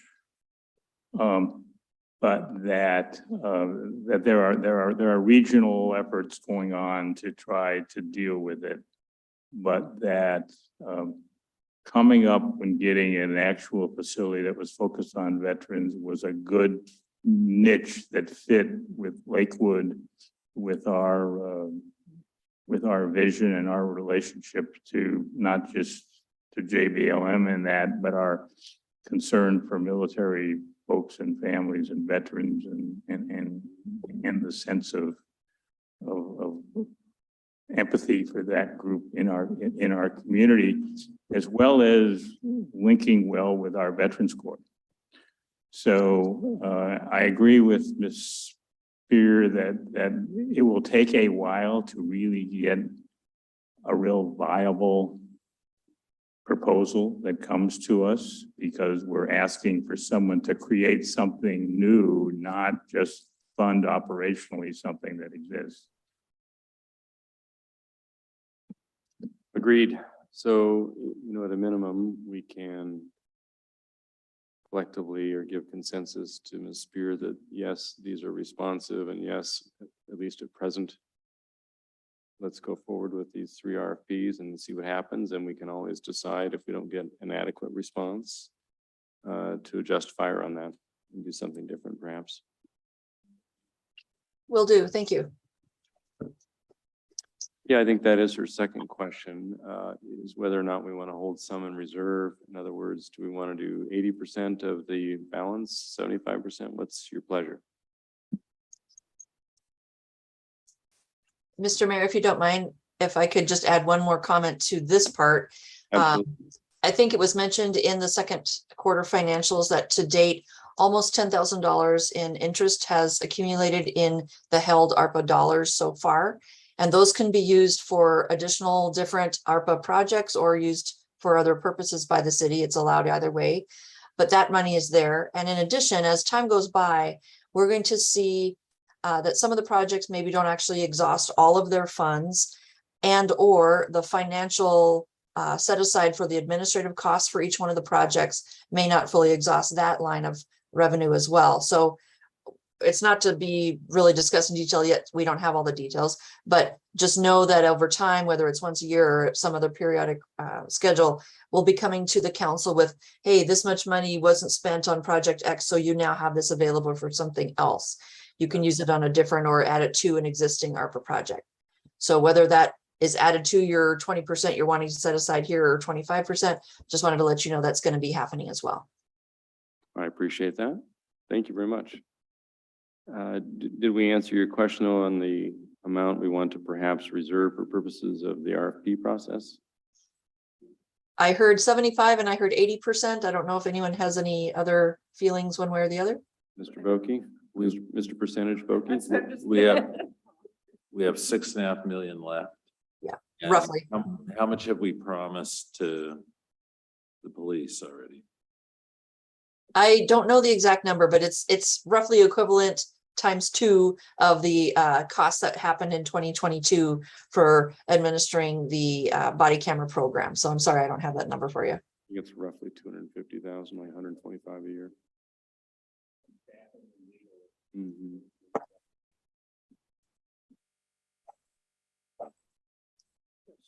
But that there are regional efforts going on to try to deal with it, but that coming up and getting an actual facility that was focused on veterans was a good niche that fit with Lakewood, with our vision and our relationship to not just to JBLM and that, but our concern for military folks and families and veterans and the sense of empathy for that group in our community, as well as linking well with our Veterans Court. So I agree with Ms. Spear that it will take a while to really get a real viable proposal that comes to us, because we're asking for someone to create something new, not just fund operationally something that exists. Agreed. So, at a minimum, we can collectively or give consensus to Ms. Spear that yes, these are responsive, and yes, at least at present, let's go forward with these 3 RFPs and see what happens. And we can always decide, if we don't get an adequate response, to adjust fire on that and do something different perhaps. Will do. Thank you. Yeah, I think that is her second question, is whether or not we want to hold some in reserve. In other words, do we want to do 80% of the balance, 75%? What's your pleasure? Mr. Mayor, if you don't mind, if I could just add one more comment to this part. Absolutely. I think it was mentioned in the second quarter financials that to date, almost $10,000 in interest has accumulated in the held ARPA dollars so far. And those can be used for additional different ARPA projects or used for other purposes by the city. It's allowed either way, but that money is there. And in addition, as time goes by, we're going to see that some of the projects maybe don't actually exhaust all of their funds, and or the financial set aside for the administrative costs for each one of the projects may not fully exhaust that line of revenue as well. So it's not to be really discussed in detail yet. We don't have all the details, but just know that over time, whether it's once a year or some other periodic schedule, we'll be coming to the council with, hey, this much money wasn't spent on project X, so you now have this available for something else. You can use it on a different or add it to an existing ARPA project. So whether that is added to your 20% you're wanting to set aside here or 25%, just wanted to let you know that's going to be happening as well. I appreciate that. Thank you very much. Did we answer your question on the amount we want to perhaps reserve for purposes of the RFP process? I heard 75 and I heard 80%. I don't know if anyone has any other feelings one way or the other. Mr. Boki, Mr. Percentage Boki? We have 6.5 million left. Yeah, And roughly. How much have we promised to the police already? I don't know the exact number, but it's roughly equivalent ×2 of the costs that happened in 2022 for administering the body camera program. So I'm sorry, I don't have that number for you. I think it's roughly 250,000, like 125 a year. Mhm.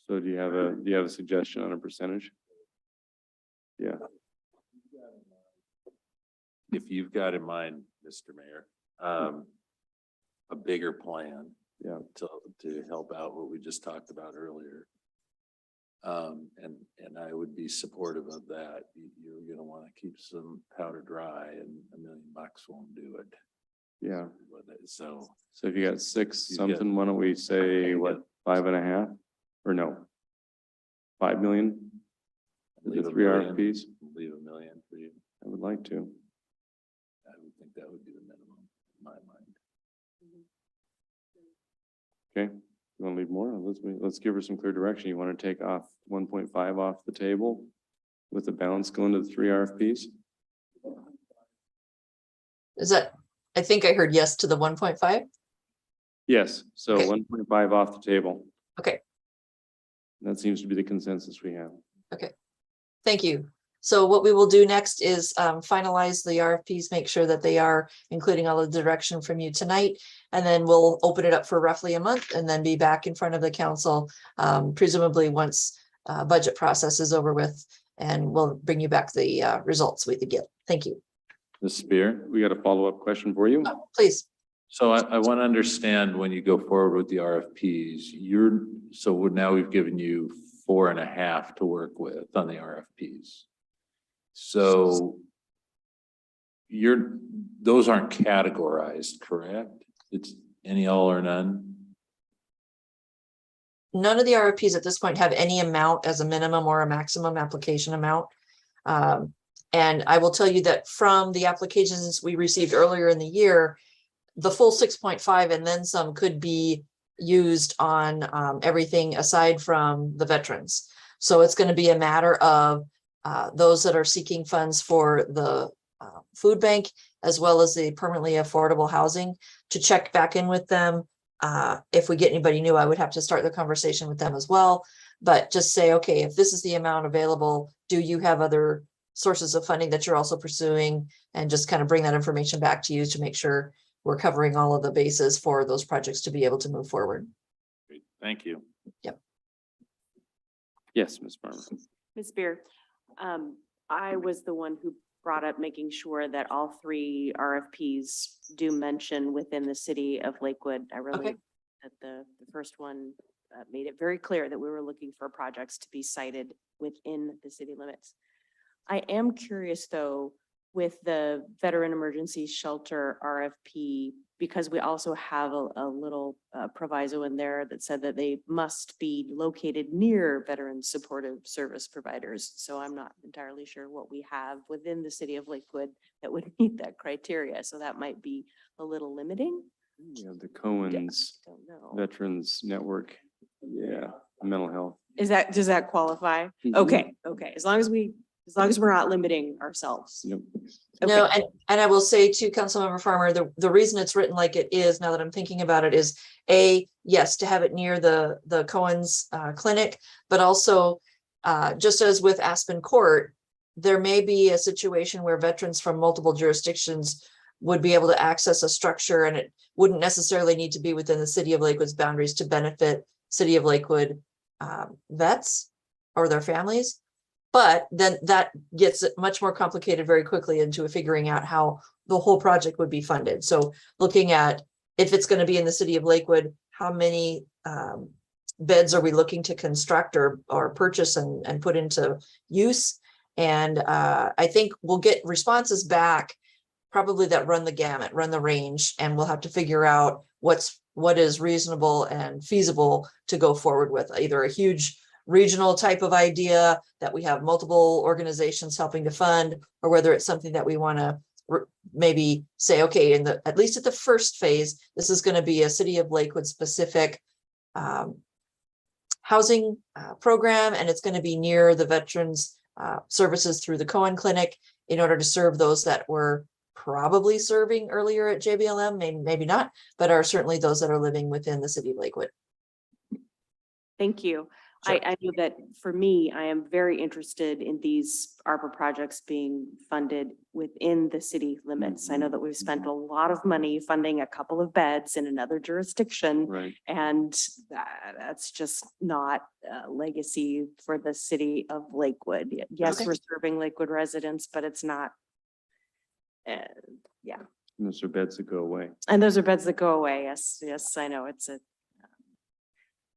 So do you have a suggestion on a percentage? Yeah, If you've got in mind, Mr. Mayor, a bigger plan. Yeah. To help out what we just talked about earlier. And I would be supportive of that. You're gonna want to keep some powder dry, and $1 million won't do it. yeah. So So if you got six You've got- something, why don't we say what, 5.5? Or no? 5 million? leave The a 3 million, RFPs? leave $1 million for you. I would like to. I would think that would be the minimum in my mind. Okay, you want to leave more? Let's give her some clear direction. You want to take off 1.5 off the table with the balance going to the 3 RFPs? Is that, I think I heard yes to the 1.5. Yes, so Okay. 1.5 off the table. Okay. That seems to be the consensus we have. Thank you. So what we will do next is finalize the RFPs, make sure that they are including all of the direction from you tonight. And then we'll open it up for roughly a month and then be back in front of the council, presumably once budget process is over with. And we'll bring you back the results we could get. Thank you. Ms. Spear? We got a follow-up question for you. Please. So I want to understand when you go forward with the RFPs, now we've given you 4.5 to work with on the RFPs. So those aren't categorized, correct? It's any, all or none? None of the RFPs at this point have any amount as a minimum or a maximum application amount. And I will tell you that from the applications we received earlier in the year, the full 6.5 and then some could be used on everything aside from the veterans. So it's going to be a matter of those that are seeking funds for the food bank, as well as the permanently affordable housing, to check back in with them. If we get anybody new, I would have to start the conversation with them as well. But just say, okay, if this is the amount available, do you have other sources of funding that you're also pursuing? And just kind of bring that information back to you to make sure we're covering all of the bases for those projects to be able to move forward. Great, thank you. Yes, Ms. Farmer. Ms. Spear, I was the one who brought up making sure that all 3 RFPs do mention within the city of Lakewood. I really, Okay. that the first one made it very clear that we were looking for projects to be cited within the city limits. I am curious though, with the Veteran Emergency Shelter RFP, because we also have a little proviso in there that said that they must be located near veteran supportive service providers. So I'm not entirely sure what we have within the city of Lakewood that would meet that criteria. So that might be a little limiting. We have the Cohen's Don't know. Veterans Network. Yeah, mental health. Does that qualify? Mhm. Okay, as long as we're not limiting ourselves. Yep. No, Okay. and I will say to Councilmember Farmer, the reason it's written like it is, now that I'm thinking about it, is yes, to have it near the Cohen's clinic, but also just as with Aspen Court, there may be a situation where veterans from multiple jurisdictions would be able to access a structure, and it wouldn't necessarily need to be within the city of Lakewood's boundaries to benefit city of Lakewood vets or their families. But then that gets it much more complicated very quickly into figuring out how the whole project would be funded. So looking at if it's going to be in the city of Lakewood, how many beds are we looking to construct or purchase and put into use? And I think we'll get responses back probably that run the gamut, run the range, and we'll have to figure out what is reasonable and feasible to go forward with, either a huge regional type of idea that we have multiple organizations helping to fund, or whether it's something that we want to maybe say, okay, at least at the first phase, this is going to be a City of Lakewood specific housing program, and it's going to be near the veterans services through the Cohen Clinic in order to serve those that were probably serving earlier at JBLM, maybe not, but are certainly those that are living within the City of Lakewood. Thank you. Sure. I know that for me, I am very interested in these ARPA projects being funded within the city limits. I know that we've spent a lot of money funding a couple of beds in another jurisdiction, Right. and that's just not a legacy for the city of Lakewood. Yes, Okay. we're serving Lakewood residents, but it's not. Yeah, And those are beds that go away. and those are beds that go away. Yes, yes, I know it's a.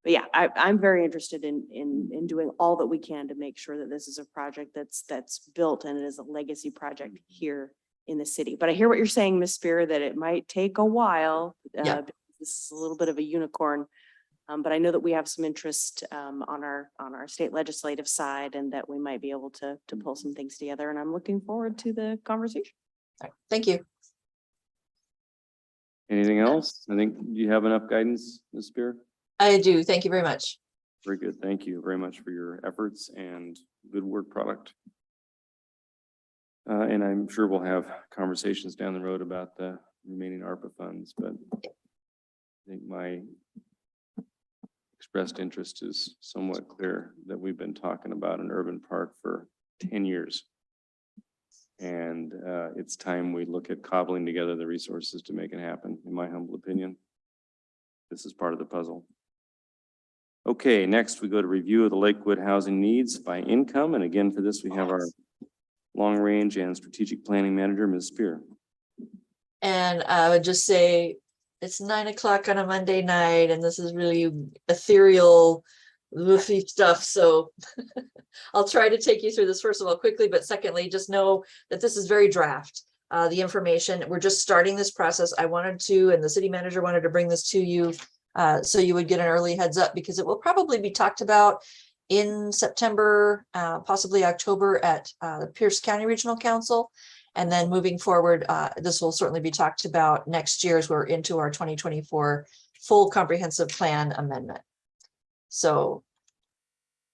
But yeah, I'm very interested in doing all that we can to make sure that this is a project that's built and it is a legacy project here in the city. But I hear what you're saying, Ms. Spear, that it might take a while. Yeah. Because this is a little bit of a unicorn. But I know that we have some interest on our state legislative side, and that we might be able to pull some things together. And I'm looking forward to the conversation. All right, thank you. Anything else? I think you have enough guidance, Ms. Spear. I do. Thank you very much. Very good. Thank you very much for your efforts and good work product. And I'm sure we'll have conversations down the road about the remaining ARPA funds, but I think my expressed interest is somewhat clear that we've been talking about an urban park for 10 years. And it's time we look at cobbling together the resources to make it happen, in my humble opinion. This is part of the puzzle. Okay, next we go to review of the Lakewood housing needs by income. And again, for this, we have our long range and strategic planning manager, Ms. Spear. And I would just say it's 9 o'clock on a Monday night, and this is really ethereal, woofy stuff. So I'll try to take you through this, first of all, quickly, but secondly, just know that this is very draft. The information, we're just starting this process. I wanted to, and the city manager wanted to bring this to you so you would get an early heads up, because it will probably be talked about in September, possibly October at the Pierce County Regional Council. And then moving forward, this will certainly be talked about next year as we're into our 2024 full comprehensive plan amendment. So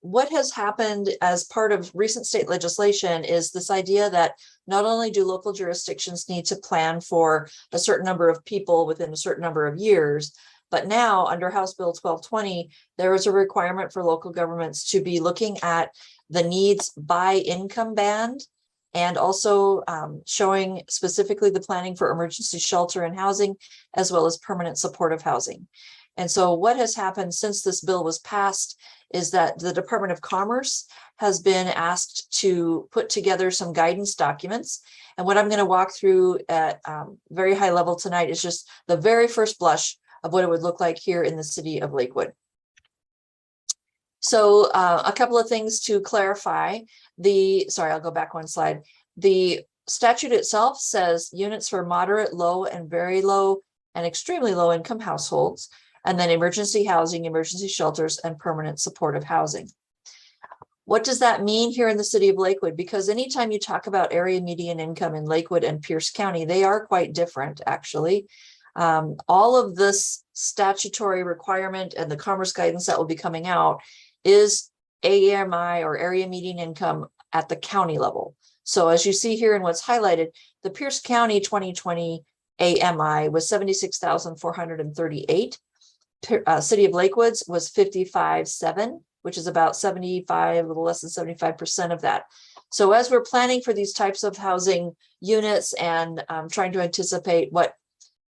what has happened as part of recent state legislation is this idea that not only do local jurisdictions need to plan for a certain number of people within a certain number of years, but now under House Bill 1220, there is a requirement for local governments to be looking at the needs by income band, and also showing specifically the planning for emergency shelter and housing, as well as permanent supportive housing. And so what has happened since this bill was passed is that the Department of Commerce has been asked to put together some guidance documents. And what I'm going to walk through at very high level tonight is just the very first blush of what it would look like here in the city of Lakewood. So a couple of things to clarify. I'll go back one slide. The statute itself says units for moderate, low, and very low and extremely low income households, and then emergency housing, emergency shelters, and permanent supportive housing. What does that mean here in the city of Lakewood? Because anytime you talk about area median income in Lakewood and Pierce County, they are quite different, actually. All of this statutory requirement and the commerce guidance that will be coming out is AMI, or area median income, at the county level. So as you see here in what's highlighted, the Pierce County 2020 AMI was 76,438. City of Lakewood's was 55,700, which is about 75, a little less than 75% of that. So as we're planning for these types of housing units and trying to anticipate what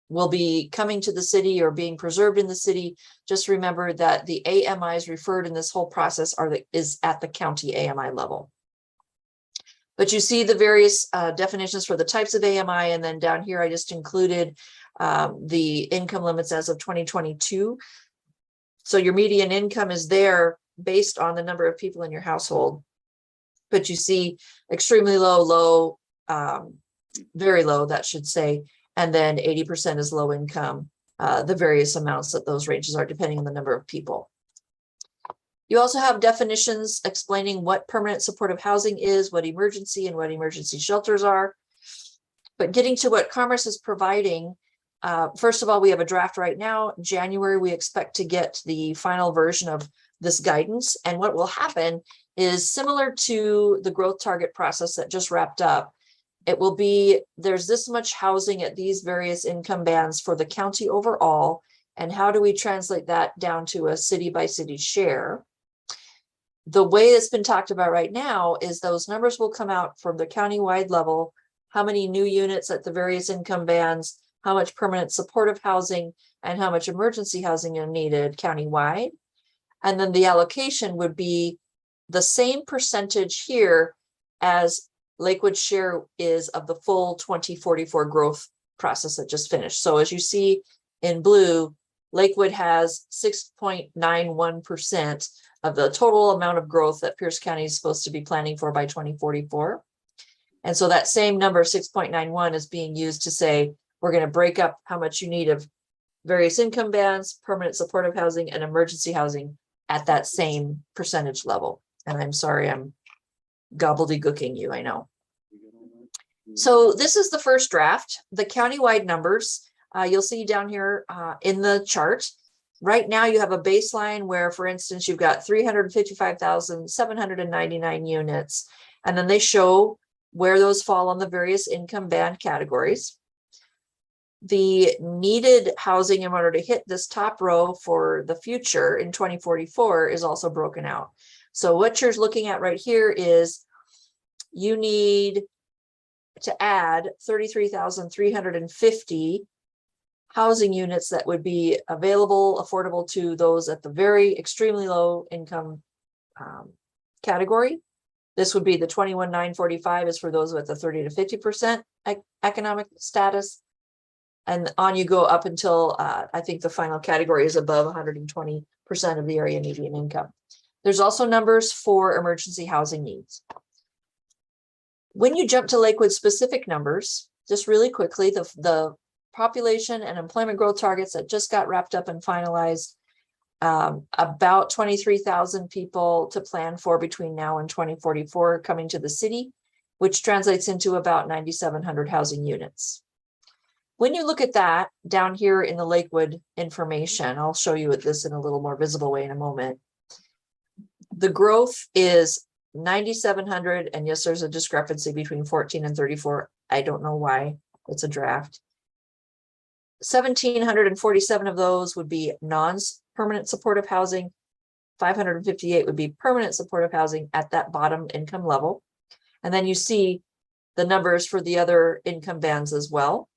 will be coming to the city or being preserved in the city, just remember that the AMIs referred in this whole process is at the county AMI level. But you see the various definitions for the types of AMI, and then down here I just included the income limits as of 2022. So your median income is there based on the number of people in your household. But you see extremely low, very low, that should say, and then 80% is low income, the various amounts that those ranges are depending on the number of people. You also have definitions explaining what permanent supportive housing is, what emergency and what emergency shelters are. But getting to what Commerce is providing, first of all, we have a draft right now. January, we expect to get the final version of this guidance. And what will happen is similar to the growth target process that just wrapped up. It will be, there's this much housing at these various income bands for the county overall. And how do we translate that down to a city by city share? The way it's been talked about right now is those numbers will come out from the county-wide level, how many new units at the various income bands, how much permanent supportive housing, and how much emergency housing are needed countywide. And then the allocation would be the same percentage here as Lakewood's share is of the full 2044 growth process that just finished. So as you see in blue, Lakewood has 6.91% of the total amount of growth that Pierce County is supposed to be planning for by 2044. And so that same number, 6.91, is being used to say, we're going to break up how much you need of various income bands, permanent supportive housing, and emergency housing at that same percentage level. And I'm sorry, I'm gobbledygooking you, I know. So this is the first draft, the countywide numbers. You'll see down here in the chart. Right now you have a baseline where, for instance, you've got 355,799 units, and then they show where those fall on the various income band categories. The needed housing in order to hit this top row for the future in 2044 is also broken out. So what you're looking at right here is you need to add 33,350 housing units that would be available, affordable to those at the very extremely low income category. This would be the 21,945 is for those with the 30 to 50% economic status. And on you go up until I think the final category is above 120% of the area median income. There's also numbers for emergency housing needs. When you jump to Lakewood specific numbers, just really quickly, the population and employment growth targets that just got wrapped up and finalized, about 23,000 people to plan for between now and 2044 coming to the city, which translates into about 9,700 housing units. When you look at that down here in the Lakewood information, I'll show you this in a little more visible way in a moment. The growth is 9,700, and yes, there's a discrepancy between 14 and 34. I don't know why, it's a draft. 1,747 of those would be non-permanent supportive housing. 558 would be permanent supportive housing at that bottom income level. And then you see the numbers for the other income bands as well.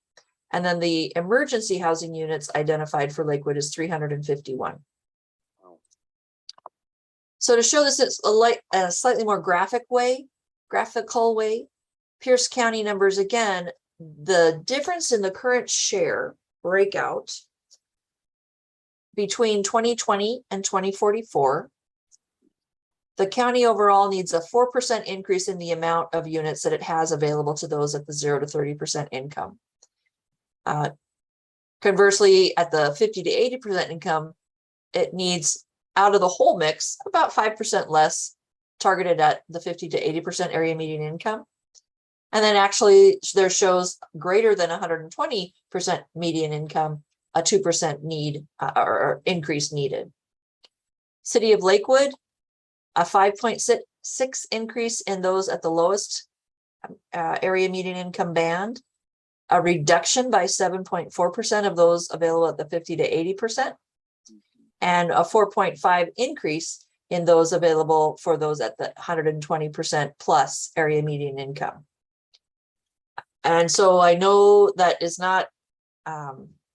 And then the emergency housing units identified for Lakewood is 351. So to show this in a slightly more graphical way, Pierce County numbers again, the difference in the current share breakout between 2020 and 2044, the county overall needs a 4% increase in the amount of units that it has available to those at the 0 to 30% income. Conversely, at the 50 to 80% income, it needs out of the whole mix about 5% less targeted at the 50 to 80% area median income. And then actually there shows greater than 120% median income, a 2% need or increase needed. City of Lakewood, a 5.6 increase in those at the lowest area median income band, a reduction by 7.4% of those available at the 50 to 80%, and a 4.5 increase in those available for those at the 120% plus area median income. And so I know that is not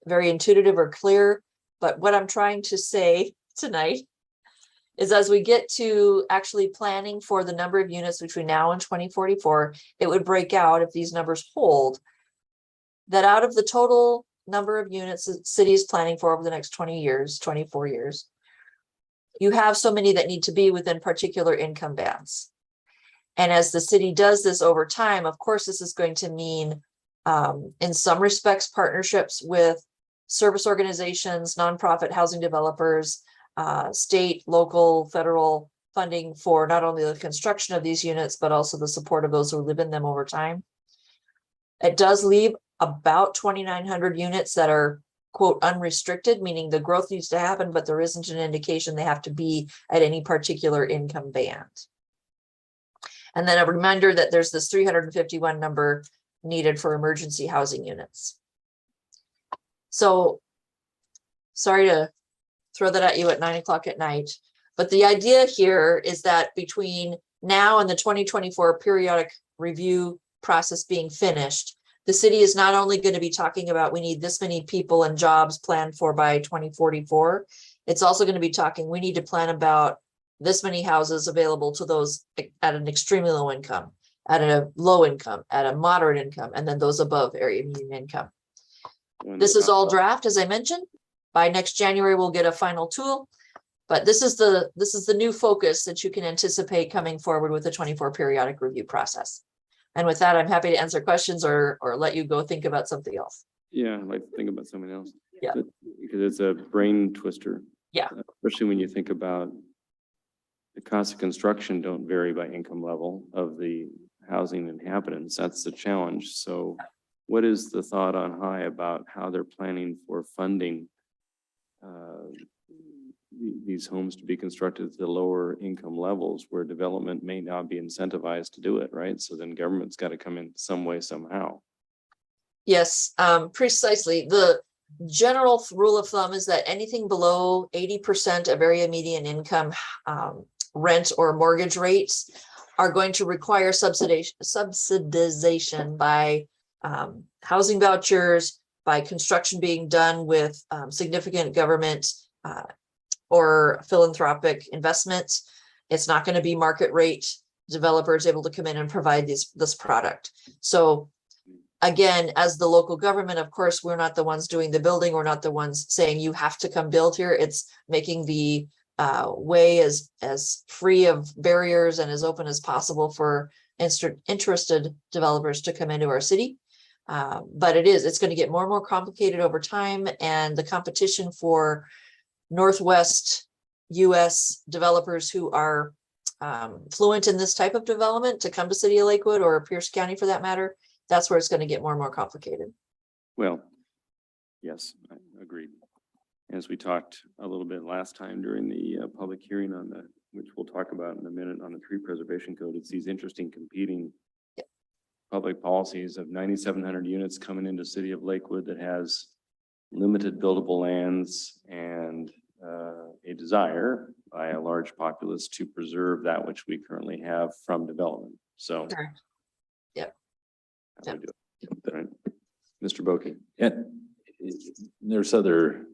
very intuitive or clear, but what I'm trying to say tonight is as we get to actually planning for the number of units between now and 2044, it would break out, if these numbers hold, that out of the total number of units the city is planning for over the next 20 years, 24 years, you have so many that need to be within particular income bands. And as the city does this over time, of course, this is going to mean In some respects, partnerships with service organizations, nonprofit housing developers, state, local, federal funding for not only the construction of these units, but also the support of those who live in them over time. It does leave about 2,900 units that are, quote, unrestricted, meaning the growth needs to happen, but there isn't an indication they have to be at any particular income band. And then a reminder that there's this 351 number needed for emergency housing units. So sorry to throw that at you at 9 o'clock at night, but the idea here is that between now and the 2024 periodic review process being finished, the city is not only going to be talking about we need this many people and jobs planned for by 2044, it's also going to be talking, we need to plan about this many houses available to those at an extremely low income, at a low income, at a moderate income, and then those above area median income. This is all draft, as I mentioned. By next January, we'll get a final tool, but this is the new focus that you can anticipate coming forward with the 24 periodic review process. And with that, I'm happy to answer questions or let you go think about something else. Yeah, I'd like to think about something else. Yeah. Because it's a brain twister. Yeah. Especially when you think about the cost of construction don't vary by income level of the housing inhabitants. That's the challenge. So what is the thought on high about how they're planning for funding these homes to be constructed at the lower income levels where development may not be incentivized to do it, right? So then government's got to come in some way, somehow. Yes, precisely. The general rule of thumb is that anything below 80% of area median income rent or mortgage rates are going to require subsidization by housing vouchers, by construction being done with significant government or philanthropic investments. It's not going to be market rate developers able to come in and provide this product. So again, as the local government, of course, we're not the ones doing the building. We're not the ones saying you have to come build here. It's making the way as free of barriers and as open as possible for interested developers to come into our city. But it's going to get more and more complicated over time, and the competition for Northwest US developers who are fluent in this type of development to come to City of Lakewood or Pierce County for that matter, that's where it's going to get more and more complicated. Well, yes, I agree. As we talked a little bit last time during the public hearing on which we'll talk about in a minute on the tree preservation code, it's these interesting competing public policies of 9,700 units coming into City of Lakewood that has limited buildable lands and a desire by a large populace to preserve that which we currently have from development. So, Sure. Yeah. how do we do it? Right. Mr. Bokeh. And there's other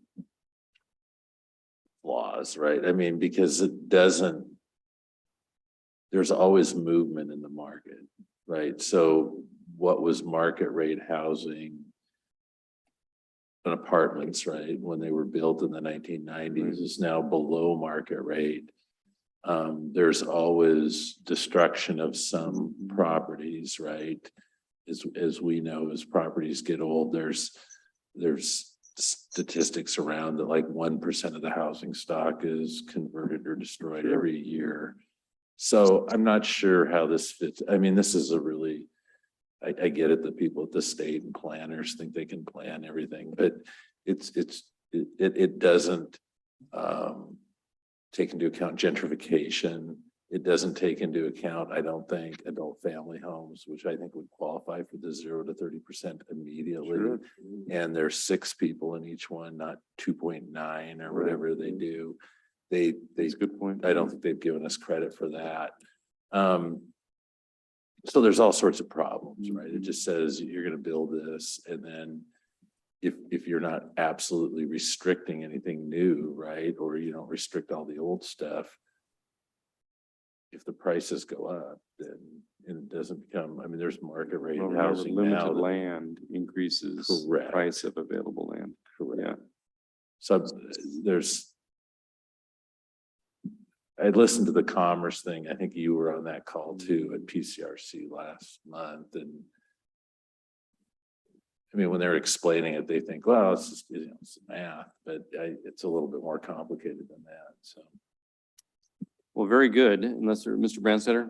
flaws, right? I mean, because there's always movement in the market, right? So what was market rate housing and apartments, right, when they were built in the 1990s is now below market rate. There's always destruction of some properties, right? As we know, as properties get old, there's statistics around that like 1% of the housing stock is converted or destroyed every year. So I'm not sure how this fits. I mean, this is a really, I get it that people at the state and planners think they can plan everything, but it doesn't take into account gentrification. It doesn't take into account, I don't think, adult family homes, which I think would qualify for the 0 to 30% immediately. Sure. And there's 6 people in each one, not 2.9 or whatever they do. That's a good point. I don't think they've given us credit for that. So there's all sorts of problems, right? It just says you're going to build this, and then if you're not absolutely restricting anything new, right, or you don't restrict all the old stuff, if the prices go up, then it doesn't become. I mean, there's market rate housing now. Limited land increases the price of available land. Correct. Yeah. So I listened to the commerce thing. I think you were on that call too at PCRC last month, and I mean, when they're explaining it, they think, well, it's just, it's math, but it's a little bit more complicated than that, so. Well, very good, unless Mr. Brandstetter?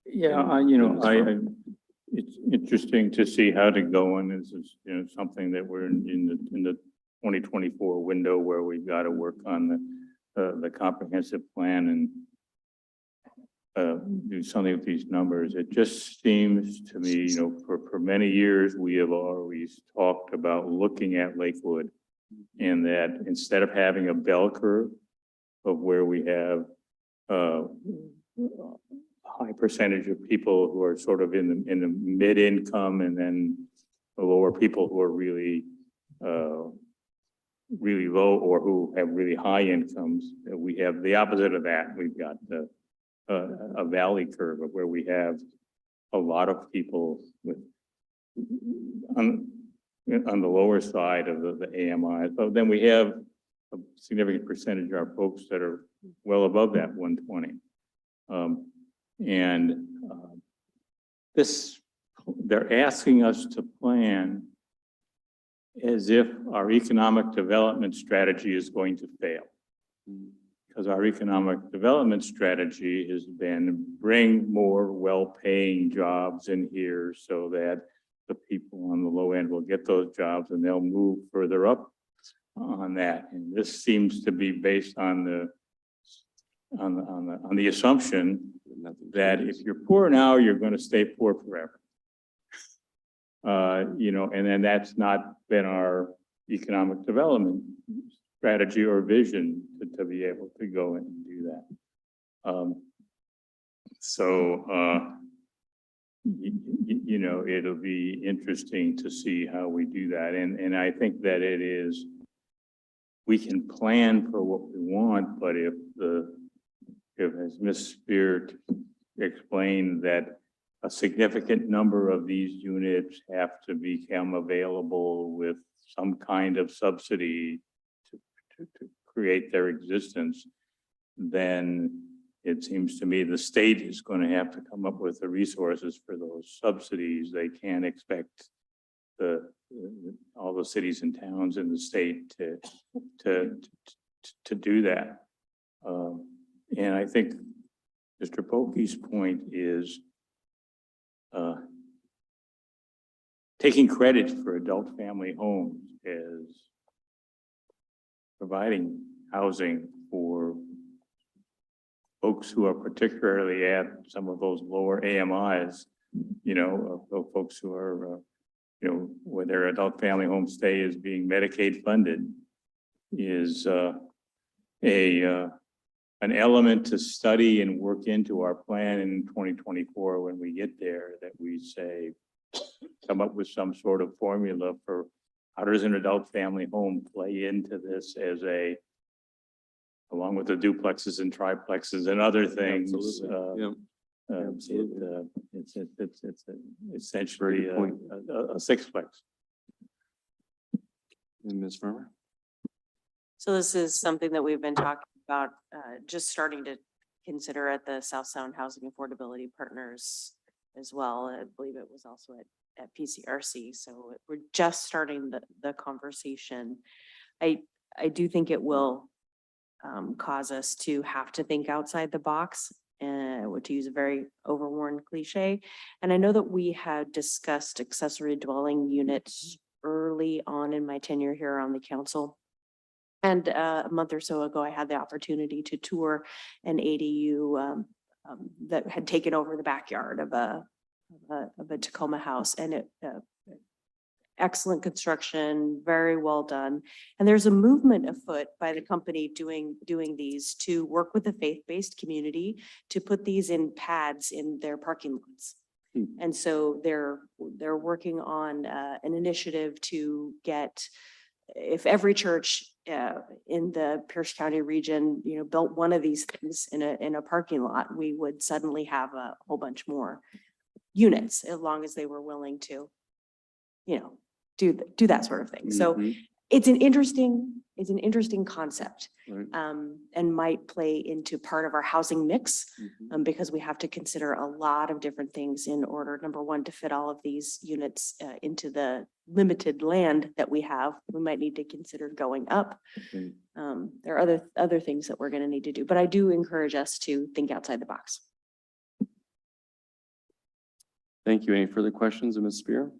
Yeah, it's interesting to see how to go, and this is, something that we're in the 2024 window where we've got to work on the comprehensive plan and do something with these numbers. It just seems to me, for many years, we have always talked about looking at Lakewood, and that instead of having a bell curve of where we have high percentage of people who are sort of in the mid-income, and then the lower people who are really really low or who have really high incomes. We have the opposite of that. We've got a valley curve of where we have a lot of people with on the lower side of the AMI. But then we have a significant percentage of our folks that are well above that 120. They're asking us to plan as if our economic development strategy is going to fail. Because our economic development strategy has been bring more well-paying jobs in here so that the people on the low end will get those jobs and they'll move further up on that. And this seems to be based on the assumption that if you're poor now, you're going to stay poor forever. And then that's not been our economic development strategy or vision to be able to go and do that. It'll be interesting to see how we do that. And I think that we can plan for what we want, but if as Ms. Spear explained, that a significant number of these units have to become available with some kind of subsidy to create their existence, then it seems to me the state is going to have to come up with the resources for those subsidies. They can't expect all the cities and towns in the state to do that. And I think Mr. Pokey's point is taking credit for adult family homes as providing housing for folks who are particularly at some of those lower AMIs, of folks who are, where their adult family home stay is being Medicaid funded, is an element to study and work into our plan in 2024 when we get there, that we say, come up with some sort of formula for how does an adult family home play into this along with the duplexes and triplexes and other things. It's essentially a sixplex. And Ms. Farmer? So this is something that we've been talking about, just starting to consider at the South Sound Housing Affordability Partners as well. I believe it was also at PCRC. So we're just starting the conversation. I do think it will cause us to have to think outside the box, to use a very overworn cliche. And I know that we had discussed accessory dwelling units early on in my tenure here on the council. And a month or so ago, I had the opportunity to tour an ADU that had taken over the backyard of a Tacoma house, and excellent construction, very well done. And there's a movement afoot by the company doing these to work with the faith-based community to put these in pads in their parking lots. And so they're working on an initiative to get, if every church in the Pierce County region, built one of these things in a parking lot, we would suddenly have a whole bunch more units, as long as they were willing to, do that sort of thing. So it's an interesting concept. Right. And might play into part of our housing mix, Mhm. because we have to consider a lot of different things in order, number one, to fit all of these units into the limited land that we have. We might need to consider going up. Okay. There are other things that we're going to need to do, but I do encourage us to think outside the box. Thank you. Any further questions of Ms. Spear?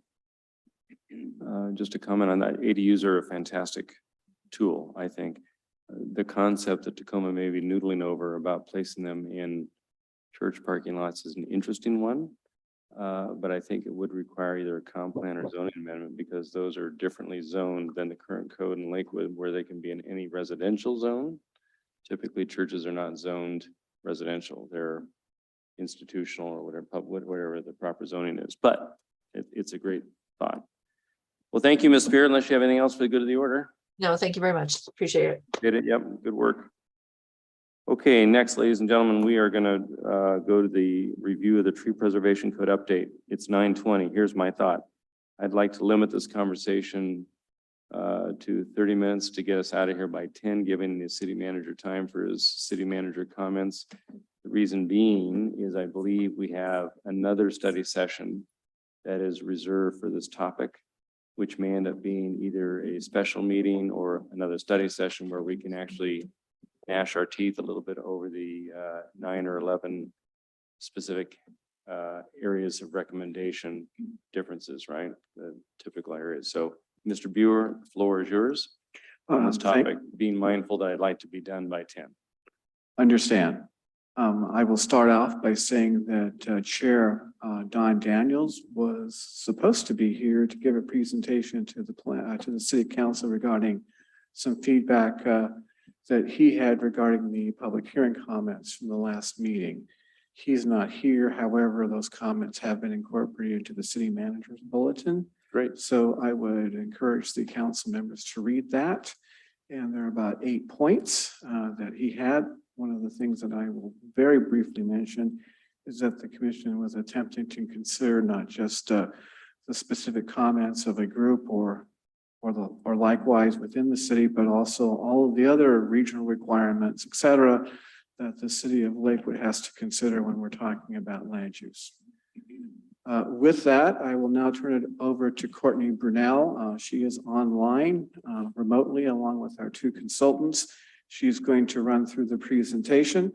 Just a comment on that. ADUs are a fantastic tool, I think. The concept that Tacoma may be noodling over about placing them in church parking lots is an interesting one. But I think it would require either a comp plan or zoning amendment because those are differently zoned than the current code in Lakewood where they can be in any residential zone. Typically, churches are not zoned residential. They're institutional or whatever the proper zoning is, but it's a great thought. Well, thank you, Ms. Spear, unless you have anything else for the good of the order. No, thank you very much. Appreciate it. Did it? Yep, good work. Okay, next, ladies and gentlemen, we are gonna go to the review of the tree preservation code update. It's 9:20. Here's my thought. I'd like to limit this conversation to 30 minutes to get us out of here by 10, giving the city manager time for his city manager comments. The reason being is I believe we have another study session that is reserved for this topic, which may end up being either a special meeting or another study session where we can actually gnash our teeth a little bit over the 9 or 11 specific areas of recommendation differences, right? The typical areas. So, Mr. Buer, the floor is yours on this topic, being mindful that I'd like to be done by 10. Understand. I will start off by saying that Chair Don Daniels was supposed to be here to give a presentation to the City Council regarding some feedback that he had regarding the public hearing comments from the last meeting. He's not here. However, those comments have been incorporated into the city manager's bulletin. Great. So I would encourage the council members to read that. And there are about 8 points that he had. One of the things that I will very briefly mention is that the commission was attempting to consider not just the specific comments of a group or likewise within the city, but also all of the other regional requirements, et cetera, that the city of Lakewood has to consider when we're talking about land use. With that, I will now turn it over to Courtney Brunel. She is online remotely along with our 2 consultants. She's going to run through the presentation.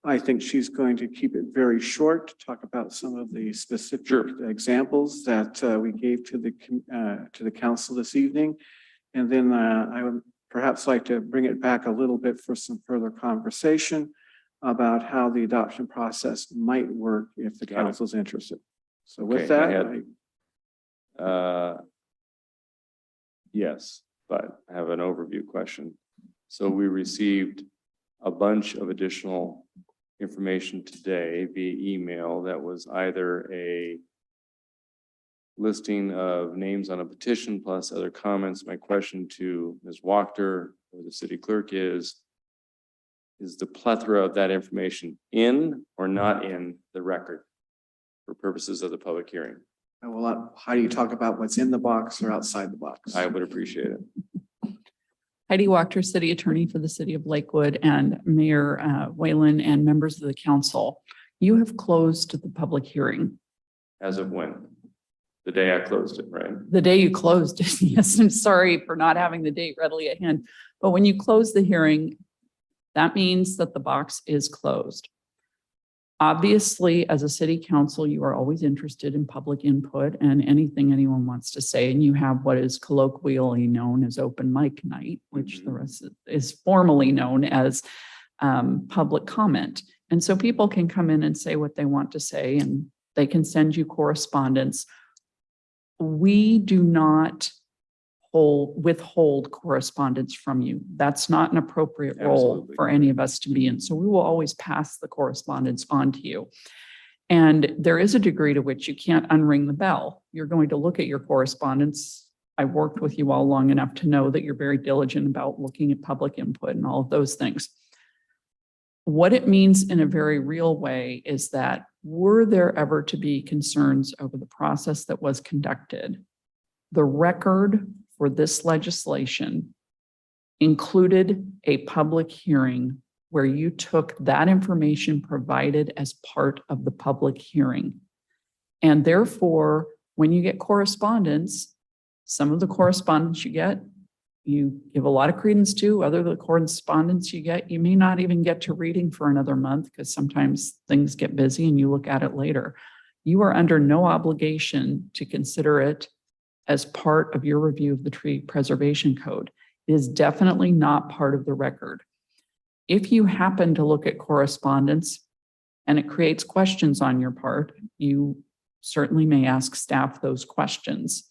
I think she's going to keep it very short to talk about some of the specific examples that we gave to the council this evening. And then I would perhaps like to bring it back a little bit for some further conversation about how the adoption process might work if the council is interested. So with that, yes, but I have an overview question. So we received a bunch of additional information today via email that was either a listing of names on a petition plus other comments. My question to Ms. Wachter or the city clerk is the plethora of that information in or not in the record for purposes of the public hearing? well, how do you talk about what's in the box or outside the box? I would appreciate it. Heidi Wachter, City Attorney for the City of Lakewood, and Mayor Whalen and members of the council. You have closed the public hearing. As of when? The day I closed it, right? The day you closed it, yes, I'm sorry for not having the date readily at hand. But when you close the hearing, that means that the box is closed. Obviously, as a city council, you are always interested in public input and anything anyone wants to say. And you have what is colloquially known as open mic night, which the rest is formally known as public comment. And so people can come in and say what they want to say, and they can send you correspondence. We do not withhold correspondence from you. That's not an appropriate role Absolutely. for any of us to be in. So we will always pass the correspondence on to you. And there is a degree to which you can't unring the bell. You're going to look at your correspondence. I've worked with you all long enough to know that you're very diligent about looking at public input and all of those things. What it means in a very real way is that were there ever to be concerns over the process that was conducted, the record for this legislation included a public hearing where you took that information provided as part of the public hearing. And therefore, when you get correspondence, some of the correspondence you get, you give a lot of credence to. Other the correspondence you get, you may not even get to reading for another month because sometimes things get busy and you look at it later. You are under no obligation to consider it as part of your review of the tree preservation code. It is definitely not part of the record. If you happen to look at correspondence and it creates questions on your part, you certainly may ask staff those questions.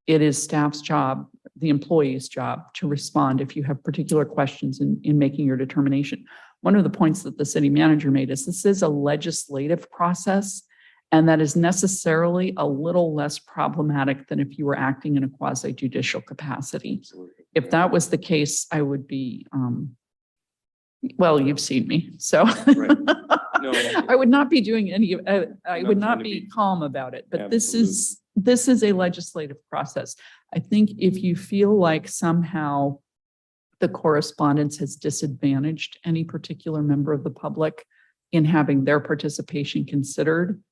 It is staff's job, the employee's job, to respond if you have particular questions in making your determination. One of the points that the city manager made is this is a legislative process, and that is necessarily a little less problematic than if you were acting in a quasi-judicial capacity. Absolutely. If that was the case, I would be, well, you've seen me, so. Right. No, I would not be doing any, I would not not trying to be be- calm about it, but Absolutely. this is a legislative process. I think if you feel like somehow the correspondence has disadvantaged any particular member of the public in having their participation considered,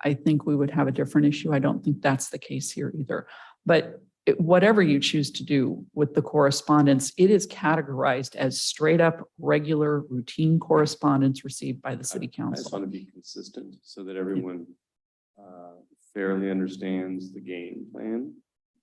I think we would have a different issue. I don't think that's the case here either. But whatever you choose to do with the correspondence, it is categorized as straight up regular routine correspondence received by the city I just council. want to be consistent so that everyone fairly understands the game plan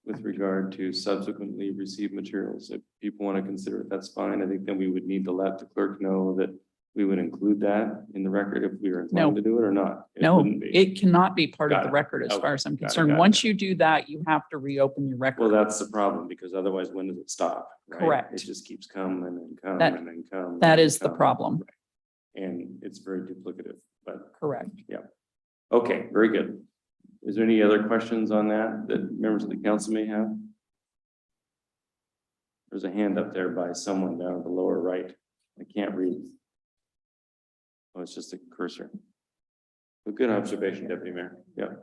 with regard to subsequently received materials. If people want to consider it, that's fine. I think then we would need to let the clerk know that we would include that in the record if we were inclined to do it or not. It No, wouldn't be. it cannot be part of Got the it. record as Okay. far as I'm Got it, concerned. got it, Once got it. you do that, you have to reopen your record. Well, that's the problem, because otherwise, when does it stop? Right? Correct. It just keeps coming and coming That- and then coming. That and is the coming. problem. Right. And it's very duplicative, but Correct. okay, very good. Is there any other questions on that members of the council may have? There's a hand up there by someone down at the lower right. I can't read. Oh, it's just a cursor. But good observation, Deputy Mayor. Yeah.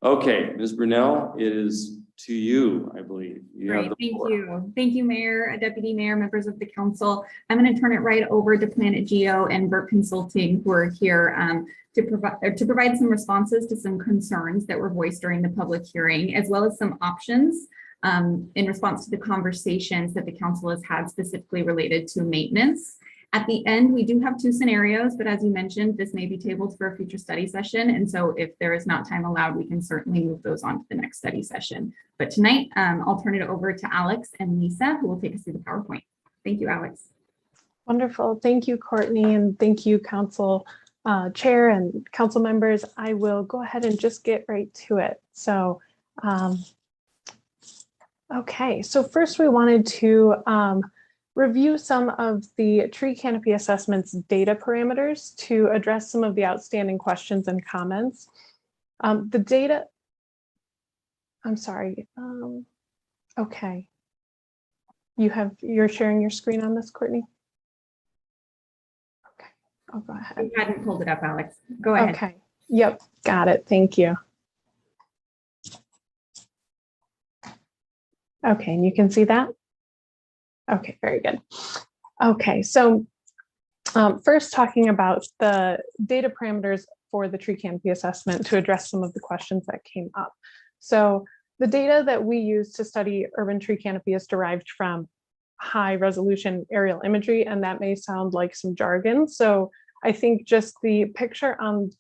Okay, Ms. Brunel, it is to you, I believe. You have Great, the thank floor. you. Thank you, Mayor, Deputy Mayor, members of the council. I'm going to turn it right over to Planet Geo and Burke Consulting, who are here to provide some responses to some concerns that were voiced during the public hearing, as well as some options in response to the conversations that the council has had specifically related to maintenance. At the end, we do have two scenarios, but as you mentioned, this may be tabled for a future study session. And so if there is not time allowed, we can certainly move those on to the next study session. But tonight, I'll turn it over to Alex and Lisa, who will take us through the PowerPoint. Thank you, Alex. Wonderful. Thank you, Courtney, and thank you, Council Chair and council members. I will go ahead and just get right to it. So, okay, so first we wanted to review some of the tree canopy assessments data parameters to address some of the outstanding questions and comments. The data, I'm sorry. Okay. You're sharing your screen on this, Courtney? Okay, I'll go ahead. I hadn't pulled it up, Alex. Go ahead. Okay, yep, got it. Thank you. Okay, and you can see that? Okay, very good. Okay, so first talking about the data parameters for the tree canopy assessment to address some of the questions that came up. So the data that we use to study urban tree canopy is derived from high resolution aerial imagery, and that may sound like some jargon. So I think just the picture on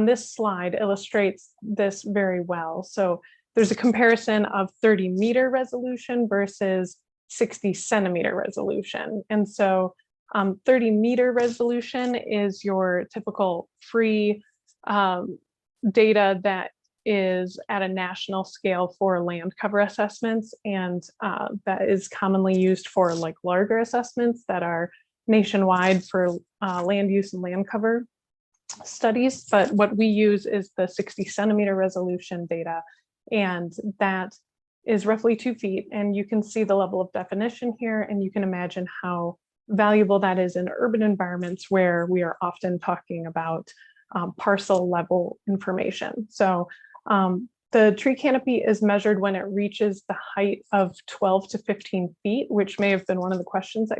this slide illustrates this very well. So there's a comparison of 30-meter resolution versus 60-centimeter resolution. And so 30-meter resolution is your typical free data that is at a national scale for land cover assessments, and that is commonly used for like larger assessments that are nationwide for land use and land cover studies. But what we use is the 60-centimeter resolution data, and that is roughly 2 feet. And you can see the level of definition here, and you can imagine how valuable that is in urban environments where we are often talking about parcel level information. So The tree canopy is measured when it reaches the height of 12 to 15 feet, which may have been one of the questions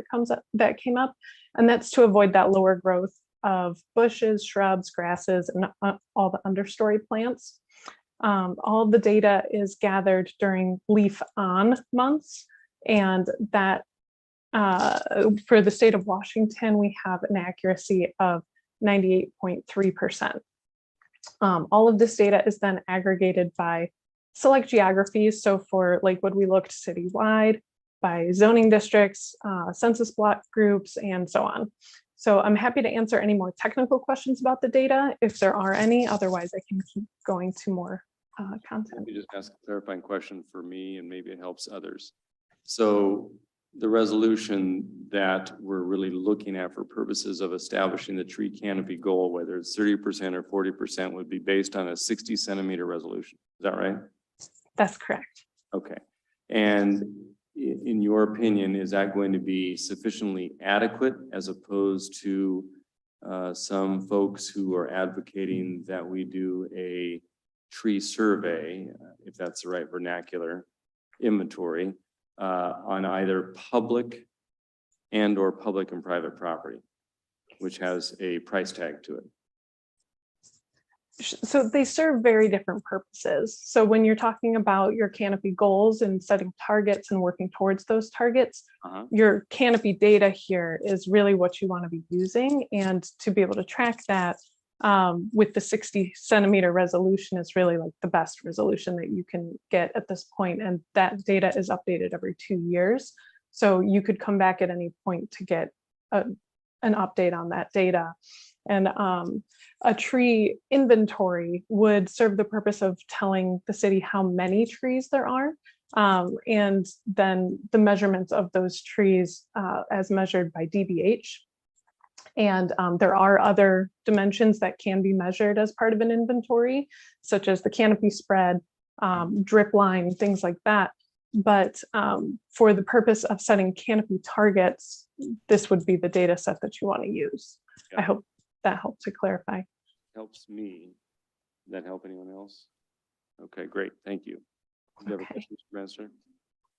that came up. And that's to avoid that lower growth of bushes, shrubs, grasses, and all the understory plants. All the data is gathered during leaf on months, and that for the state of Washington, we have an accuracy of 98.3%. All of this data is then aggregated by select geographies. So for Lakewood, we looked citywide, by zoning districts, census block groups, and so on. So I'm happy to answer any more technical questions about the data if there are any. Otherwise, I can keep going to more content. Let me just ask a clarifying question for me, and maybe it helps others. So the resolution that we're really looking at for purposes of establishing the tree canopy goal, whether it's 30% or 40%, would be based on a 60 centimeter resolution. Is that right? That's correct. Okay. And in your opinion, is that going to be sufficiently adequate as opposed to some folks who are advocating that we do a tree survey, if that's the right vernacular, inventory, on either public and private property, which has a price tag to it? So they serve very different purposes. So when you're talking about your canopy goals and setting targets and working towards those targets, your canopy data here is really what you want to be using. And to be able to track that with the 60 centimeter resolution is really like the best resolution that you can get at this point. And that data is updated every 2 years. So you could come back at any point to get an update on that data. And a tree inventory would serve the purpose of telling the city how many trees there are, and then the measurements of those trees as measured by DBH. And there are other dimensions that can be measured as part of an inventory, such as the canopy spread, drip line, things like that. But for the purpose of setting canopy targets, this would be the data set that you want to use. Yeah. I hope that helped to clarify. Helps me. Does that help anyone else? Okay, great. Thank you. Do you have a Okay. question, Mr. Branster?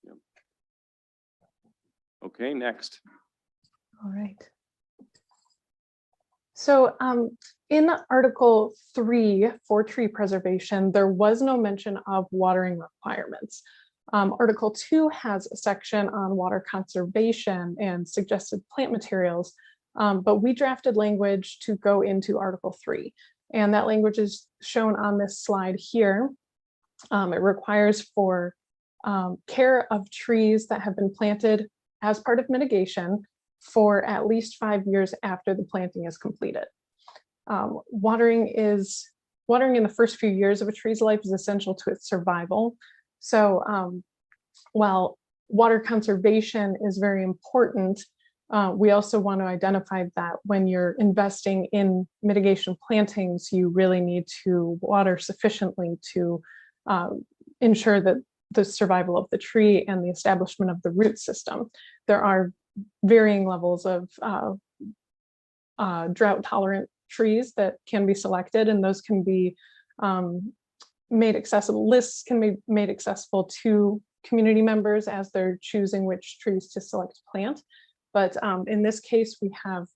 Yeah. Okay, next. All right. So in Article 3 for tree preservation, there was no mention of watering requirements. Article 2 has a section on water conservation and suggested plant materials, but we drafted language to go into Article 3. And that language is shown on this slide here. It requires for care of trees that have been planted as part of mitigation for at least 5 years after the planting is completed. Watering in the first few years of a tree's life is essential to its survival. So while water conservation is very important, we also want to identify that when you're investing in mitigation plantings, you really need to water sufficiently to ensure that the survival of the tree and the establishment of the root system. There are varying levels of drought tolerant trees that can be selected, and those can be made accessible. Lists can be made accessible to community members as they're choosing which trees to select to plant. But in this case, we have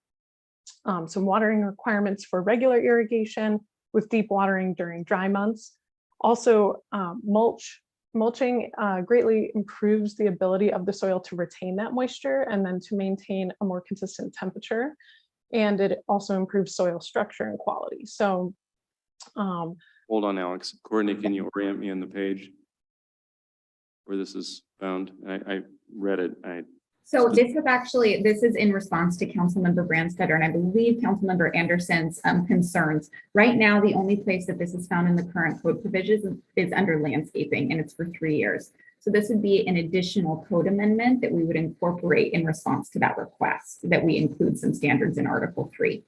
some watering requirements for regular irrigation with deep watering during dry months. Also, mulching greatly improves the ability of the soil to retain that moisture and then to maintain a more consistent temperature. And it also improves soil structure and quality. So Hold on, Alex. Courtney, can you orient me on the page where this is found? I read it. So this is in response to Councilmember Branstetter and I believe Councilmember Anderson's concerns. Right now, the only place that this is found in the current code provisions is under landscaping, and it's for 3 years. So this would be an additional code amendment that we would incorporate in response to that request, that we include some standards in Article 3.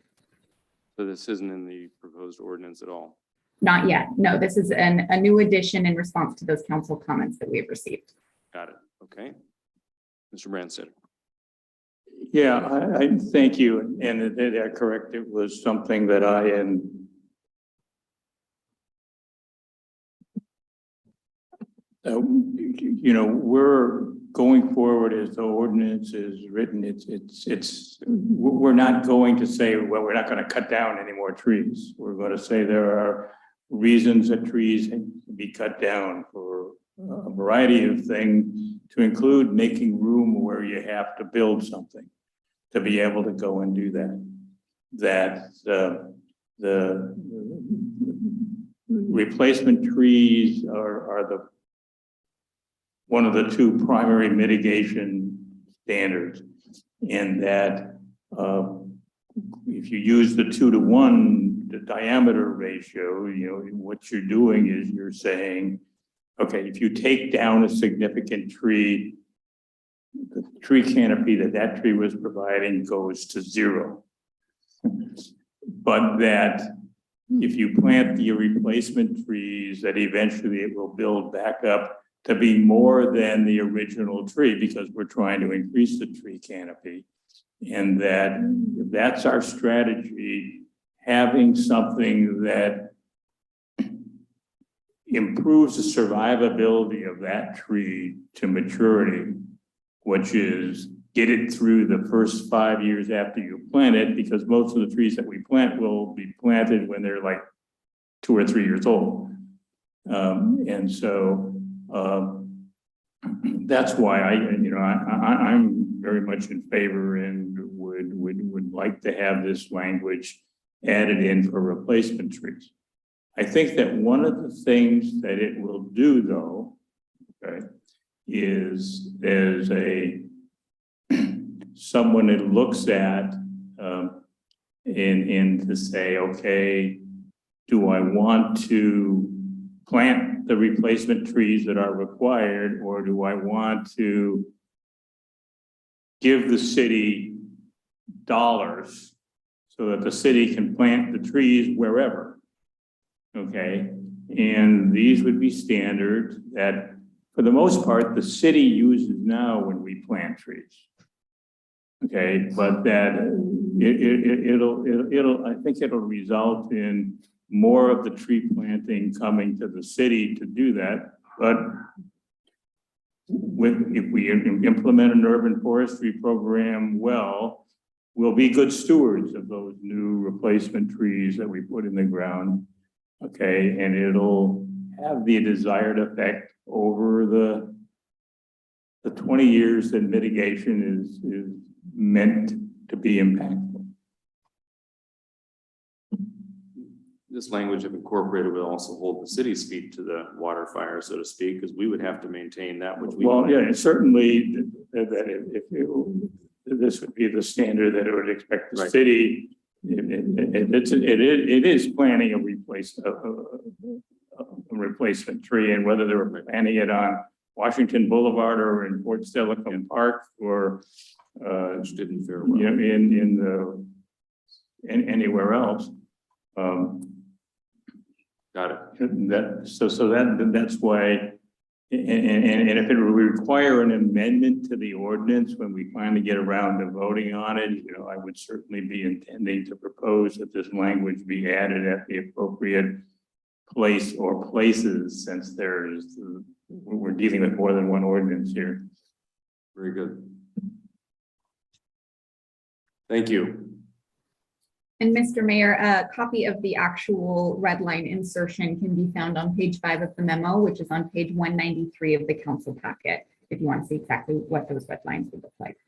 So this isn't in the proposed ordinance at all? Not yet. No, this is a new addition in response to those council comments that we have received. Got it. Okay. Mr. Branstetter. Yeah, I thank you. And they're correct. It was something that I and You know, we're going forward as the ordinance is written. We're not going to say, well, we're not going to cut down any more trees. We're going to say there are reasons that trees can be cut down for a variety of things, to include making room where you have to build something to be able to go and do that. The replacement trees are one of the two primary mitigation standards, in that if you use the 2-to-1, the diameter ratio, you know, what you're doing is you're saying, okay, if you take down a significant tree, the tree canopy that tree was providing goes to 0. But that if you plant the replacement trees, that eventually it will build back up to be more than the original tree, because we're trying to increase the tree canopy. And that's our strategy, having something that improves the survivability of that tree to maturity, which is get it through the first 5 years after you plant it, because most of the trees that we plant will be planted when they're like 2 or 3 years old. And so that's why I'm very much in favor and would like to have this language added in for replacement trees. I think that one of the things that it will do, though, okay, is there's someone that looks at and to say, okay, do I want to plant the replacement trees that are required, or do I want to give the city dollars so that the city can plant the trees wherever? Okay, and these would be standards that, for the most part, the city uses now when we plant trees. Okay, but that I think it'll result in more of the tree planting coming to the city to do that. But if we implement an urban forestry program well, we'll be good stewards of those new replacement trees that we put in the ground. Okay, and it'll have the desired effect over the 20 years that mitigation is meant to be impactful. This language, if incorporated, will also hold the city's feet to the water fire, so to speak, because we would have to maintain that which we. Well, yeah, certainly this would be the standard that it would expect the city. It is planning a replacement tree, and whether they were planning it on Washington Boulevard or in Fort Silicon Park or which didn't fare well. you know, anywhere else. Got it. That's why. And if it would require an amendment to the ordinance when we finally get around to voting on it, you know, I would certainly be intending to propose that this language be added at the appropriate place or places, since we're dealing with more than one ordinance here. Very good. Thank you. And Mr. Mayor, a copy of the actual red line insertion can be found on page 5 of the memo, which is on page 193 of the council packet, if you want to see exactly what those red lines would look like.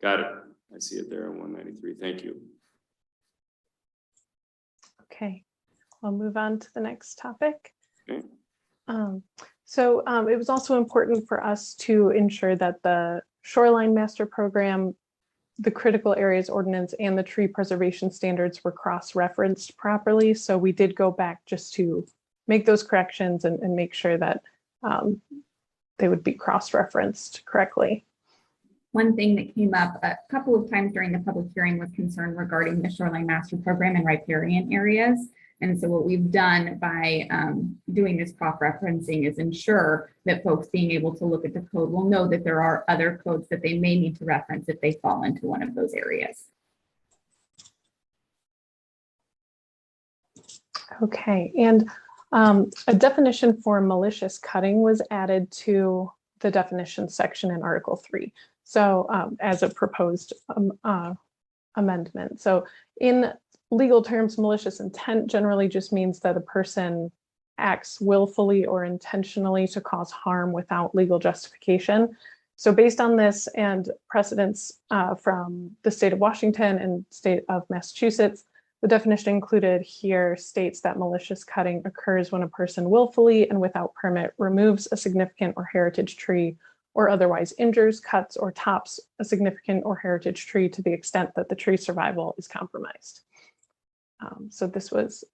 Got it. I see it there on 193. Thank you. Okay, we'll move on to the next topic. Okay. It was also important for us to ensure that the shoreline master program, the critical areas ordinance, and the tree preservation standards were cross-referenced properly. So we did go back just to make those corrections and make sure that they would be cross-referenced correctly. One thing that came up a couple of times during the public hearing was concern regarding the shoreline master program and riparian areas. And so what we've done by doing this cross-referencing is ensure that folks being able to look at the code will know that there are other codes that they may need to reference if they fall into one of those areas. Okay, and A definition for malicious cutting was added to the definition section in Article 3. So as a proposed amendment. So in legal terms, malicious intent generally just means that a person acts willfully or intentionally to cause harm without legal justification. So based on this and precedents from the state of Washington and state of Massachusetts, the definition included here states that malicious cutting occurs when a person willfully and without permit removes a significant or heritage tree or otherwise injures, cuts, or tops a significant or heritage tree to the extent that the tree survival is compromised. So this was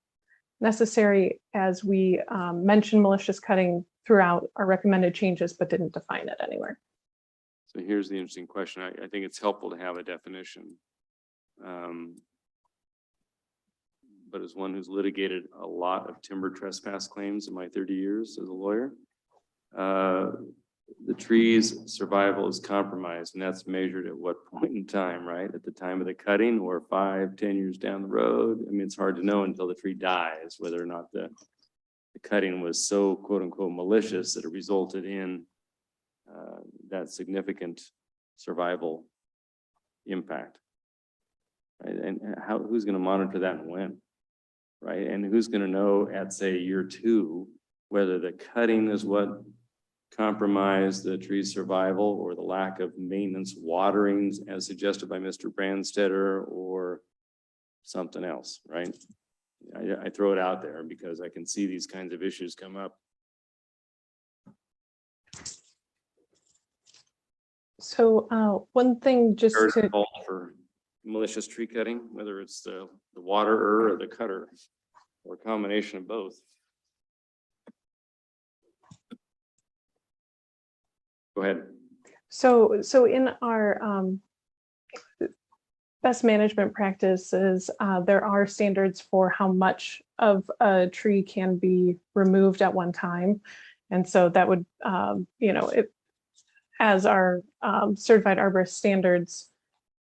necessary as we mentioned malicious cutting throughout our recommended changes, but didn't define it anywhere. So here's the interesting question. I think it's helpful to have a definition. But as one who's litigated a lot of timber trespass claims in my 30 years as a lawyer, the tree's survival is compromised, and that's measured at what point in time, right? At the time of the cutting or 5, 10 years down the road? I mean, it's hard to know until the tree dies whether or not the cutting was so quote unquote malicious that it resulted in that significant survival impact. Right? And who's going to monitor that and when? Right? And who's going to know at, say, year 2 whether the cutting is what compromised the tree's survival or the lack of maintenance, waterings as suggested by Mr. Brandstetter, or something else, right? I throw it out there because I can see these kinds of issues come up. So one thing just to for malicious tree cutting, whether it's the waterer or the cutter, or a combination of both. Go ahead. So in our best management practices, there are standards for how much of a tree can be removed at one time. And so that would, as our certified arborist standards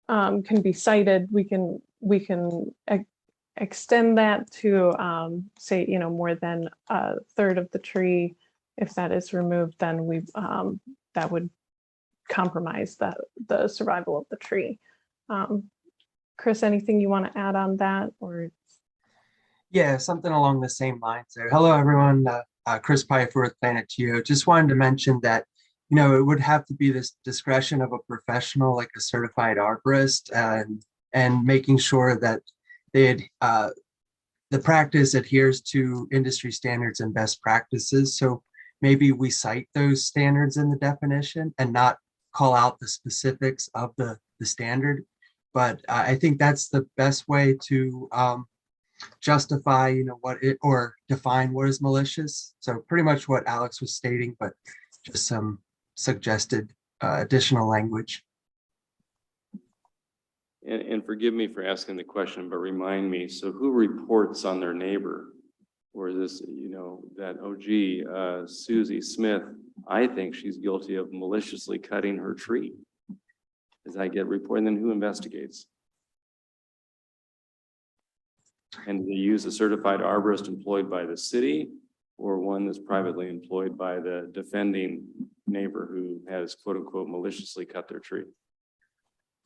can be cited, we can extend that to say, more than a third of the tree. If that is removed, then that would compromise the survival of the tree. Chris, anything you want to add on that, or? Yeah, something along the same lines there. Hello, everyone. Chris Pfeiffer with Planet Geo. Just wanted to mention that, it would have to be this discretion of a professional, like a certified arborist, and making sure that the practice adheres to industry standards and best practices. So maybe we cite those standards in the definition and not call out the specifics of the standard. But I think that's the best way to justify, or define what is malicious. So pretty much what Alex was stating, but just some suggested additional language. And forgive me for asking the question, but remind me, so who reports on their neighbor? Or this, that, oh gee, Susie Smith, I think she's guilty of maliciously cutting her tree. Does that get reported? And then who investigates? And do they use a certified arborist employed by the city, or one that's privately employed by the defending neighbor who has quote unquote maliciously cut their tree?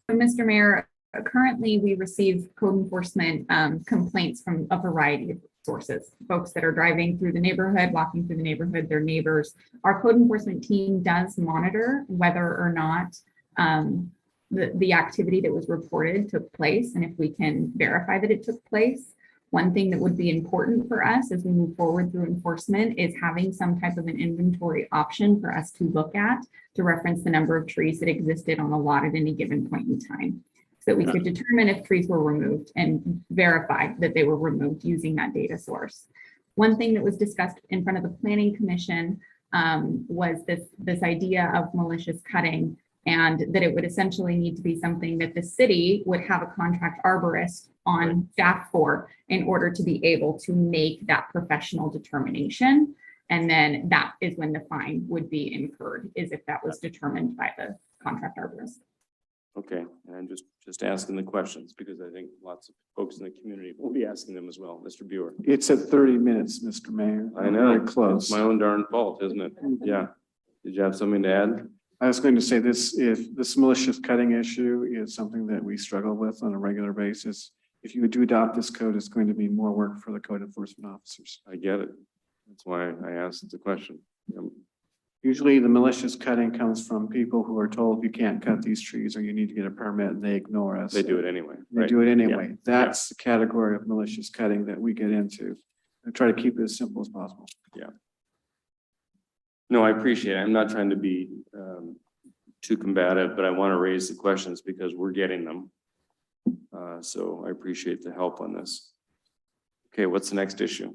Mr. Mayor, currently we receive code enforcement complaints from a variety of sources, folks that are driving through the neighborhood, walking through the neighborhood, their neighbors. Our code enforcement team does monitor whether or not the activity that was reported took place, and if we can verify that it took place. One thing that would be important for us as we move forward through enforcement is having some type of an inventory option for us to look at to reference the number of trees that existed on a lot at any given point in time, so that we could determine if trees were removed and verify that they were removed using that data source. One thing that was discussed in front of the Planning Commission was this idea of malicious cutting, and that it would essentially need to be something that the city would have a contract arborist on staff for in order to be able to make that professional determination. And then that is when the fine would be incurred, is if that was determined by the contract arborist. Okay, and I'm just asking the questions because I think lots of folks in the community will be asking them as well. Mr. Buer. It's at 30 minutes, Mr. Mayor. I know. Very close. It's my own darn fault, isn't it? Yeah. Did you have something to add? I was going to say this, if this malicious cutting issue is something that we struggle with on a regular basis, if you do adopt this code, it's going to be more work for the code enforcement officers. I get it. That's why I asked the question. Usually the malicious cutting comes from people who are told you can't cut these trees or you need to get a permit and they ignore us. They do it anyway. They right? do it anyway. That's the category of malicious cutting that we get into. I try to keep it as simple as possible. Yeah. No, I appreciate it. I'm not trying to be too combative, but I want to raise the questions because we're getting them. So I appreciate the help on this. Okay, what's the next issue?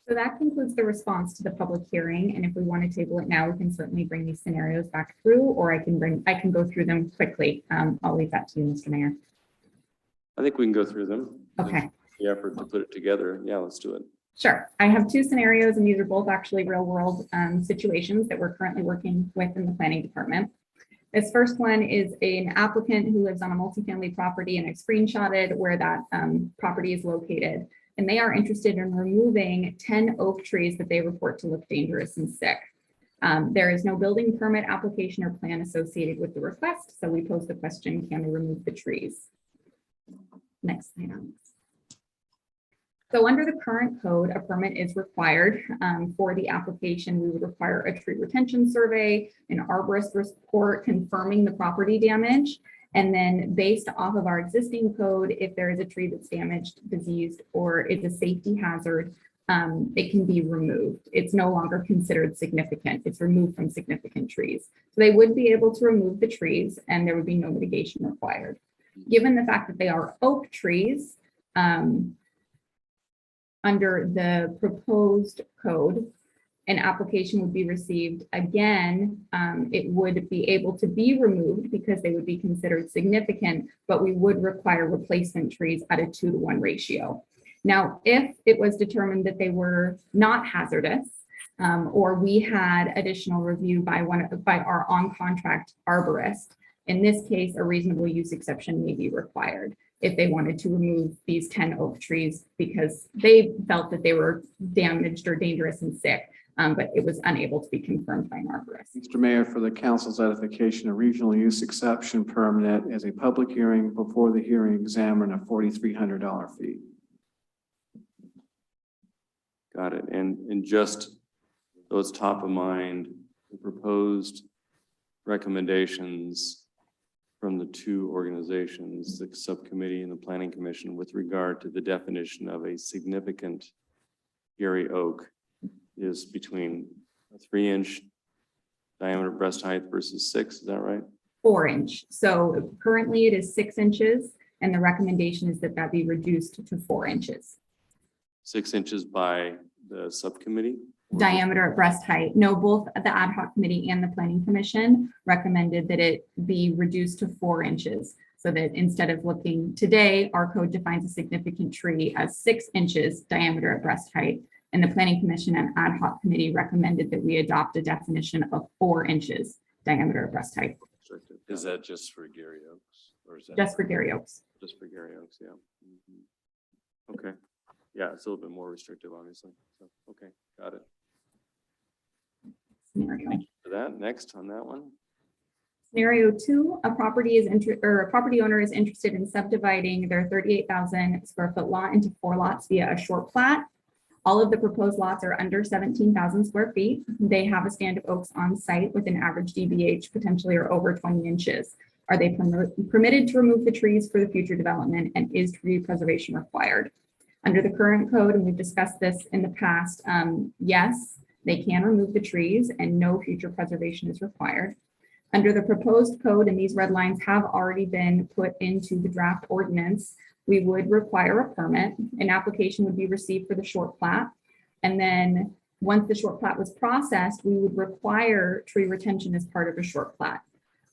So that concludes the response to the public hearing. And if we want to table it now, we can certainly bring these scenarios back through, or I can go through them quickly. I'll leave that to you, Mr. Mayor. I think we can go through them. Okay. The effort to put it together. Yeah, let's do it. Sure. I have two scenarios, and these are both actually real world situations that we're currently working with in the planning department. This first one is an applicant who lives on a multifamily property, and I've screenshotted where that property is located. And they are interested in removing 10 oak trees that they report to look dangerous and sick. There is no building permit application or plan associated with the request. So we pose the question, can we remove the trees? Next item. So under the current code, a permit is required for the application. We would require a tree retention survey, an arborist report confirming the property damage. And then based off of our existing code, if there is a tree that's damaged, diseased, or is a safety hazard, it can be removed. It's no longer considered significant. It's removed from significant trees. So they would be able to remove the trees and there would be no mitigation required. Given the fact that they are oak trees, under the proposed code, an application would be received again. It would be able to be removed because they would be considered significant, but we would require replacement trees at a 2-to-1 ratio. Now, if it was determined that they were not hazardous, or we had additional review by our on-contract arborist, in this case, a reasonable use exception may be required if they wanted to remove these 10 oak trees because they felt that they were damaged or dangerous and sick, but it was unable to be confirmed by an arborist. Mr. Mayor, for the council's edification, a regional use exception permit is a public hearing before the hearing examiner, a $4,300 fee. Got it. And just those top of mind, the proposed recommendations from the two organizations, the subcommittee and the planning commission, with regard to the definition of a significant hairy oak is between a 3-inch diameter breast height versus 6, is that right? 4-inch. So currently it is 6 inches, and the recommendation is that that be reduced to 4 inches. 6 inches by the subcommittee? Diameter at breast height. No, both the ad hoc committee and the planning commission recommended that it be reduced to 4 inches. So that instead of looking today, our code defines a significant tree as 6 inches diameter at breast height. And the planning commission and ad hoc committee recommended that we adopt a definition of 4 inches diameter at breast height. Is that just for Gary Oaks? Or is that Just for Gary Oaks. Just for Gary Oaks, yeah. Okay. Yeah, it's a little bit more restrictive, obviously. So, okay, got it. Scenario. Thank you for that. Next on that one. Scenario 2, a property owner is interested in subdividing their 38,000 square foot lot into 4 lots via a short plat. All of the proposed lots are under 17,000 square feet. They have a stand of oaks on site with an average DBH potentially or over 20 inches. Are they permitted to remove the trees for the future development, and is tree preservation required? Under the current code, and we've discussed this in the past, yes, they can remove the trees and no future preservation is required. Under the proposed code, and these red lines have already been put into the draft ordinance, we would require a permit. An application would be received for the short plat. And then once the short plat was processed, we would require tree retention as part of a short plat.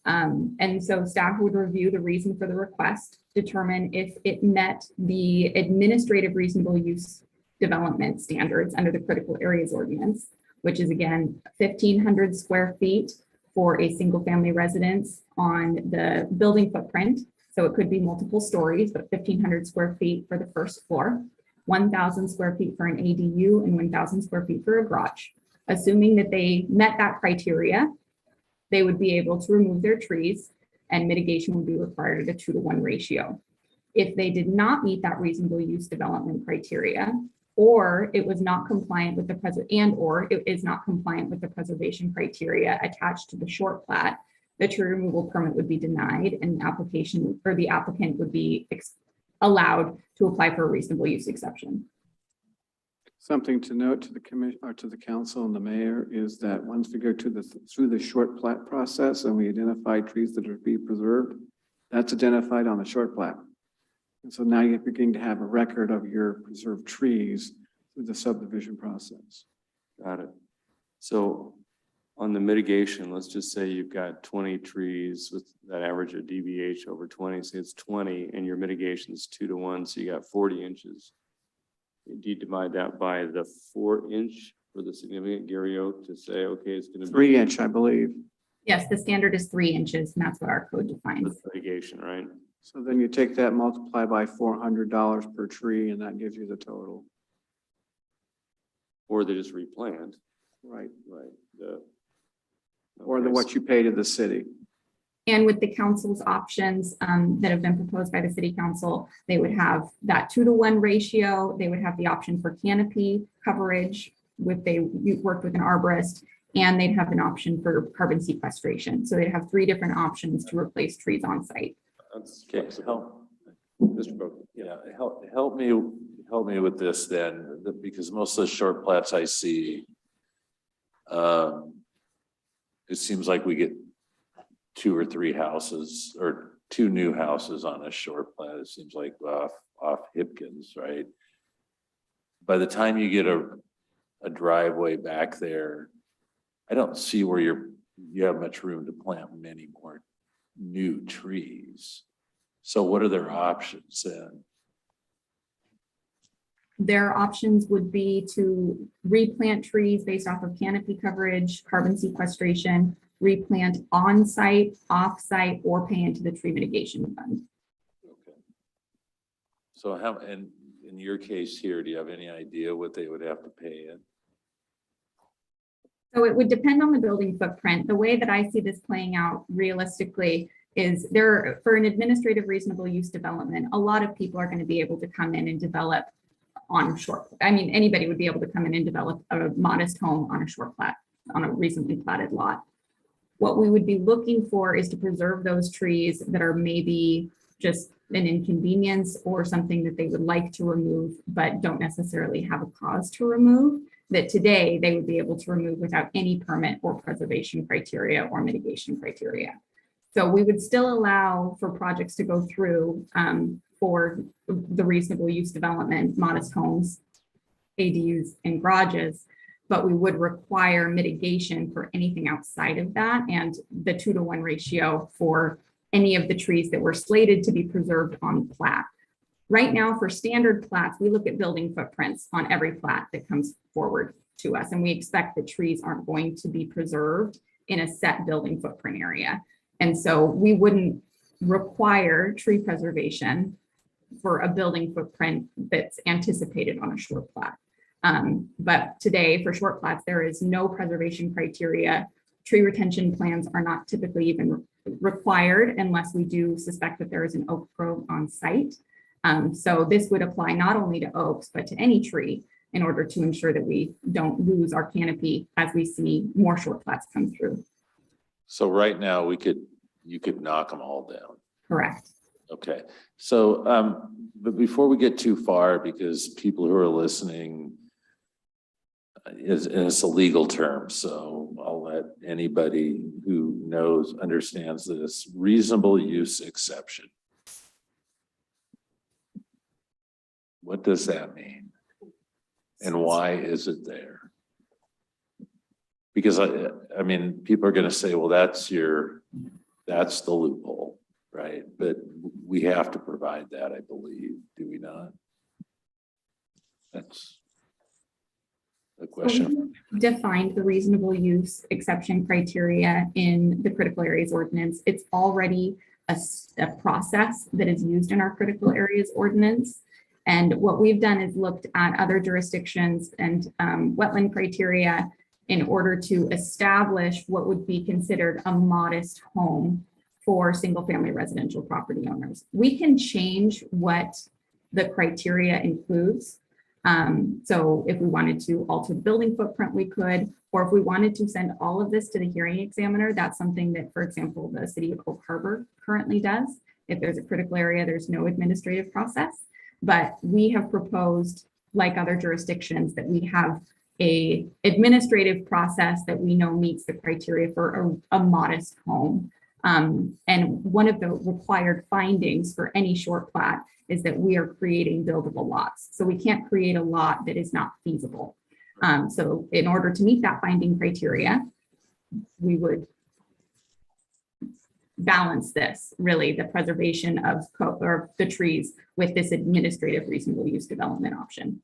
And so staff would review the reason for the request, determine if it met the administrative reasonable use development standards under the critical areas ordinance, which is again 1,500 square feet for a single family residence on the building footprint. So it could be multiple stories, but 1,500 square feet for the first floor, 1,000 square feet for an ADU, and 1,000 square feet for a garage. Assuming that they met that criteria, they would be able to remove their trees and mitigation would be required at a 2-to-1 ratio. If they did not meet that reasonable use development criteria, or it was not compliant with the or it is not compliant with the preservation criteria attached to the short plat, the tree removal permit would be denied and application or the applicant would be allowed to apply for a reasonable use exception. Something to note to the commission or to the council and the mayor is that once we go to through the short plat process and we identify trees that are being preserved, that's identified on the short plat. And so now you're beginning to have a record of your preserved trees through the subdivision process. Got it. So on the mitigation, let's just say you've got 20 trees with that average of DBH over 20, say it's 20 and your mitigation is 2-to-1, so you got 40 inches. Do you divide that by the 4-inch for the significant Gary Oak to say, okay, it's going to be 3-inch, I believe. Yes, the standard is 3 inches and that's what our code defines. mitigation, right? So then you take that, multiply by $400 per tree, and that gives you the total. Or they just replant, Right. right? Or what you pay to the city. And with the council's options that have been proposed by the city council, they would have that 2-to-1 ratio. They would have the option for canopy coverage you worked with an arborist, and they'd have an option for carbon sequestration. So they'd have 3 different options to replace trees on site. That's Okay, flexible. Mr. Bowden. Yeah, help me with this then, because most of the short plats I see, it seems like we get 2 or 3 houses or 2 new houses on a short plat. It seems like off Hipkins, right? By the time you get a driveway back there, I don't see where you have much room to plant many more new trees. So what are their options then? Their options would be to replant trees based off of canopy coverage, carbon sequestration, replant on-site, off-site, or pay into the tree mitigation fund. Okay. So how, and in your case here, do you have any idea what they would have to pay in? So it would depend on the building footprint. The way that I see this playing out realistically is for an administrative reasonable use development, a lot of people are going to be able to come in and develop on short. I mean, anybody would be able to come in and develop a modest home on a short plat, on a recently platted lot. What we would be looking for is to preserve those trees that are maybe just an inconvenience or something that they would like to remove, but don't necessarily have a cause to remove, that today they would be able to remove without any permit or preservation criteria or mitigation criteria. So we would still allow for projects to go through for the reasonable use development, modest homes, ADUs, and garages, but we would require mitigation for anything outside of that and the 2-to-1 ratio for any of the trees that were slated to be preserved on plat. Right now, for standard plats, we look at building footprints on every plat that comes forward to us, and we expect that trees aren't going to be preserved in a set building footprint area. And so we wouldn't require tree preservation for a building footprint that's anticipated on a short plat. But today for short plats, there is no preservation criteria. Tree retention plans are not typically even required unless we do suspect that there is an oak grove on site. So this would apply not only to oaks, but to any tree in order to ensure that we don't lose our canopy as we see more short plats come through. So right now you could knock them all down. Correct. Okay, so, but before we get too far, because people who are listening, it's a legal term, so I'll let anybody who understands this reasonable use exception. What does that mean? And why is it there? Because I mean, people are going to say, well, that's the loophole, right? But we have to provide that, I believe, do we not? That's a question. Defined the reasonable use exception criteria in the critical areas ordinance. It's already a process that is used in our critical areas ordinance. And what we've done is looked at other jurisdictions and wetland criteria in order to establish what would be considered a modest home for single family residential property owners. We can change what the criteria includes. So if we wanted to alter the building footprint, we could, or if we wanted to send all of this to the hearing examiner, that's something that, for example, the city of Oak Harbor currently does. If there's a critical area, there's no administrative process, but we have proposed, like other jurisdictions, that we have a administrative process that we know meets the criteria for a modest home. And one of the required findings for any short plat is that we are creating buildable lots. So we can't create a lot that is not feasible. So in order to meet that finding criteria, we would balance this, really, the preservation of or the trees with this administrative reasonable use development option.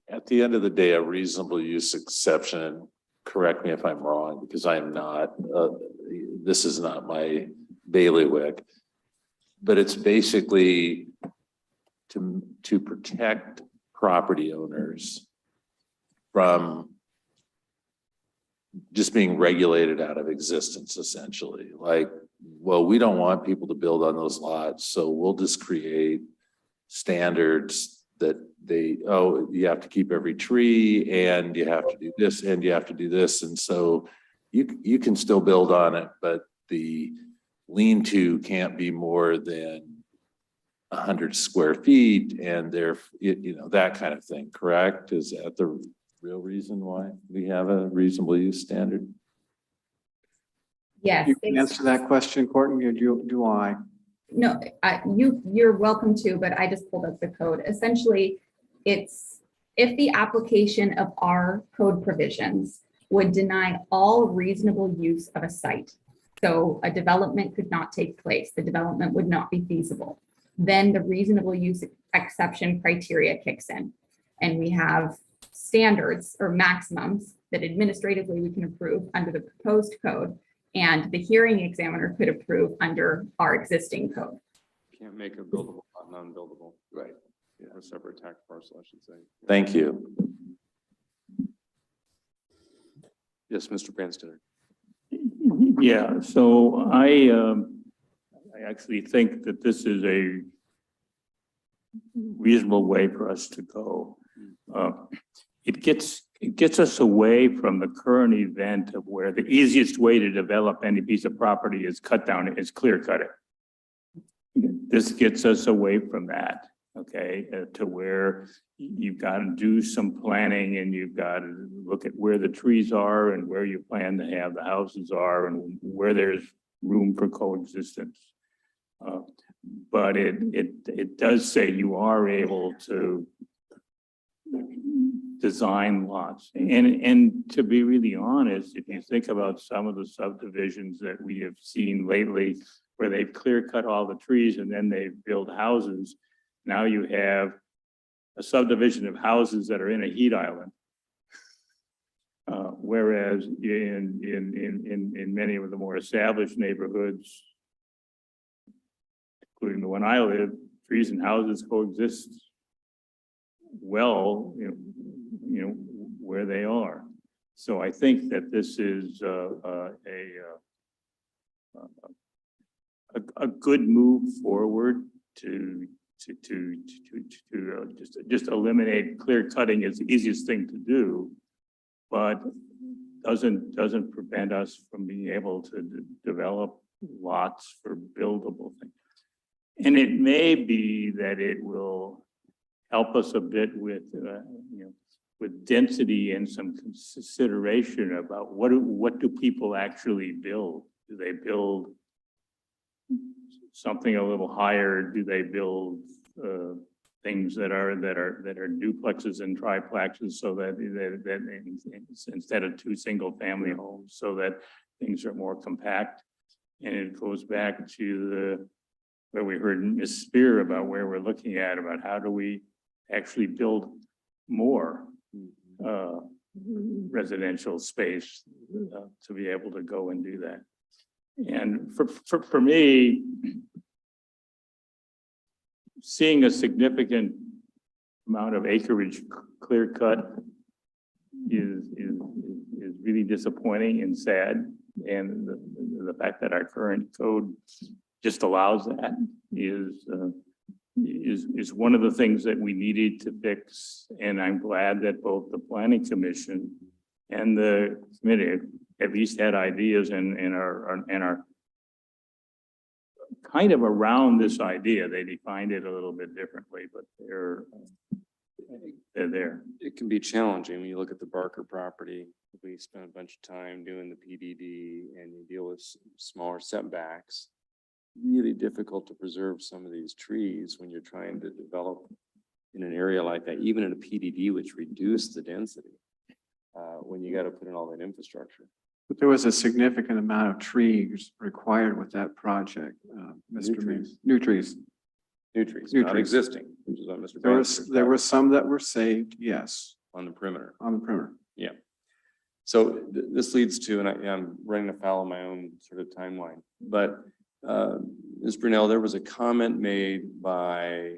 At the end of the day, a reasonable use exception, correct me if I'm wrong, because I am not, this is not my bailiwick, but it's basically to protect property owners from just being regulated out of existence, essentially. Like, well, we don't want people to build on those lots, so we'll just create standards that you have to keep every tree, and you have to do this, and you have to do this. And so you can still build on it, but the lean-to can't be more than 100 square feet, and that kind of thing, correct? Is that the real reason why we have a reasonable use standard? Yes. You can answer that question, Courtney, or do I? No, you're welcome to, but I just pulled up the code. Essentially, it's if the application of our code provisions would deny all reasonable use of a site. So a development could not take place. The development would not be feasible. Then the reasonable use exception criteria kicks in. And we have standards or maximums that administratively we can approve under the proposed code, and the hearing examiner could approve under our existing code. Can't make a buildable, non-buildable. Right. Or a separate tax parcel, I should say. Thank you. Yes, Mr. Branstetter. Yeah, so I actually think that this is a reasonable way for us to go. It gets us away from the current event of where the easiest way to develop any piece of property is clear cut it. This gets us away from that, okay, to where you've got to do some planning, and you've got to look at where the trees are and where you plan to have the houses are and where there's room for coexistence. But it does say you are able to design lots. And to be really honest, if you think about some of the subdivisions that we have seen lately, where they've clear cut all the trees and then they build houses, now you have a subdivision of houses that are in a heat island. Whereas in many of the more established neighborhoods, including the one I live, trees and houses coexist well, where they are. So I think that this is a good move forward to just eliminate clear cutting is the easiest thing to do, but doesn't prevent us from being able to develop lots for buildable things. And it may be that it will help us a bit with with density and some consideration about what do people actually build? Do they build something a little higher? Do they build things that are duplexes and triplexes, so that instead of 2 single family homes, so that things are more compact? And it goes back to where we heard Ms. Spear about where we're looking at about how do we actually build more. residential space to be able to go and do that. And for me, seeing a significant amount of acreage clear cut is really disappointing and sad. And the fact that our current code just allows that is one of the things that we needed to fix. And I'm glad that both the planning commission and the committee at least had ideas and are kind of around this idea. They defined it a little bit differently, but they're there. It can be challenging when you look at the Barker property. We spent a bunch of time doing the PDD and you deal with smaller setbacks. Really difficult to preserve some of these trees when you're trying to develop in an area like that, even in a PDD, which reduced the density, when you got to put in all that infrastructure. But there was a significant amount of trees required with that project, Mr. Mayor. New trees. New trees, New not trees. existing, which is what Mr. There were some that were saved, yes, on the perimeter. on the perimeter. Yeah. So this leads to, and I'm running afoul of my own sort of timeline, but Ms. Brunel, there was a comment made by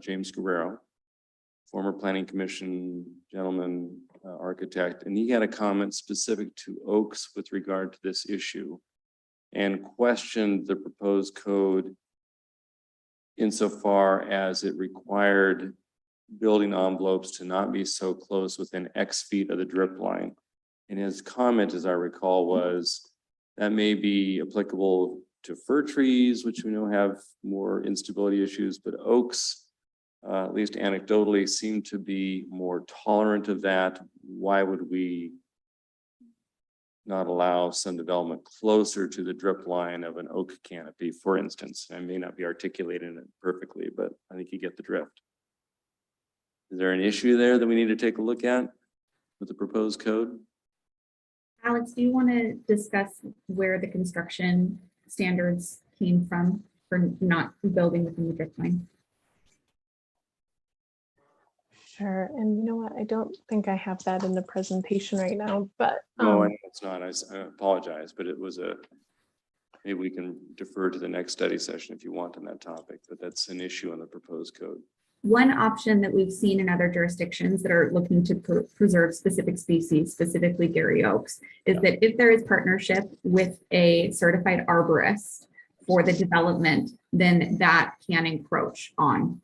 James Guerrero, former planning commission gentleman, architect, and he had a comment specific to Oaks with regard to this issue and questioned the proposed code insofar as it required building envelopes to not be so close within X feet of the drip line. And his comment, as I recall, was that may be applicable to fir trees, which we know have more instability issues, but oaks, at least anecdotally, seem to be more tolerant of that. Why would we not allow some development closer to the drip line of an oak canopy, for instance? I may not be articulating it perfectly, but I think you get the drift. Is there an issue there that we need to take a look at with the proposed code? Alex, do you want to discuss where the construction standards came from for not building within the drip line? Sure. And you know what? I don't think I have that in the presentation right now, but No, I know it's not. I apologize, but it was maybe we can defer to the next study session if you want on that topic, but that's an issue on the proposed code. One option that we've seen in other jurisdictions that are looking to preserve specific species, specifically Gary oaks, is that if there is partnership with a certified arborist for the development, then that can encroach on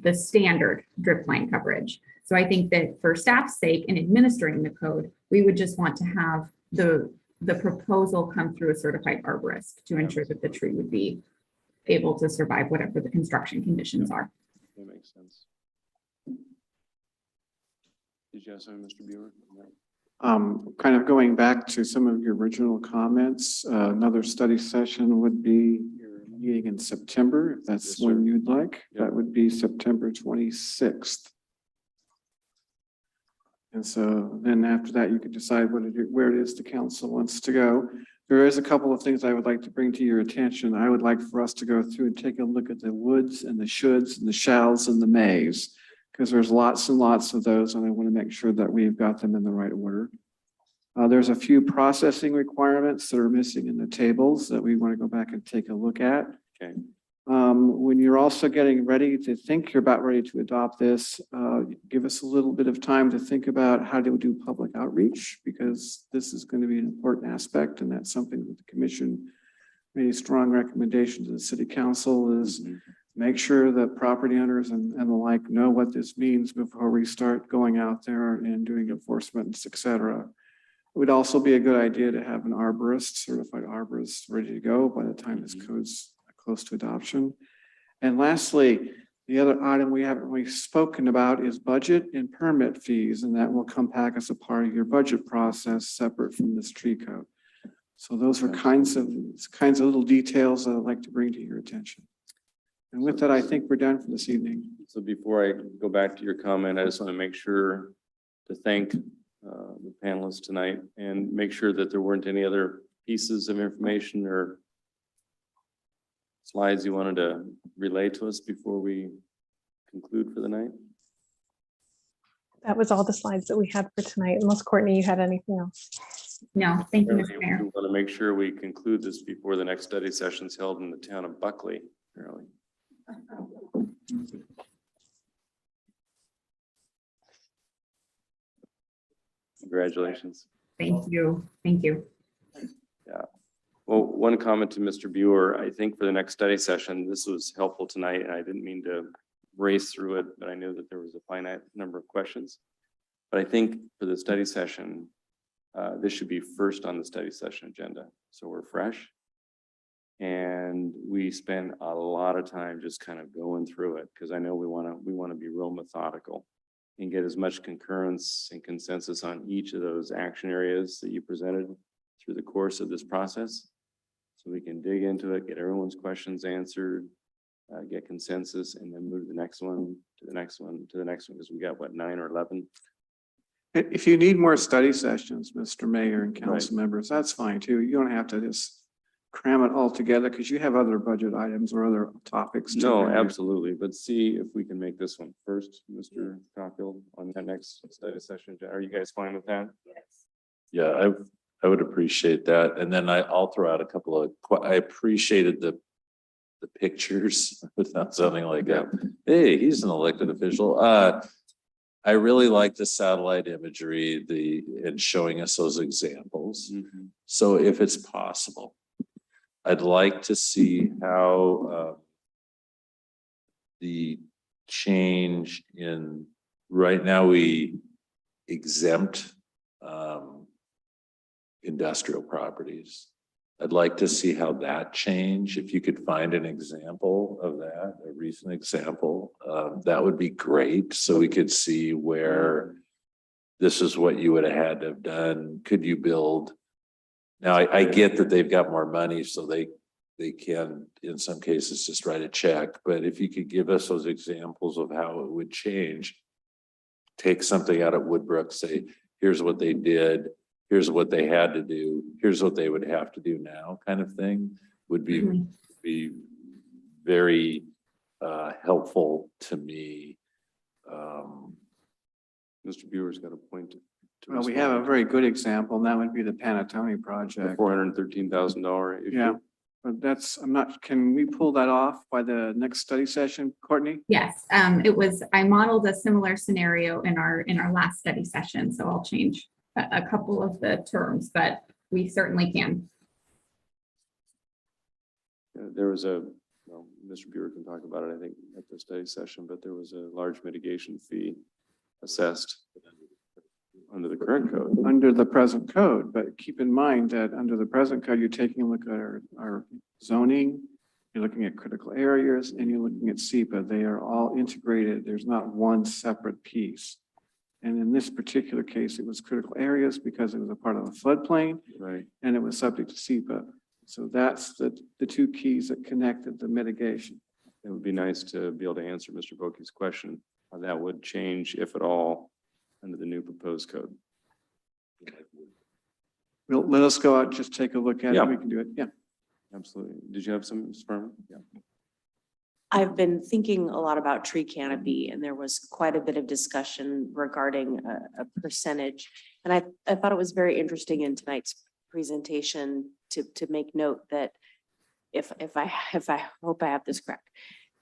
the standard drip line coverage. So I think that for staff's sake in administering the code, we would just want to have the proposal come through a certified arborist to ensure that the tree would be able to survive whatever the construction conditions are. That makes sense. Did you have something, Mr. Buer? Kind of going back to some of your original comments, another study session would be your meeting in September, if that's Yes, when sir. you'd like. That would be September 26th. And so then after that, you could decide where it is the council wants to go. There is a couple of things I would like to bring to your attention. I would like for us to go through and take a look at the woulds and the shoulds and the shalls and the mays, because there's lots and lots of those, and I want to make sure that we've got them in the right order. There's a few processing requirements that are missing in the tables that we want to go back and take a look at. Okay. When you're also getting ready to think you're about ready to adopt this, give us a little bit of time to think about how to do public outreach, because this is going to be an important aspect, and that's something that the commission made a strong recommendation to the city council is make sure that property owners and the like know what this means before we start going out there and doing enforcement, et cetera. It would also be a good idea to have an arborist, certified arborist, ready to go by the time this code's close to adoption. And lastly, the other item we haven't really spoken about is budget and permit fees, and that will come back as a part of your budget process separate from this tree code. So those are kinds of little details that I'd like to bring to your attention. And with that, I think we're done for this evening. So before I go back to your comment, I just want to make sure to thank the panelists tonight and make sure that there weren't any other pieces of information or slides you wanted to relay to us before we conclude for the night. That was all the slides that we had for tonight, unless Courtney, you had anything else? No, thank you, Apparently, Mr. Mayor. we want to make sure we conclude this before the next study session is held in the town of Buckley, apparently. Congratulations. Thank you. Thank you. Well, one comment to Mr. Buer, I think for the next study session, this was helpful tonight, and I didn't mean to race through it, but I knew that there was a finite number of questions. But I think for the study session, this should be first on the study session agenda, so we're fresh. And we spend a lot of time just kind of going through it, because I know we want to be real methodical and get as much concurrence and consensus on each of those action areas that you presented through the course of this process. So we can dig into it, get everyone's questions answered, get consensus, and then move to the next one, to the next one, to the next one, because we got what, 9 or 11? If you need more study sessions, Mr. Mayor and council members, that's fine too. You don't have to just cram it all together because you have other budget items or other topics. No, absolutely. But see if we can make this one first, Mr. Caulfield, on that next study session. Are you guys fine with that? Yeah, I would appreciate that. And then I'll throw out a couple of, I appreciated the pictures without sounding like, hey, he's an elected official. I really like the satellite imagery, and showing us those examples. Mm-hmm. So if it's possible, I'd like to see how the change in, right now we exempt industrial properties. I'd like to see how that change. If you could find an example of that, a recent example, that would be great. So we could see where this is what you would have had to have done. Could you build? Now, I get that they've got more money, so they can, in some cases, just write a check. But if you could give us those examples of how it would change, take something out of Woodbrook, say, here's what they did, here's what they had to do, here's what they would have to do now, kind of thing, would be very helpful to me. Mr. Buer's got a point. Well, we have a very good example, and that would be the Panatone project. $413,000 issue. Yeah, but can we pull that off by the next study session, Courtney? Yes, I modeled a similar scenario in our last study session, so I'll change a couple of the terms, but we certainly can. There was well, Mr. Buer can talk about it, I think, at the study session, but there was a large mitigation fee assessed under the current code. Under the present code, but keep in mind that under the present code, you're taking a look at our zoning, you're looking at critical areas, and you're looking at SEPA. They are all integrated. There's not one separate piece. And in this particular case, it was critical areas because it was a part of a floodplain, Right. and it was subject to SEPA. So that's the two keys that connected the mitigation. It would be nice to be able to answer Mr. Boki's question, how that would change, if at all, under the new proposed code. Well, let us go out, just take a look at Yeah. it. We can do it. Yeah. Absolutely. Did you have some, Ms. Furman? Yeah. I've been thinking a lot about tree canopy, and there was quite a bit of discussion regarding a percentage. And I thought it was very interesting in tonight's presentation to make note that if I hope I have this correct,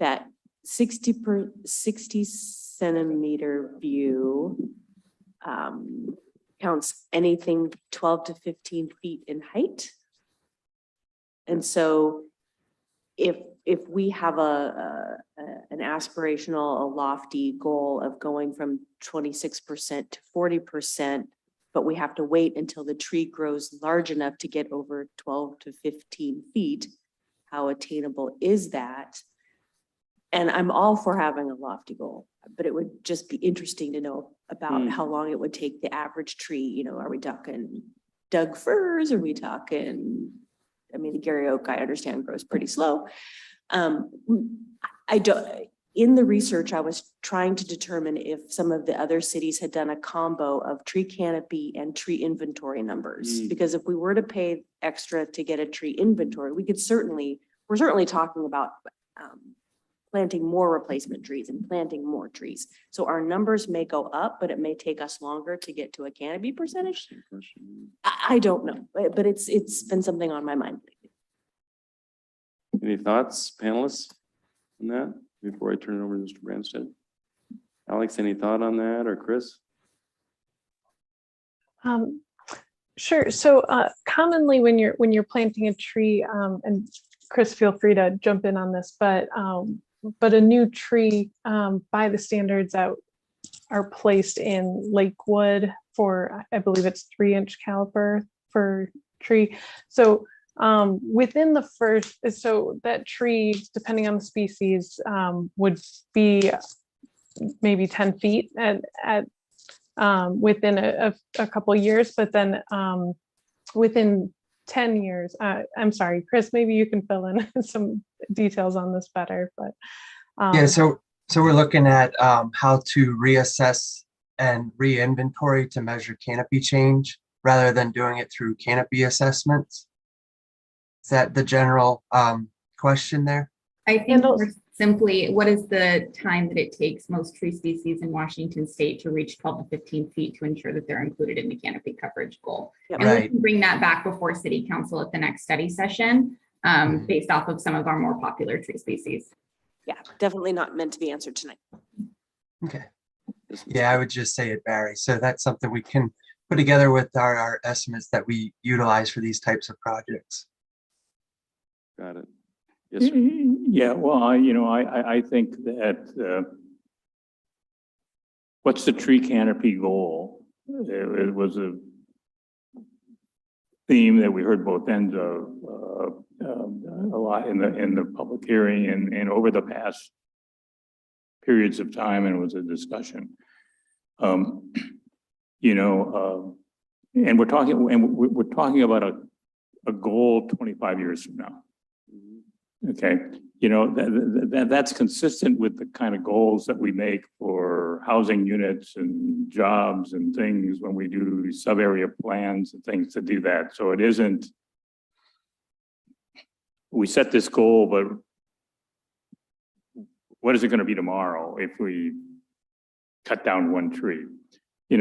that 60 centimeter view counts anything 12 to 15 feet in height. And so if we have an aspirational, a lofty goal of going from 26% to 40%, but we have to wait until the tree grows large enough to get over 12 to 15 feet, how attainable is that? And I'm all for having a lofty goal, but it would just be interesting to know about how long it would take the average tree. You know, are we talking Doug firs? Are we talking, I mean, the Gary oak, I understand, grows pretty slow. In the research, I was trying to determine if some of the other cities had done a combo of tree canopy and tree inventory numbers. Because if we were to pay extra to get a tree inventory, we're certainly talking about planting more replacement trees and planting more trees. So our numbers may go up, but it may take us longer to get to a canopy percentage. I don't know, but it's been something on my mind. Any thoughts, panelists, on that before I turn it over to Mr. Branstad? Alex, any thought on that, or Chris? Sure. So commonly when you're planting a tree, and Chris, feel free to jump in on this, but a new tree by the standards that are placed in Lakewood for, I believe it's 3-inch caliper for tree. So within the first, so that tree, depending on the species, would be maybe 10 feet at within a couple of years, but then within 10 years, I'm sorry, Chris, maybe you can fill in some details on this better, but. Yeah, so we're looking at how to reassess and re-inventory to measure canopy change rather than doing it through canopy assessments. Is that the general question there? I think more simply, what is the time that it takes most tree species in Washington state to reach 12 to 15 feet to ensure that they're included in the canopy coverage goal? Yep. And we Right. can bring that back before city council at the next study session based off of some of our more popular tree species. Yeah, definitely not meant to be answered tonight. Okay. Yeah, I would just say it varies. So that's something we can put together with our estimates that we utilize for these types of projects. Got it. Yes, sir. Yeah, well, I think that what's the tree canopy goal? It was a theme that we heard both ends of a lot in the public hearing and over the past periods of time, and it was a discussion. And we're talking about a goal 25 years from now. Okay, that's consistent with the kind of goals that we make for housing units and jobs and things when we do sub-area plans and things to do that. So it isn't, we set this goal, but what is it going to be tomorrow if we cut down one tree? The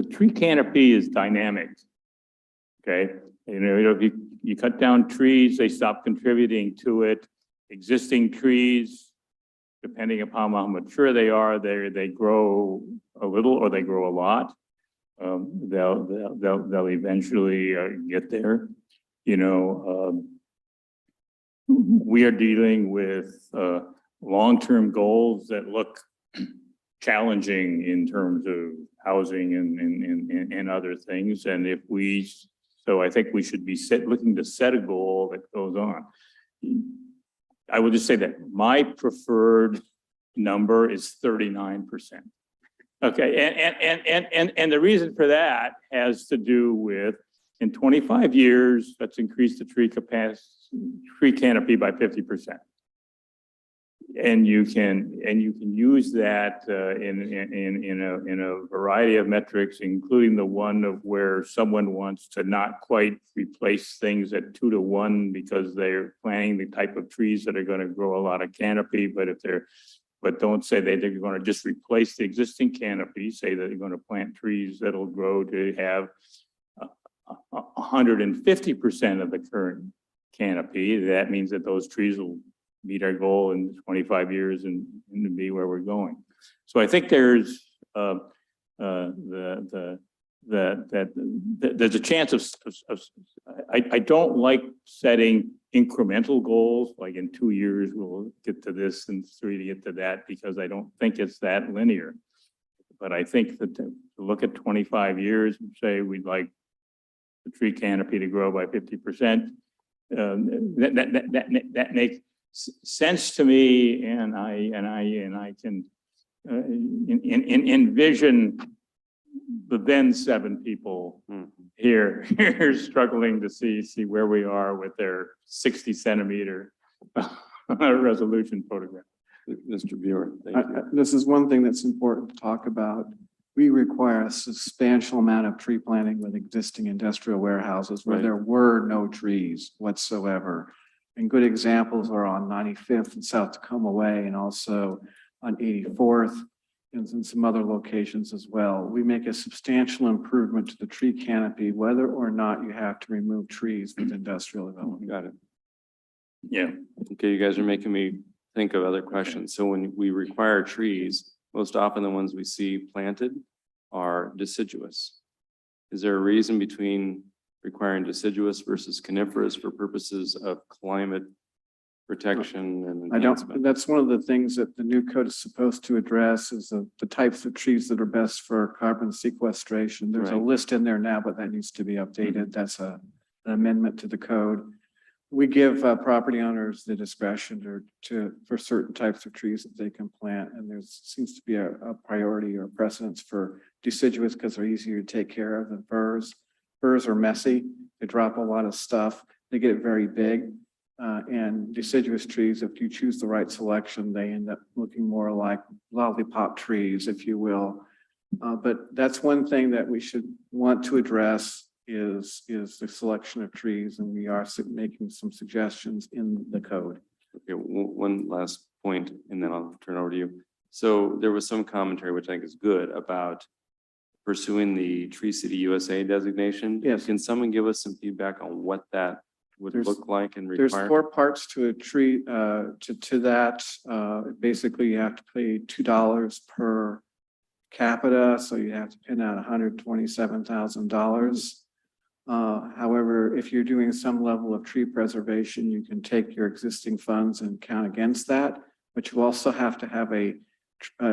tree canopy is dynamic. Okay, if you cut down trees, they stop contributing to it. Existing trees, depending upon how mature they are, they grow a little or they grow a lot. They'll eventually get there. We are dealing with long-term goals that look challenging in terms of housing and other things. And so I think we should be looking to set a goal that goes on. I will just say that my preferred number is 39%. Okay, and the reason for that has to do with in 25 years, let's increase the tree canopy by 50%. And you can use that in a variety of metrics, including the one of where someone wants to not quite replace things at 2 to 1 because they're planting the type of trees that are going to grow a lot of canopy. But don't say that they're going to just replace the existing canopy. Say that they're going to plant trees that'll grow to have 150% of the current canopy. That means that those trees will meet our goal in 25 years and be where we're going. So I think there's there's a chance of I don't like setting incremental goals, like in 2 years we'll get to this and 3 to get to that, because I don't think it's that linear. But I think that to look at 25 years and say we'd like the tree canopy to grow by 50%, that makes sense to me, and I can envision the then 7 people here struggling to see where we are with their 60 centimeter resolution photograph. Mr. Buer, thank you. This is one thing that's important to talk about. We require a substantial amount of tree planting with existing industrial warehouses where Right. there were no trees whatsoever. And good examples are on 95th and South Tacoma Way, and also on 84th and in some other locations as well. We make a substantial improvement to the tree canopy, whether or not you have to remove trees with industrial development. Got it. Yeah. Okay, you guys are making me think of other questions. So when we require trees, most often the ones we see planted are deciduous. Is there a reason between requiring deciduous versus coniferous for purposes of climate protection and I don't, enhancement? that's one of the things that the new code is supposed to address is the types of trees that are best for carbon sequestration. There's a Right. list in there now, but that needs to be updated. That's an amendment to the code. We give property owners the discretion for certain types of trees that they can plant. And there seems to be a priority or precedence for deciduous because they're easier to take care of than firs. Firs are messy. They drop a lot of stuff. They get very big. And deciduous trees, if you choose the right selection, they end up looking more like lollipop trees, if you will. But that's one thing that we should want to address is the selection of trees, and we are making some suggestions in the code. Okay, one last point, and then I'll turn it over to you. So there was some commentary, which I think is good, about pursuing the Tree City USA designation. Yes. Can someone give us some feedback on what that would There's- look like and There's require? 4 parts to a tree, to that. Basically, you have to pay $2 per capita, so you have to pin out $127,000. However, if you're doing some level of tree preservation, you can take your existing funds and count against that, but you also have to have a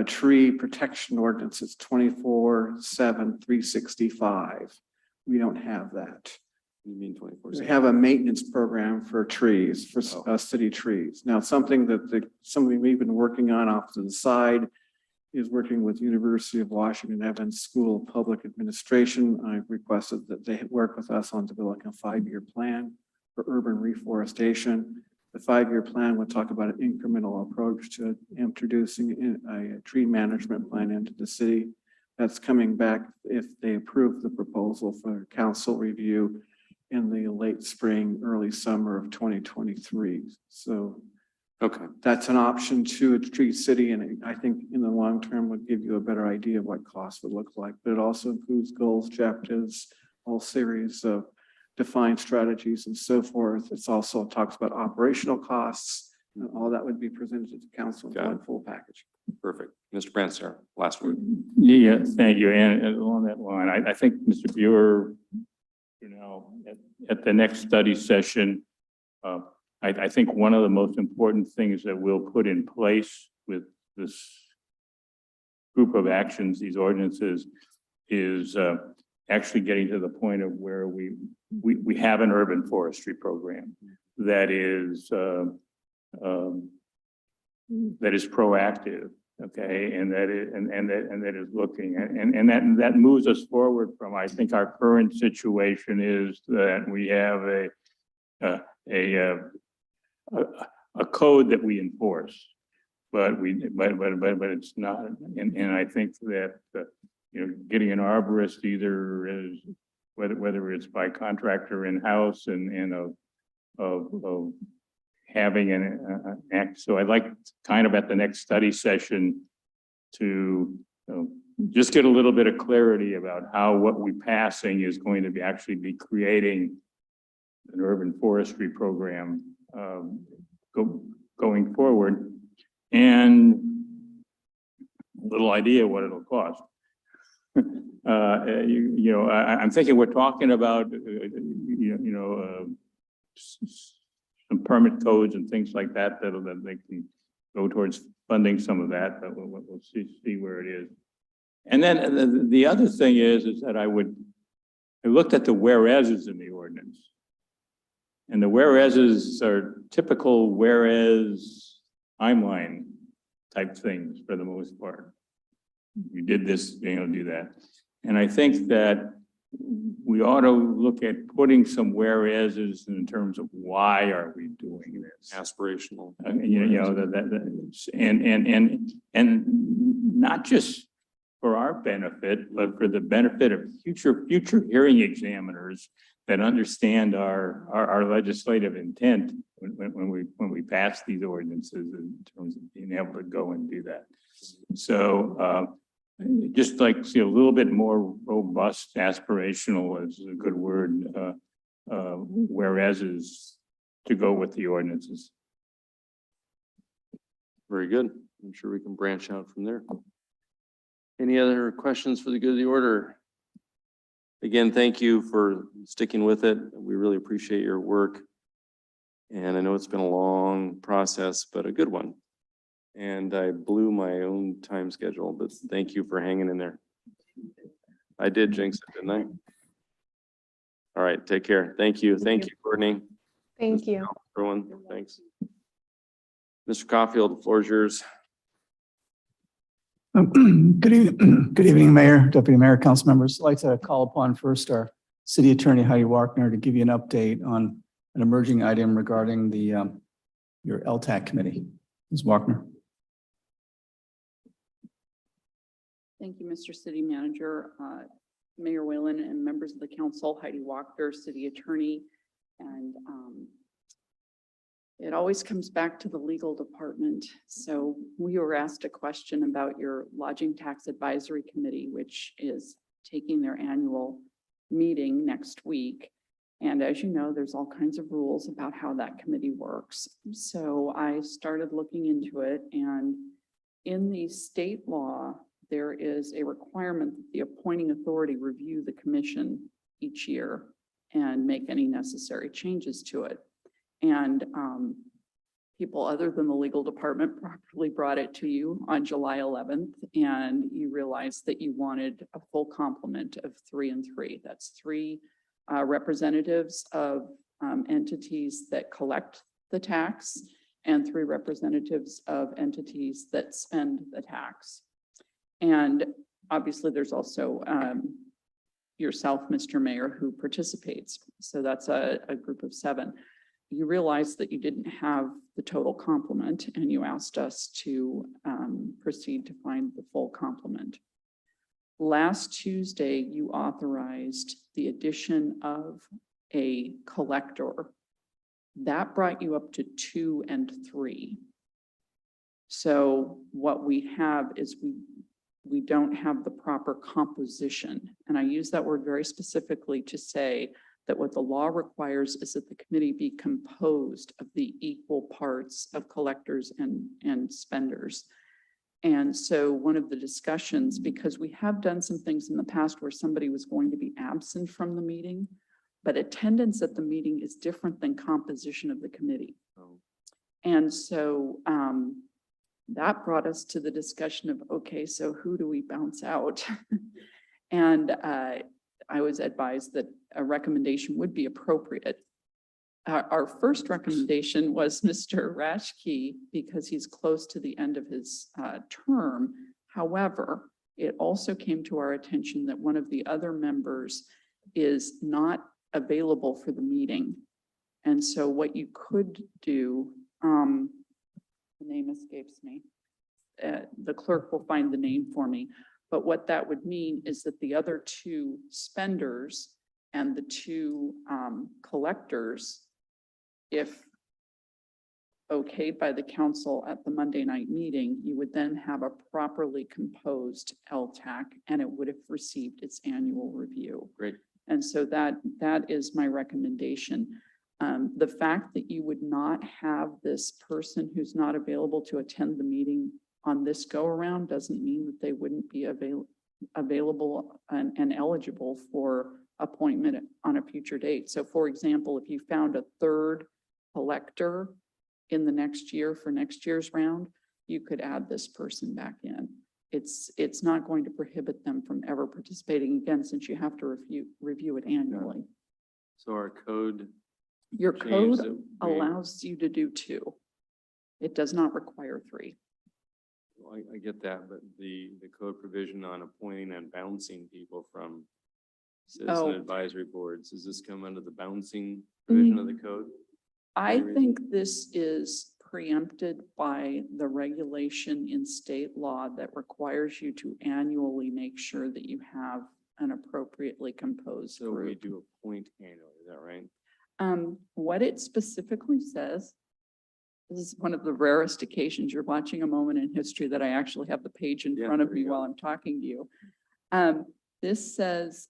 tree protection ordinance. It's 24/7, 365. We don't have that. You mean 24? We have a maintenance program for trees, for city trees. Now, something we've been working on off to the side is working with University of Washington Evans School of Public Administration. I've requested that they work with us on developing a 5-year plan for urban reforestation. The 5-year plan would talk about an incremental approach to introducing a tree management plan into the city. That's coming back if they approve the proposal for council review in the late spring, early summer of 2023. So Okay, that's an option to a tree city, and I think in the long term would give you a better idea of what costs would look like. But it also includes goals, objectives, a whole series of defined strategies and so forth. It's also talks about operational costs, and all that would be presented to the council in one full package. perfect. Mr. Branster, last word. Yeah, thank you. And along that line, I think, Mr. Buer, at the next study session, I think one of the most important things that we'll put in place with this group of actions, these ordinances, is actually getting to the point of where we have an urban forestry program that is proactive, okay, and that is looking and that moves us forward from, I think, our current situation is that we have a code that we enforce, but it's not, and I think that getting an arborist either is whether it's by contractor in-house and of having an act. So I'd like kind of at the next study session to just get a little bit of clarity about how what we're passing is going to actually be creating an urban forestry program going forward, and a little idea what it'll cost. I'm thinking we're talking about some permit codes and things like that that they can go towards funding some of that, but we'll see where it is. And then the other thing is that I looked at the whereases in the ordinance. And the whereases are typical whereas timeline type things for the most part. You did this, do that. And I think that we ought to look at putting some whereases in terms of why are we doing this? Aspirational. And not just for our benefit, but for the benefit of future hearing examiners that understand our legislative intent when we pass these ordinances in terms of being able to go and do that. So just like see a little bit more robust, aspirational is a good word, whereas is to go with the ordinances. Very good. I'm sure we can branch out from there. Any other questions for the good of the order? Again, thank you for sticking with it. We really appreciate your work. And I know it's been a long process, but a good one. And I blew my own time schedule, but thank you for hanging in there. I did jinx it, didn't I? All right, take care. Thank you. Thank you, Courtney. Thank you. Everyone, thanks. Mr. Caulfield, the floor is yours. Good evening, Mayor, Deputy Mayor, council members. I'd like to call upon first our City Attorney Heidi Wagner to give you an update on an emerging item regarding the your LTAC committee. Ms. Wagner. Thank you, Mr. City Manager, Mayor Whalen, and members of the council, Heidi Walker, City Attorney. And it always comes back to the legal department. So we were asked a question about your Lodging Tax Advisory Committee, which is taking their annual meeting next week. And as you know, there's all kinds of rules about how that committee works. So I started looking into it, and in the state law, there is a requirement that the appointing authority review the commission each year and make any necessary changes to it. And people other than the legal department properly brought it to you on July 11th, and you realized that you wanted a full complement of 3 and 3. That's 3 representatives of entities that collect the tax and 3 representatives of entities that spend the tax. And obviously there's also yourself, Mr. Mayor, who participates. So that's a group of 7. You realized that you didn't have the total complement, and you asked us to proceed to find the full complement. Last Tuesday, you authorized the addition of a collector. That brought you up to 2 and 3. So what we have is we don't have the proper composition. And I use that word very specifically to say that what the law requires is that the committee be composed of the equal parts of collectors and spenders. And so one of the discussions, because we have done some things in the past where somebody was going to be absent from the meeting, but attendance at the meeting is different than composition of the committee. And so that brought us to the discussion of, okay, so who do we bounce out? And I was advised that a recommendation would be appropriate. Our first recommendation was Mr. Rashke, because he's close to the end of his term. However, it also came to our attention that one of the other members is not available for the meeting. And so what you could do, the name escapes me. The clerk will find the name for me. But what that would mean is that the other 2 spenders and the 2 collectors, if okayed by the council at the Monday night meeting, you would then have a properly composed LTAC, and it would have received its annual review. Great. And so that is my recommendation. The fact that you would not have this person who's not available to attend the meeting on this go around doesn't mean that they wouldn't be available and eligible for appointment on a future date. So for example, if you found a 3rd collector in the next year for next year's round, you could add this person back in. It's not going to prohibit them from ever participating again, since you have to review it annually. So our code. Your code allows you to do 2. It does not require 3. Well, I get that, but the code provision on appointing and bouncing people from citizen advisory boards, does this come under the bouncing provision of the code? I think this is preempted by the regulation in state law that requires you to annually make sure that you have an appropriately composed So we group. do a point annually, is that right? What it specifically says, this is one of the rarest occasions you're watching a moment in history that I actually have the page in Yeah, front of there me you go. while I'm talking to you. This says,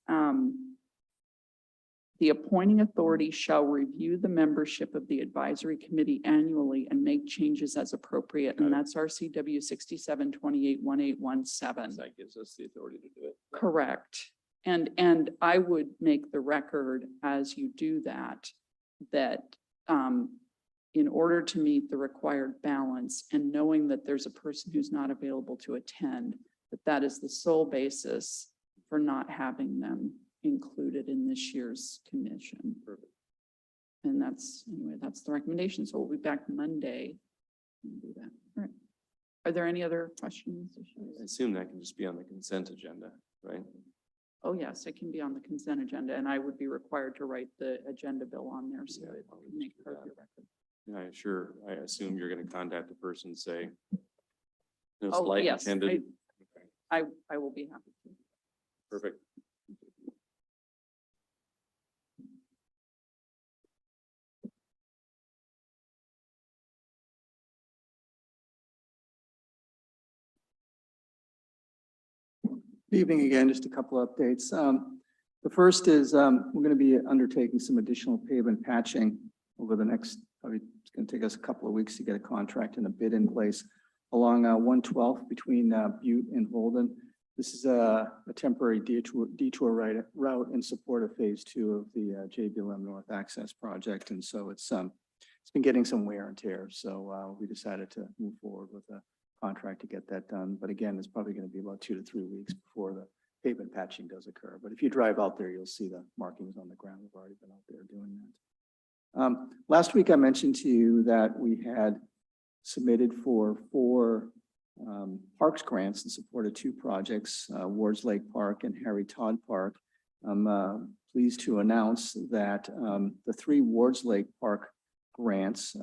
the appointing authority shall review the membership of the advisory committee annually and make changes as appropriate. And that's RCW 67281817. That gives us the authority to do it. Correct. And I would make the record as you do that, in order to meet the required balance and knowing that there's a person who's not available to attend, that is the sole basis for not having them included in this year's commission. And that's the recommendation. So we'll be back Monday and do that. All right. Are there any other questions? I assume that can just be on the consent agenda, right? Oh, yes, it can be on the consent agenda, and I would be required to write the agenda bill on there, so it can make part of your record. Yeah, I assume you're gonna contact the person, and say. No Oh, slight yes, intended. I will be happy to. Perfect. Good evening again, just a couple of updates. The first is we're going to be undertaking some additional pavement patching over the next, probably it's going to take us a couple of weeks to get a contract and a bid in place along 112 between Butte and Holden. This is a temporary detour route in support of phase 2 of the JBLM North Access project. And so it's been getting some wear and tear. So we decided to move forward with a contract to get that done. But again, it's probably going to be about 2 to 3 weeks before the pavement patching does occur. But if you drive out there, you'll see the markings on the ground. We've already been out there doing that. Last week, I mentioned to you that we had submitted for 4 parks grants in support of 2 projects, Wards Lake Park and Harry Todd Park. I'm pleased to announce that the 3 Wards Lake Park grants,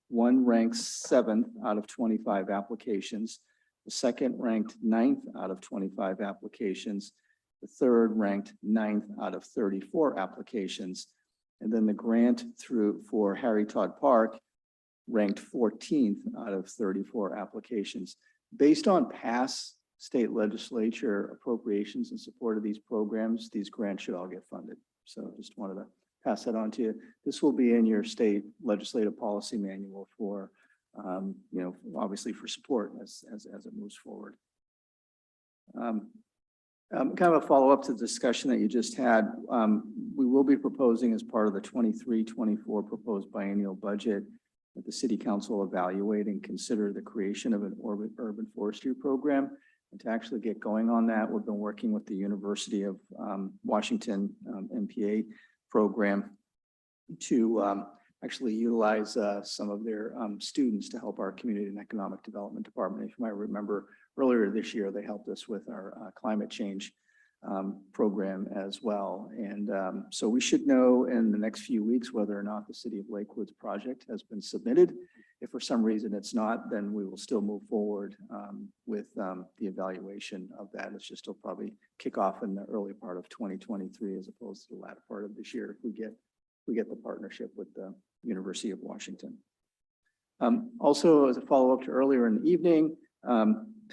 one ranks 7th out of 25 applications, the second ranked 9th out of 25 applications, the third ranked 9th out of 34 applications, and then the grant for Harry Todd Park ranked 14th out of 34 applications. Based on past state legislature appropriations in support of these programs, these grants should all get funded. So just wanted to pass that on to you. This will be in your state legislative policy manual for, obviously for support as it moves forward. Kind of a follow-up to the discussion that you just had. We will be proposing as part of the 23-24 proposed biennial budget that the city council evaluate and consider the creation of an urban forestry program. And to actually get going on that, we've been working with the University of Washington MPA program to actually utilize some of their students to help our community and economic development department. If you might remember, earlier this year, they helped us with our climate change program as well. And so we should know in the next few weeks whether or not the City of Lakewood's project has been submitted. If for some reason it's not, then we will still move forward with the evaluation of that. It's just, it'll probably kick off in the early part of 2023 as opposed to the latter part of this year if we get the partnership with the University of Washington. Also, as a follow-up to earlier in the evening, I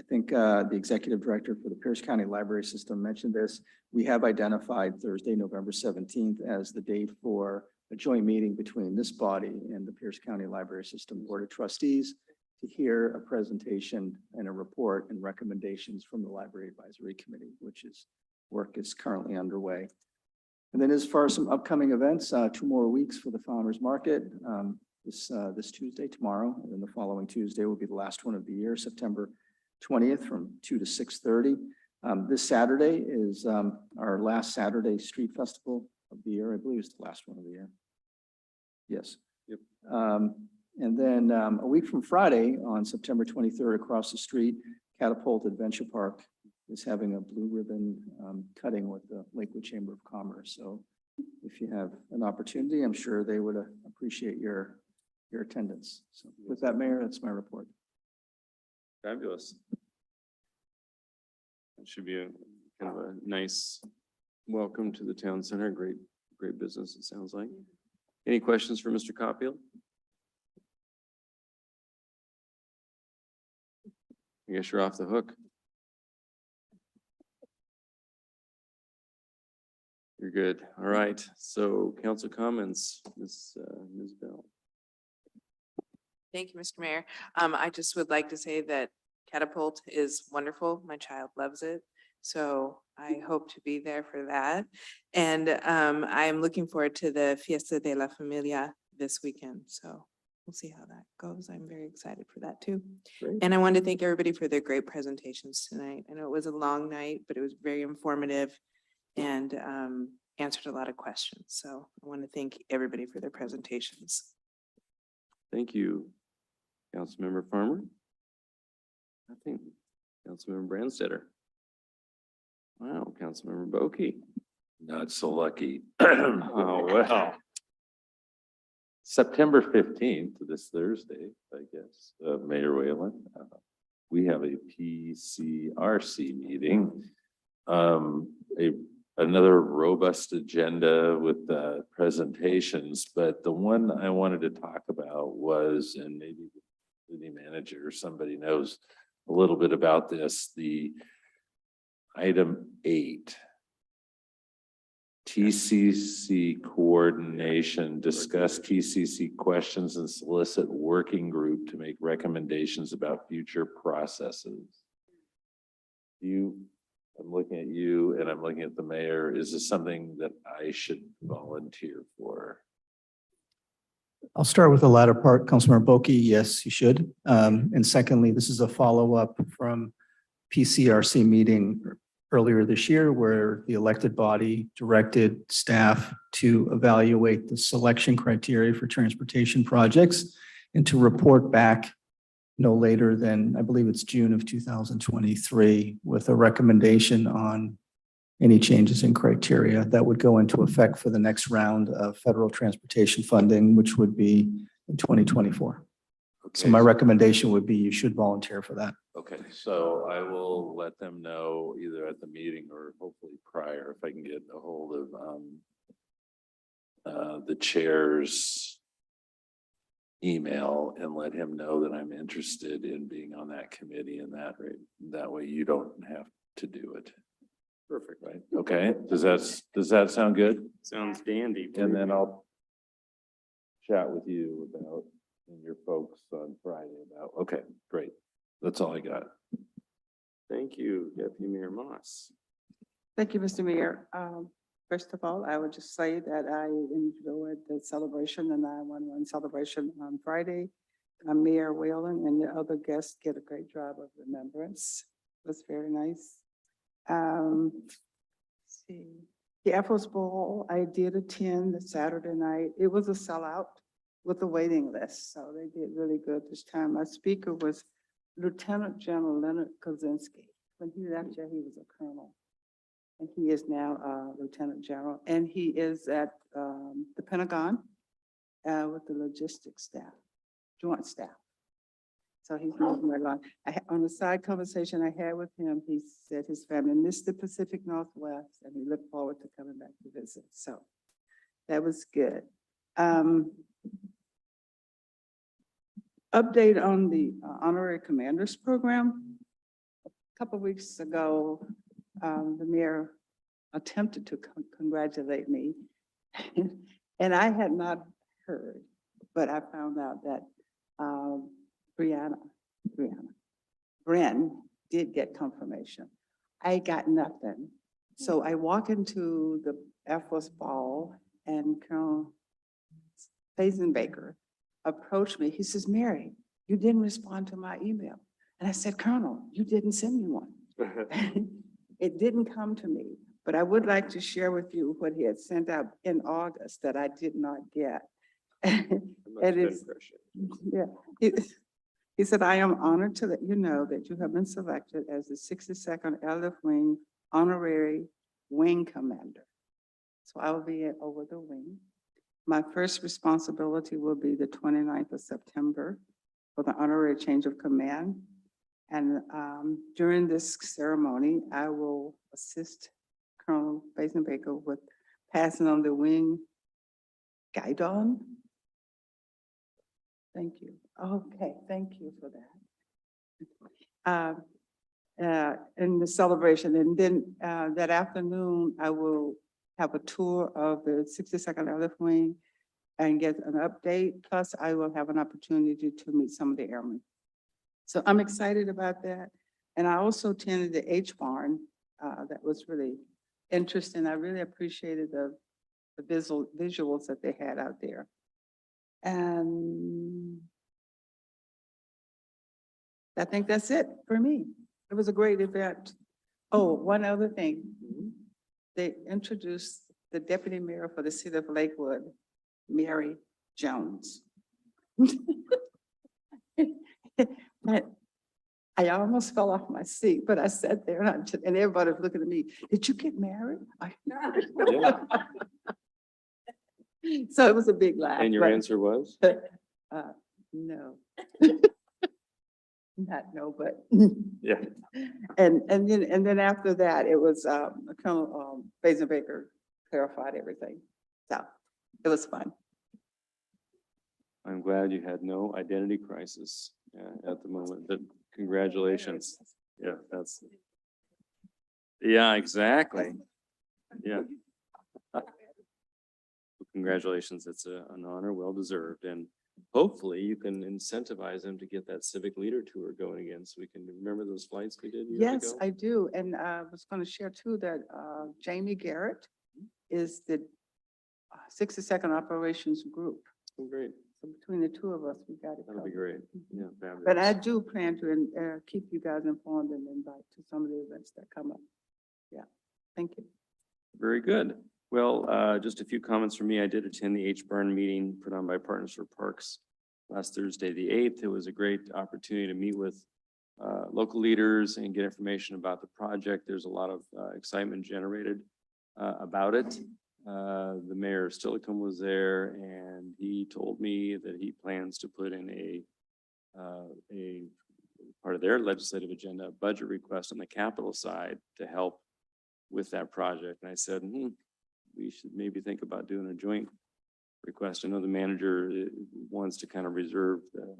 think the executive director for the Pierce County Library System mentioned this. We have identified Thursday, November 17th as the date for a joint meeting between this body and the Pierce County Library System Board of Trustees to hear a presentation and a report and recommendations from the Library Advisory Committee, work is currently underway. And then as far as some upcoming events, 2 more weeks for the Farmers Market. This Tuesday, tomorrow, and then the following Tuesday will be the last one of the year, September 20th from 2 to 6:30. This Saturday is our last Saturday street festival of the year. I believe it's the last one of the year. Yes. Yep. And then a week from Friday on September 23rd across the street, Catapult Adventure Park is having a blue ribbon cutting with the Lakewood Chamber of Commerce. So if you have an opportunity, I'm sure they would appreciate your your attendance. So with that, Mayor, that's my report. Fabulous. It should be a kind of a nice welcome to the town center. Great, great business, it sounds like. Any questions for Mr. Copfield? I guess you're off the hook. You're good. All right. So council comments, Ms. Bell. Thank you, Mr. Mayor. I just would like to say that Catapult is wonderful. My child loves it. So I hope to be there for that. And I am looking forward to the Fiesta de la Familia this weekend. So we'll see how that goes. I'm very excited for that too. Great. And I want to thank everybody for their great presentations tonight. I know it was a long night, but it was very informative and answered a lot of questions. So I want to thank everybody for their presentations. Thank you, Councilmember Farmer. I think Councilmember Brandstetter. Wow, Councilmember Boki. Not so lucky. Oh, well. September 15th, this Thursday, I guess, Mayor Whalen, we have a PCRC meeting. Another robust agenda with presentations, but the one I wanted to talk about was, and maybe the city manager or somebody knows a little bit about this, the item 8. TCC coordination, discuss TCC questions and solicit working group to make recommendations about future processes. I'm looking at you and I'm looking at the mayor. Is this something that I should volunteer for? I'll start with the latter part, Councilmember Boki. Yes, you should. And secondly, this is a follow-up from PCRC meeting earlier this year where the elected body directed staff to evaluate the selection criteria for transportation projects and to report back no later than, I believe it's June of 2023, with a recommendation on any changes in criteria that would go into effect for the next round of federal transportation funding, which would be in 2024. So my recommendation would be you should volunteer for that. Okay, so I will let them know either at the meeting or hopefully prior if I can get a hold of the chair's email and let him know that I'm interested in being on that committee, and that way you don't have to do it. Perfect. Right? Okay, does that sound good? Sounds dandy. And then I'll chat with you about and your folks on Friday about, okay, great. That's all I got. Thank you, Deputy Mayor Moss. Thank you, Mr. Mayor. First of all, I would just say that I enjoyed the celebration, the 911 celebration on Friday. Mayor Whalen and the other guests did a great job of remembrance. It was very nice. Let's see, the Air Force Ball, I did attend the Saturday night. It was a sellout with a waiting list, so they did really good this time. My speaker was Lieutenant General Leonard Kozinski. When he left here, he was a colonel. And he is now Lieutenant General, and he is at the Pentagon with the logistics staff, joint staff. So he's moving right along. On a side conversation I had with him, he said his family missed the Pacific Northwest, and he looked forward to coming back to visit. So that was good. Update on the Honorary Commanders Program. A couple of weeks ago, the mayor attempted to congratulate me. And I had not heard, but I found out that Bren did get confirmation. I got nothing. So I walk into the Air Force Ball and Colonel Fazenbaker approached me. He says, Mary, you didn't respond to my email. And I said, Colonel, you didn't send me one. It didn't come to me, but I would like to share with you what he had sent out in August that I did not get. And it's, yeah, he said, I am honored to let you know that you have been selected as the 62nd Airlift Wing Honorary Wing Commander. So I will be over the wing. My first responsibility will be the 29th of September for the honorary change of command. And during this ceremony, I will assist Colonel Baker with passing on the wing guidon. Thank you. Okay, thank you for that. In the celebration, and then that afternoon, I will have a tour of the 62nd Airlift Wing and get an update. Plus, I will have an opportunity to meet some of the airmen. So I'm excited about that. And I also attended the H Barn. That was really interesting. I really appreciated the visuals that they had out there. And I think that's it for me. It was a great event. Oh, one other thing. They introduced the deputy mayor for the city of Lakewood, Mary Jones. I almost fell off my seat, but I sat there and everybody was looking at me. Did you get married? So it was a big laugh. And your answer was? No. Not no, but. Yeah. And then after that, it was Colonel Baker clarified everything. So it was fun. I'm glad you had no identity crisis at the moment, but congratulations. Yeah, yeah, exactly. Yeah. Congratulations. It's an honor, well deserved. And hopefully you can incentivize them to get that civic leader tour going again. So we can remember those flights we did years Yes, ago? I do. And I was going to share too that Jamie Garrett is the 62nd Operations Group. Oh, great. So between the two of us, we got it. That'll be covered. great. Yeah, fabulous. But I do plan to keep you guys informed and invite to some of the events that come up. Yeah, thank you. Very good. Well, just a few comments from me. I did attend the H-Burn meeting put on by Partners for Parks last Thursday, the 8th. It was a great opportunity to meet with local leaders and get information about the project. There's a lot of excitement generated about it. The mayor of Stillicum was there, and he told me that he plans to put in a part of their legislative agenda, a budget request on the capital side to help with that project. And I said, we should maybe think about doing a joint request. I know the manager wants to kind of reserve the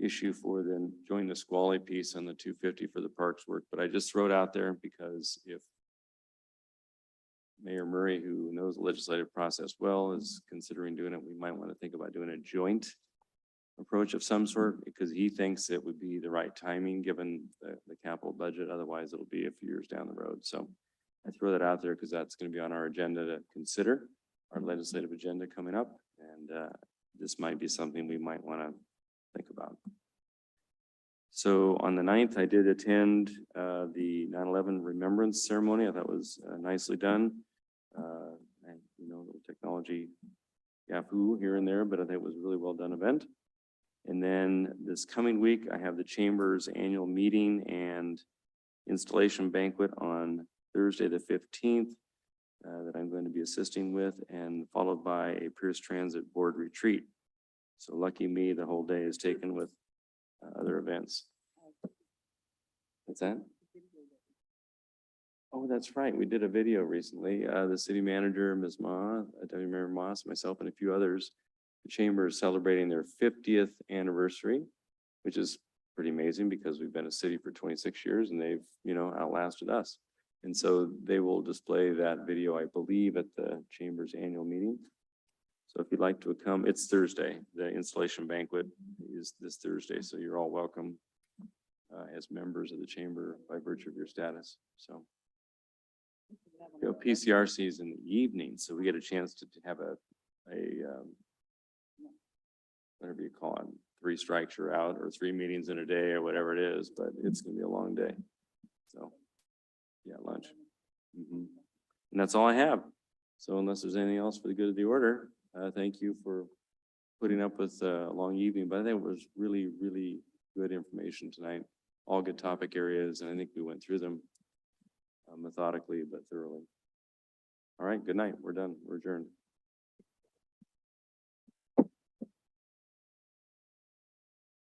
issue for then join the Squally piece on the 250 for the parks work, but I just throw it out there because if Mayor Murray, who knows the legislative process well, is considering doing it, we might want to think about doing a joint approach of some sort, because he thinks it would be the right timing given the capital budget. Otherwise, it'll be a few years down the road. So I throw that out there because that's going to be on our agenda to consider, our legislative agenda coming up. And this might be something we might want to think about. So on the 9th, I did attend the 9/11 remembrance ceremony. I thought it was nicely done. And, you know, little technology yafu here and there, but I think it was a really well done event. And then this coming week, I have the Chamber's annual meeting and installation banquet on Thursday, the 15th, that I'm going to be assisting with, and followed by a Pierce Transit Board retreat. So lucky me, the whole day is taken with other events. What's that? Oh, that's right. We did a video recently. The city manager, Ms. Ma, Deputy Mayor Moss, myself, and a few others. The chamber is celebrating their 50th anniversary, which is pretty amazing because we've been a city for 26 years and they've, you know, outlasted us. And so they will display that video, I believe, at the chamber's annual meeting. So if you'd like to come, it's Thursday. The installation banquet is this Thursday, so you're all welcome as members of the chamber by virtue of your status. So, you know, PCRC is in the evening, so we get a chance to have a whatever you call it, 3 strikes you're out, or 3 meetings in a day, or whatever it is. But it's going to be a long day. So, yeah, lunch. And that's all I have. So unless there's anything else for the good of the order, thank you for putting up with a long evening. But I think it was really, really good information tonight. All good topic areas, and I think we went through them methodically but thoroughly. All right, good night. We're done. We're adjourned.